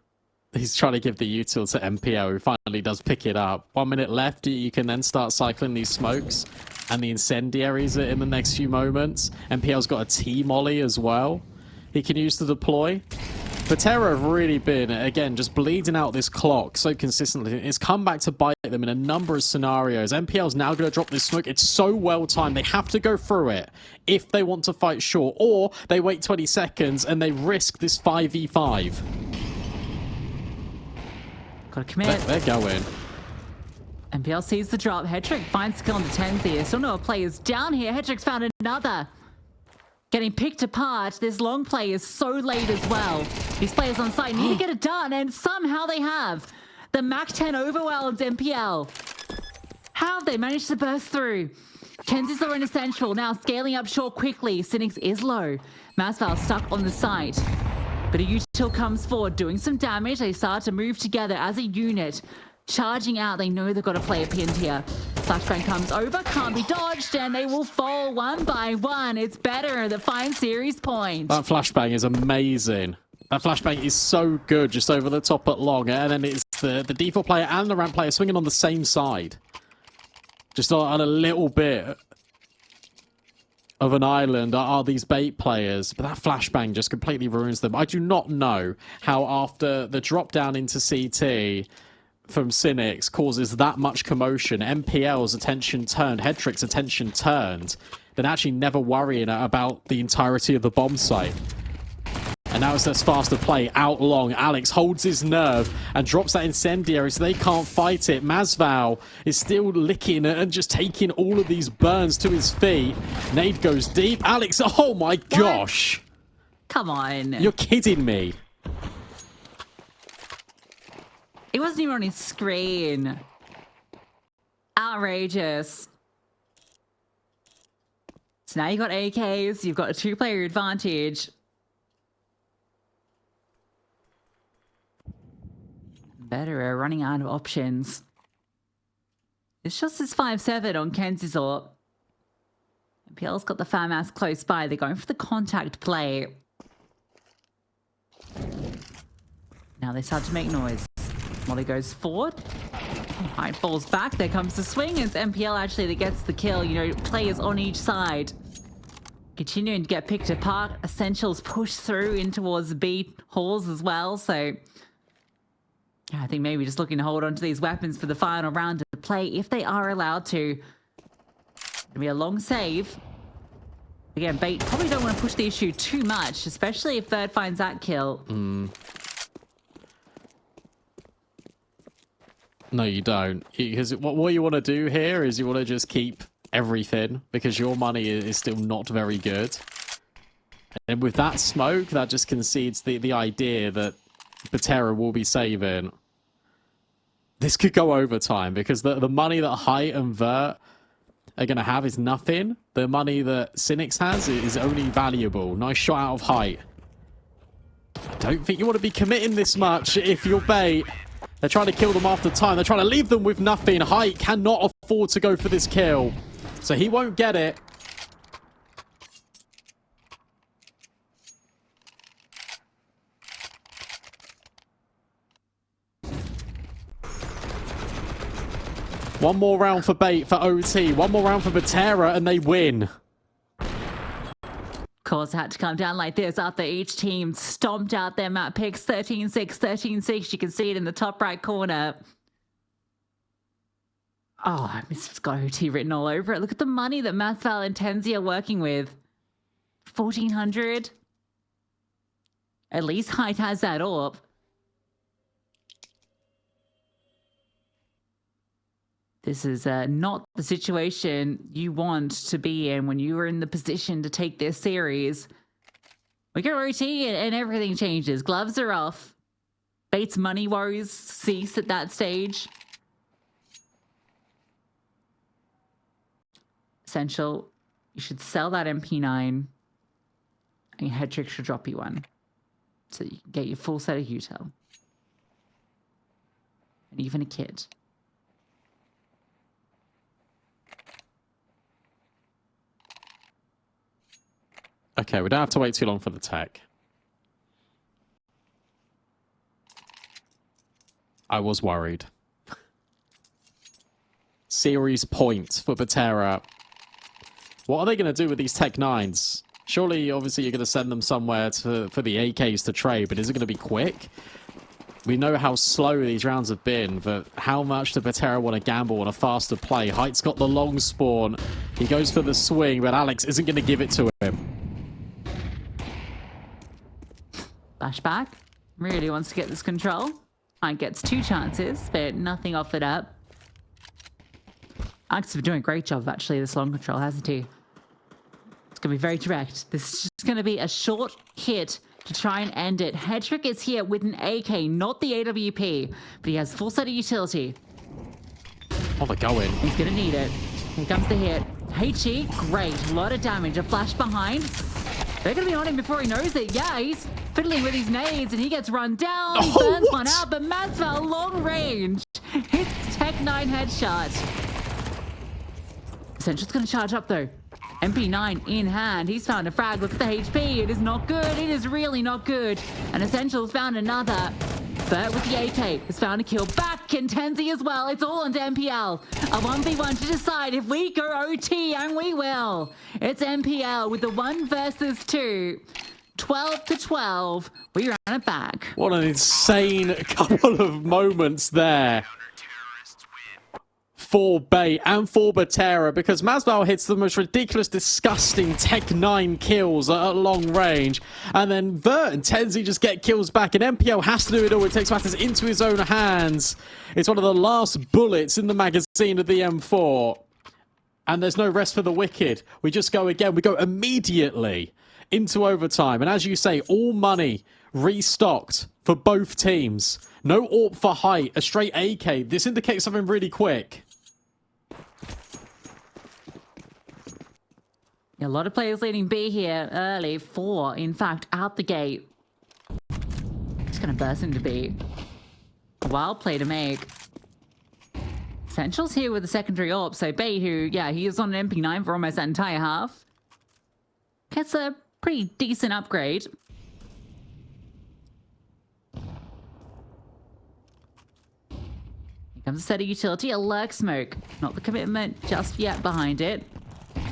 He's trying to give the util to MPO, who finally does pick it up. 1 minute left, you can then start cycling these smokes and the incendiaries in the next few moments. MPL's got a T-molly as well he can use to deploy. Betera have really been, again, just bleeding out this clock so consistently. It's come back to bite them in a number of scenarios. MPL's now going to drop this smoke. It's so well timed. They have to go through it if they want to fight short, or they wait 20 seconds and they risk this 5v5. Gotta commit. They're going. MPL sees the drop. Headtrick finds the kill on the 10th here. Still no players down here. Headtrick's found another. Getting picked apart. This long play is so late as well. These players on site need to get it done, and somehow they have. The Mac 10 overwhelmed MPL. How have they managed to burst through? KenZySaw in essential. Now scaling up short quickly. Cynics is low. MaSvAl stuck on the site. But a util comes forward, doing some damage. They start to move together as a unit. Charging out, they know they've got to play a pin here. Flashbang comes over, can't be dodged, and they will fall 1 by 1. It's Betera that finds series point. That flashbang is amazing. That flashbang is so good, just over the top at long. And then it's the default player and the ramp player swinging on the same side. Just on a little bit of an island are these Bait players, but that flashbang just completely ruins them. I do not know how after the drop down into CT from Cynics causes that much commotion, MPL's attention turned, Headtrick's attention turned, then actually never worrying about the entirety of the bomb site. And now it's this faster play out long. Alex holds his nerve and drops that incendiary so they can't fight it. MaSvAl is still licking and just taking all of these burns to his feet. Nade goes deep. Alex, oh my gosh. Come on. You're kidding me. It wasn't even on his screen. Outrageous. So now you've got AKs, you've got a 2-player advantage. Betera running out of options. It's just his 5-7 on KenZySaw. MPL's got the FAMAS close by. They're going for the contact play. Now they start to make noise. Molly goes forward. Hyde falls back. There comes the swing. It's MPL actually that gets the kill. You know, players on each side. Continuing to get picked apart. Essentials push through in towards the B halls as well. So I think maybe just looking to hold on to these weapons for the final round of play if they are allowed to. It'll be a long save. Again, Bait probably don't want to push the issue too much, especially if Third finds that kill. No, you don't. Because what you want to do here is you want to just keep everything because your money is still not very good. And with that smoke, that just concedes the idea that Betera will be saving. This could go overtime because the money that Height and Vert are going to have is nothing. The money that Cynics has is only valuable. Nice shot out of Height. I don't think you want to be committing this much if you're bait. They're trying to kill them after time. They're trying to leave them with nothing. Height cannot afford to go for this kill. So he won't get it. One more round for bait for OT. One more round for Betera and they win. Of course, it had to come down like this after each team stomped out their map picks 13-6, 13-6. You can see it in the top right corner. Oh, it's got OT written all over it. Look at the money that MaSvAl and Tenzi are working with. 1,400. At least Height has that up. This is not the situation you want to be in when you are in the position to take this series. We go OT and everything changes. Gloves are off. Bait's money woes cease at that stage. Essential, you should sell that MP9 and your head trick should drop you one. So you can get your full set of util. And even a kit. Okay, we don't have to wait too long for the tech. I was worried. Series points for Betera. What are they going to do with these Tech 9s? Surely, obviously, you're going to send them somewhere for the AKs to trade, but is it going to be quick? We know how slow these rounds have been, but how much does Betera want to gamble on a faster play? Height's got the long spawn. He goes for the swing, but Alex isn't going to give it to him. Flashback. Really wants to get this control. Height gets 2 chances, but nothing offered up. Alex has been doing a great job, actually, this long control, hasn't he? It's going to be very direct. This is just going to be a short hit to try and end it. Hedrick is here with an AK, not the AWP, but he has full set of utility. Oh, they're going. He's going to need it. Here comes the hit. HE, great. A lot of damage. A flash behind. They're going to be on him before he knows it. Yeah, he's fiddling with his nades and he gets run down. He burns one out, but MaSvAl, long range. Hits Tech 9 headshot. Essential's going to charge up, though. MP9 in hand. He's found a frag. Look at the HP. It is not good. It is really not good. And Essential's found another. But with the AK, has found a kill back. And Tenzi as well. It's all onto MPL. A 1v1 to decide if we go OT, and we will. It's MPL with the 1 versus 2. 12-12. We run it back. What an insane couple of moments there. For bait and for Betera, because MaSvAl hits the most ridiculous, disgusting Tech 9 kills at long range, and then Vert and Tenzi just get kills back, and MPL has to do it all. It takes matters into his own hands. It's one of the last bullets in the magazine of the M4, and there's no rest for the wicked. We just go again. We go immediately into overtime, and as you say, all money restocked for both teams. No AWP for Height, a straight AK. This indicates something really quick. A lot of players leading B here early. 4, in fact, out the gate. Just going to burst into B. Wild play to make. Essential's here with the secondary AWP. So B, who, yeah, he is on an MP9 for almost that entire half. Gets a pretty decent upgrade. Here comes a set of utility. A lurk smoke. Not the commitment just yet behind it.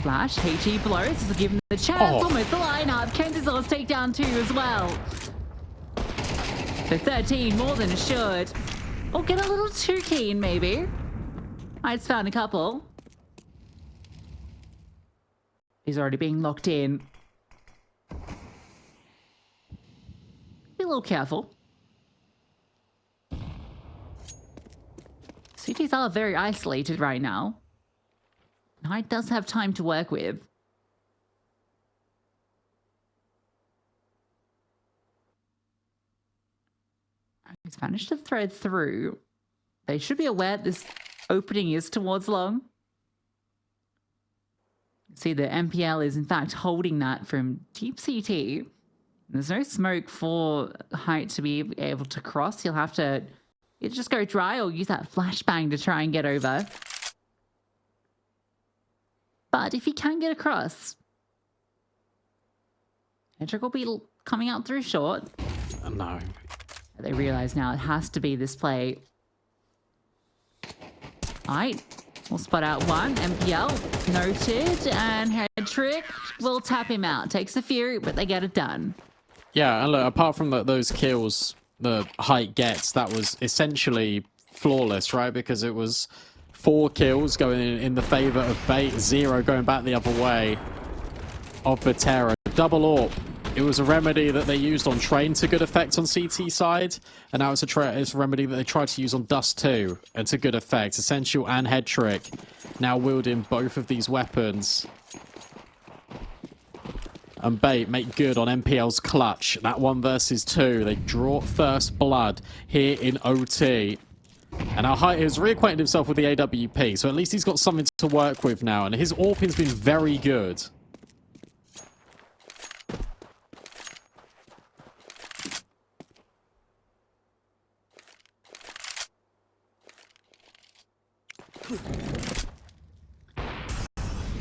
Flash, HE blows. This will give him the chance. Almost the lineup. Kenzi's lost takedown 2 as well. So 13, more than assured. Or get a little too keen, maybe. I'd found a couple. He's already being locked in. Be a little careful. CTs are very isolated right now. Knight does have time to work with. He's managed to thread through. They should be aware this opening is towards long. See, the MPL is in fact holding that from deep CT. There's no smoke for Height to be able to cross. He'll have to just go dry or use that flashbang to try and get over. But if he can get across, Hedrick will be coming out through short. No. They realize now it has to be this play. Alright, we'll spot out one. MPL noted, and Hedrick will tap him out. Takes the Fury, but they get it done. Yeah, and look, apart from those kills the Height gets, that was essentially flawless, right? Because it was 4 kills going in the favor of Bait, 0 going back the other way of Betera. Double AWP. It was a remedy that they used on Train to good effect on CT side, and now it's a remedy that they tried to use on Dust2 and to good effect. Essential and Head Trick now wielding both of these weapons. And Bait make good on MPL's clutch. That 1 versus 2. They draw first blood here in OT. And our Height has reacquainted himself with the AWP, so at least he's got something to work with now, and his AWPing's been very good.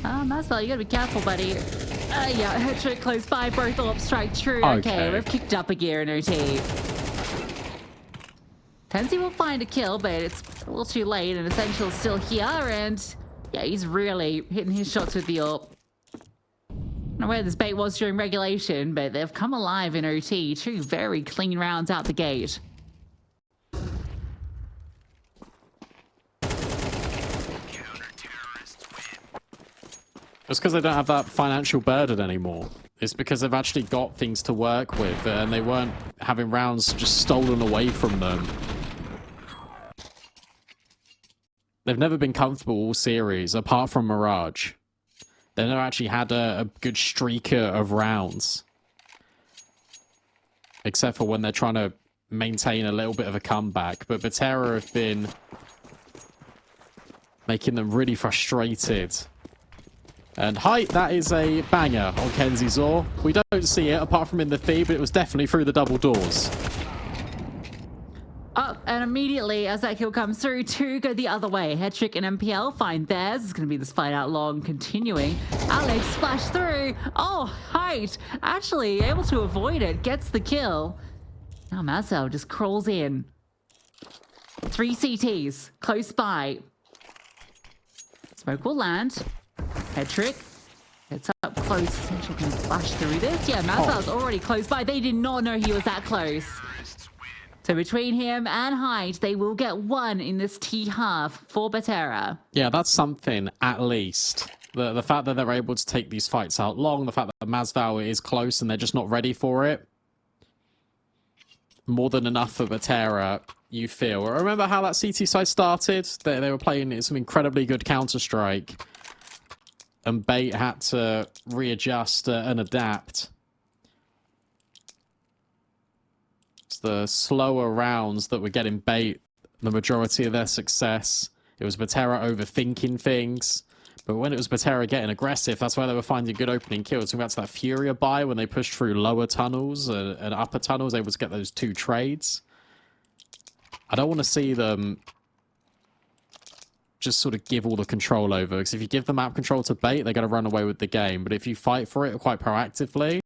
MaSvAl, you gotta be careful, buddy. Yeah, Hedrick close by, both AWPs strike true. Okay, we've kicked up a gear in OT. Tenzi will find a kill, but it's a little too late, and Essential's still here, and yeah, he's really hitting his shots with the AWP. I don't know where this Bait was during regulation, but they've come alive in OT. 2 very clean rounds out the gate. It's because they don't have that financial burden anymore. It's because they've actually got things to work with, and they weren't having rounds just stolen away from them. They've never been comfortable all series, apart from Mirage. They've never actually had a good streaker of rounds. Except for when they're trying to maintain a little bit of a comeback. But Betera have been making them really frustrated. And Height, that is a banger on Kenzie Zor. We don't see it apart from in the feed, but it was definitely through the double doors. Up, and immediately as that kill comes through, 2 go the other way. Hedrick and MPL find theirs. It's going to be this fight out long, continuing. Alex splash through. Oh, Height actually able to avoid it, gets the kill. Now MaSvAl just crawls in. 3 CTs close by. Smoke will land. Hedrick gets up close. Essential can flash through this. Yeah, MaSvAl's already close by. They did not know he was that close. So between him and Height, they will get 1 in this T half for Betera. Yeah, that's something, at least. The fact that they're able to take these fights out long, the fact that MaSvAl is close and they're just not ready for it. More than enough for Betera, you feel. Remember how that CT side started? They were playing some incredibly good Counter-Strike. And Bait had to readjust and adapt. It's the slower rounds that were getting Bait the majority of their success. It was Betera overthinking things. But when it was Betera getting aggressive, that's where they were finding good opening kills. So that's that Furia buy when they pushed through lower tunnels and upper tunnels, able to get those 2 trades. I don't want to see them just sort of give all the control over, because if you give the map control to Bait, they're going to run away with the game. But if you fight for it quite proactively,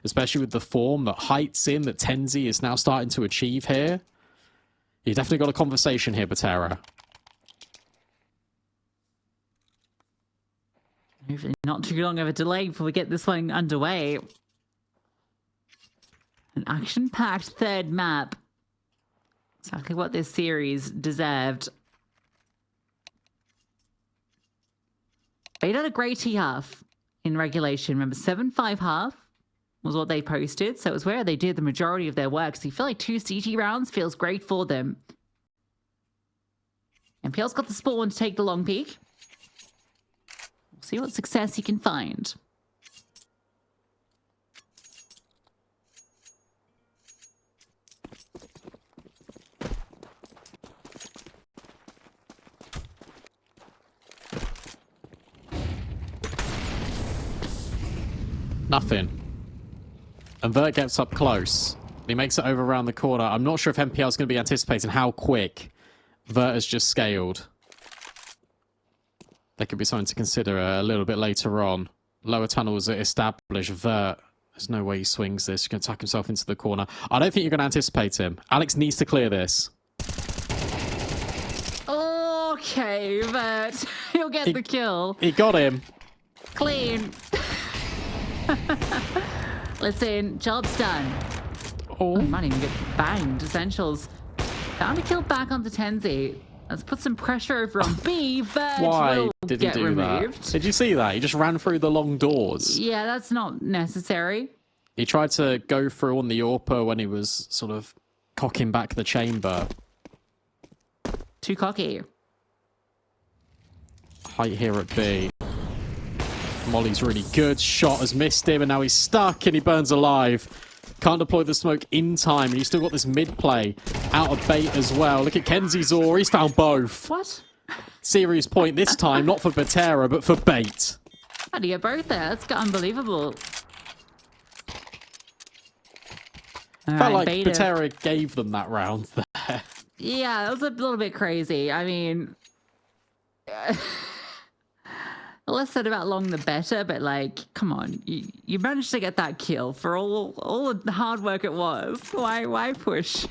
especially with the form that Height's in, that Tenzi is now starting to achieve here, you've definitely got a conversation here, Betera. Hopefully not too long of a delay before we get this one underway. An action-packed 3rd map. Exactly what this series deserved. They did a great T half in regulation. Remember, 7-5 half was what they posted. So it was where they did the majority of their work. So you feel like 2 CT rounds feels great for them. MPL's got the spawn to take the long peek. We'll see what success he can find. Nothing. And Vert gets up close. He makes it over around the corner. I'm not sure if MPL is going to be anticipating how quick Vert has just scaled. There could be something to consider a little bit later on. Lower tunnels are established. Vert, there's no way he swings this. He's going to tuck himself into the corner. I don't think you're going to anticipate him. Alex needs to clear this. Okay, but he'll get the kill. He got him. Clean. Listen, job's done. Oh, He might even get banged. Essentials found a kill back onto Tenzi. Let's put some pressure over on B, but why will did he get do removed. that? Did you see that? He just ran through the long doors. Yeah, that's not necessary. He tried to go through on the AWPer when he was sort of cocking back the chamber. Too cocky. Height here at B. Molly's really good. Shot has missed him, and now he's stuck, and he burns alive. Can't deploy the smoke in time, and he's still got this mid play out of bait as well. Look at Kenzie Zor. He's found both. What? Serious point this time, not for Betera, but for bait. How do you get both there? That's unbelievable. All Felt right, like Beta. Betera gave them that round there. Yeah, that was a little bit crazy. I mean, the less said about long, the better. But like, come on, you managed to get that kill for all the hard work it was. Why push?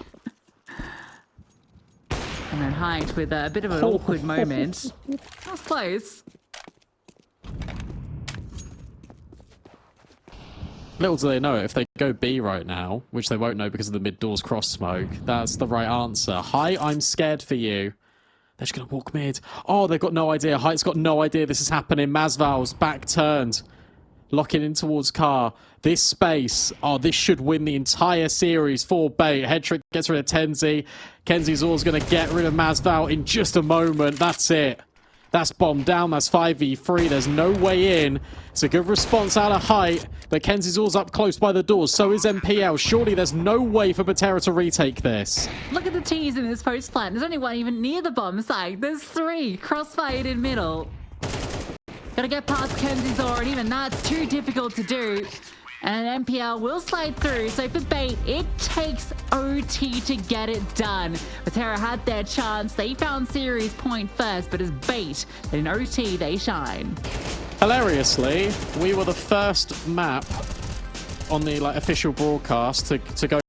And then Height with a bit of an awkward moment. That was close. Little do they know it, if they go B right now, which they won't know because of the mid-doors cross smoke, that's the right answer. Hi, I'm scared for you. They're just going to walk mid. Oh, they've got no idea. Height's got no idea this is happening. MaSvAl's back turned. Locking in towards Car. This space. Oh, this should win the entire series for bait. Headtrick gets rid of Tenzi. Kenzie Zor's going to get rid of MaSvAl in just a moment. That's it. That's bombed down. That's 5v3. There's no way in. It's a good response out of Height, but Kenzie Zor's up close by the doors. So is MPL. Surely there's no way for Betera to retake this. Look at the T's in this post plant. There's only one even near the bomb site. There's three crossfired in middle. Gotta get past Kenzie Zor, and even that's too difficult to do. And MPL will slide through. So for bait, it takes OT to get it done. Betera had their chance. They found series point first, but as bait, in OT, they shine. Hilariously, we were the first map on the official broadcast to go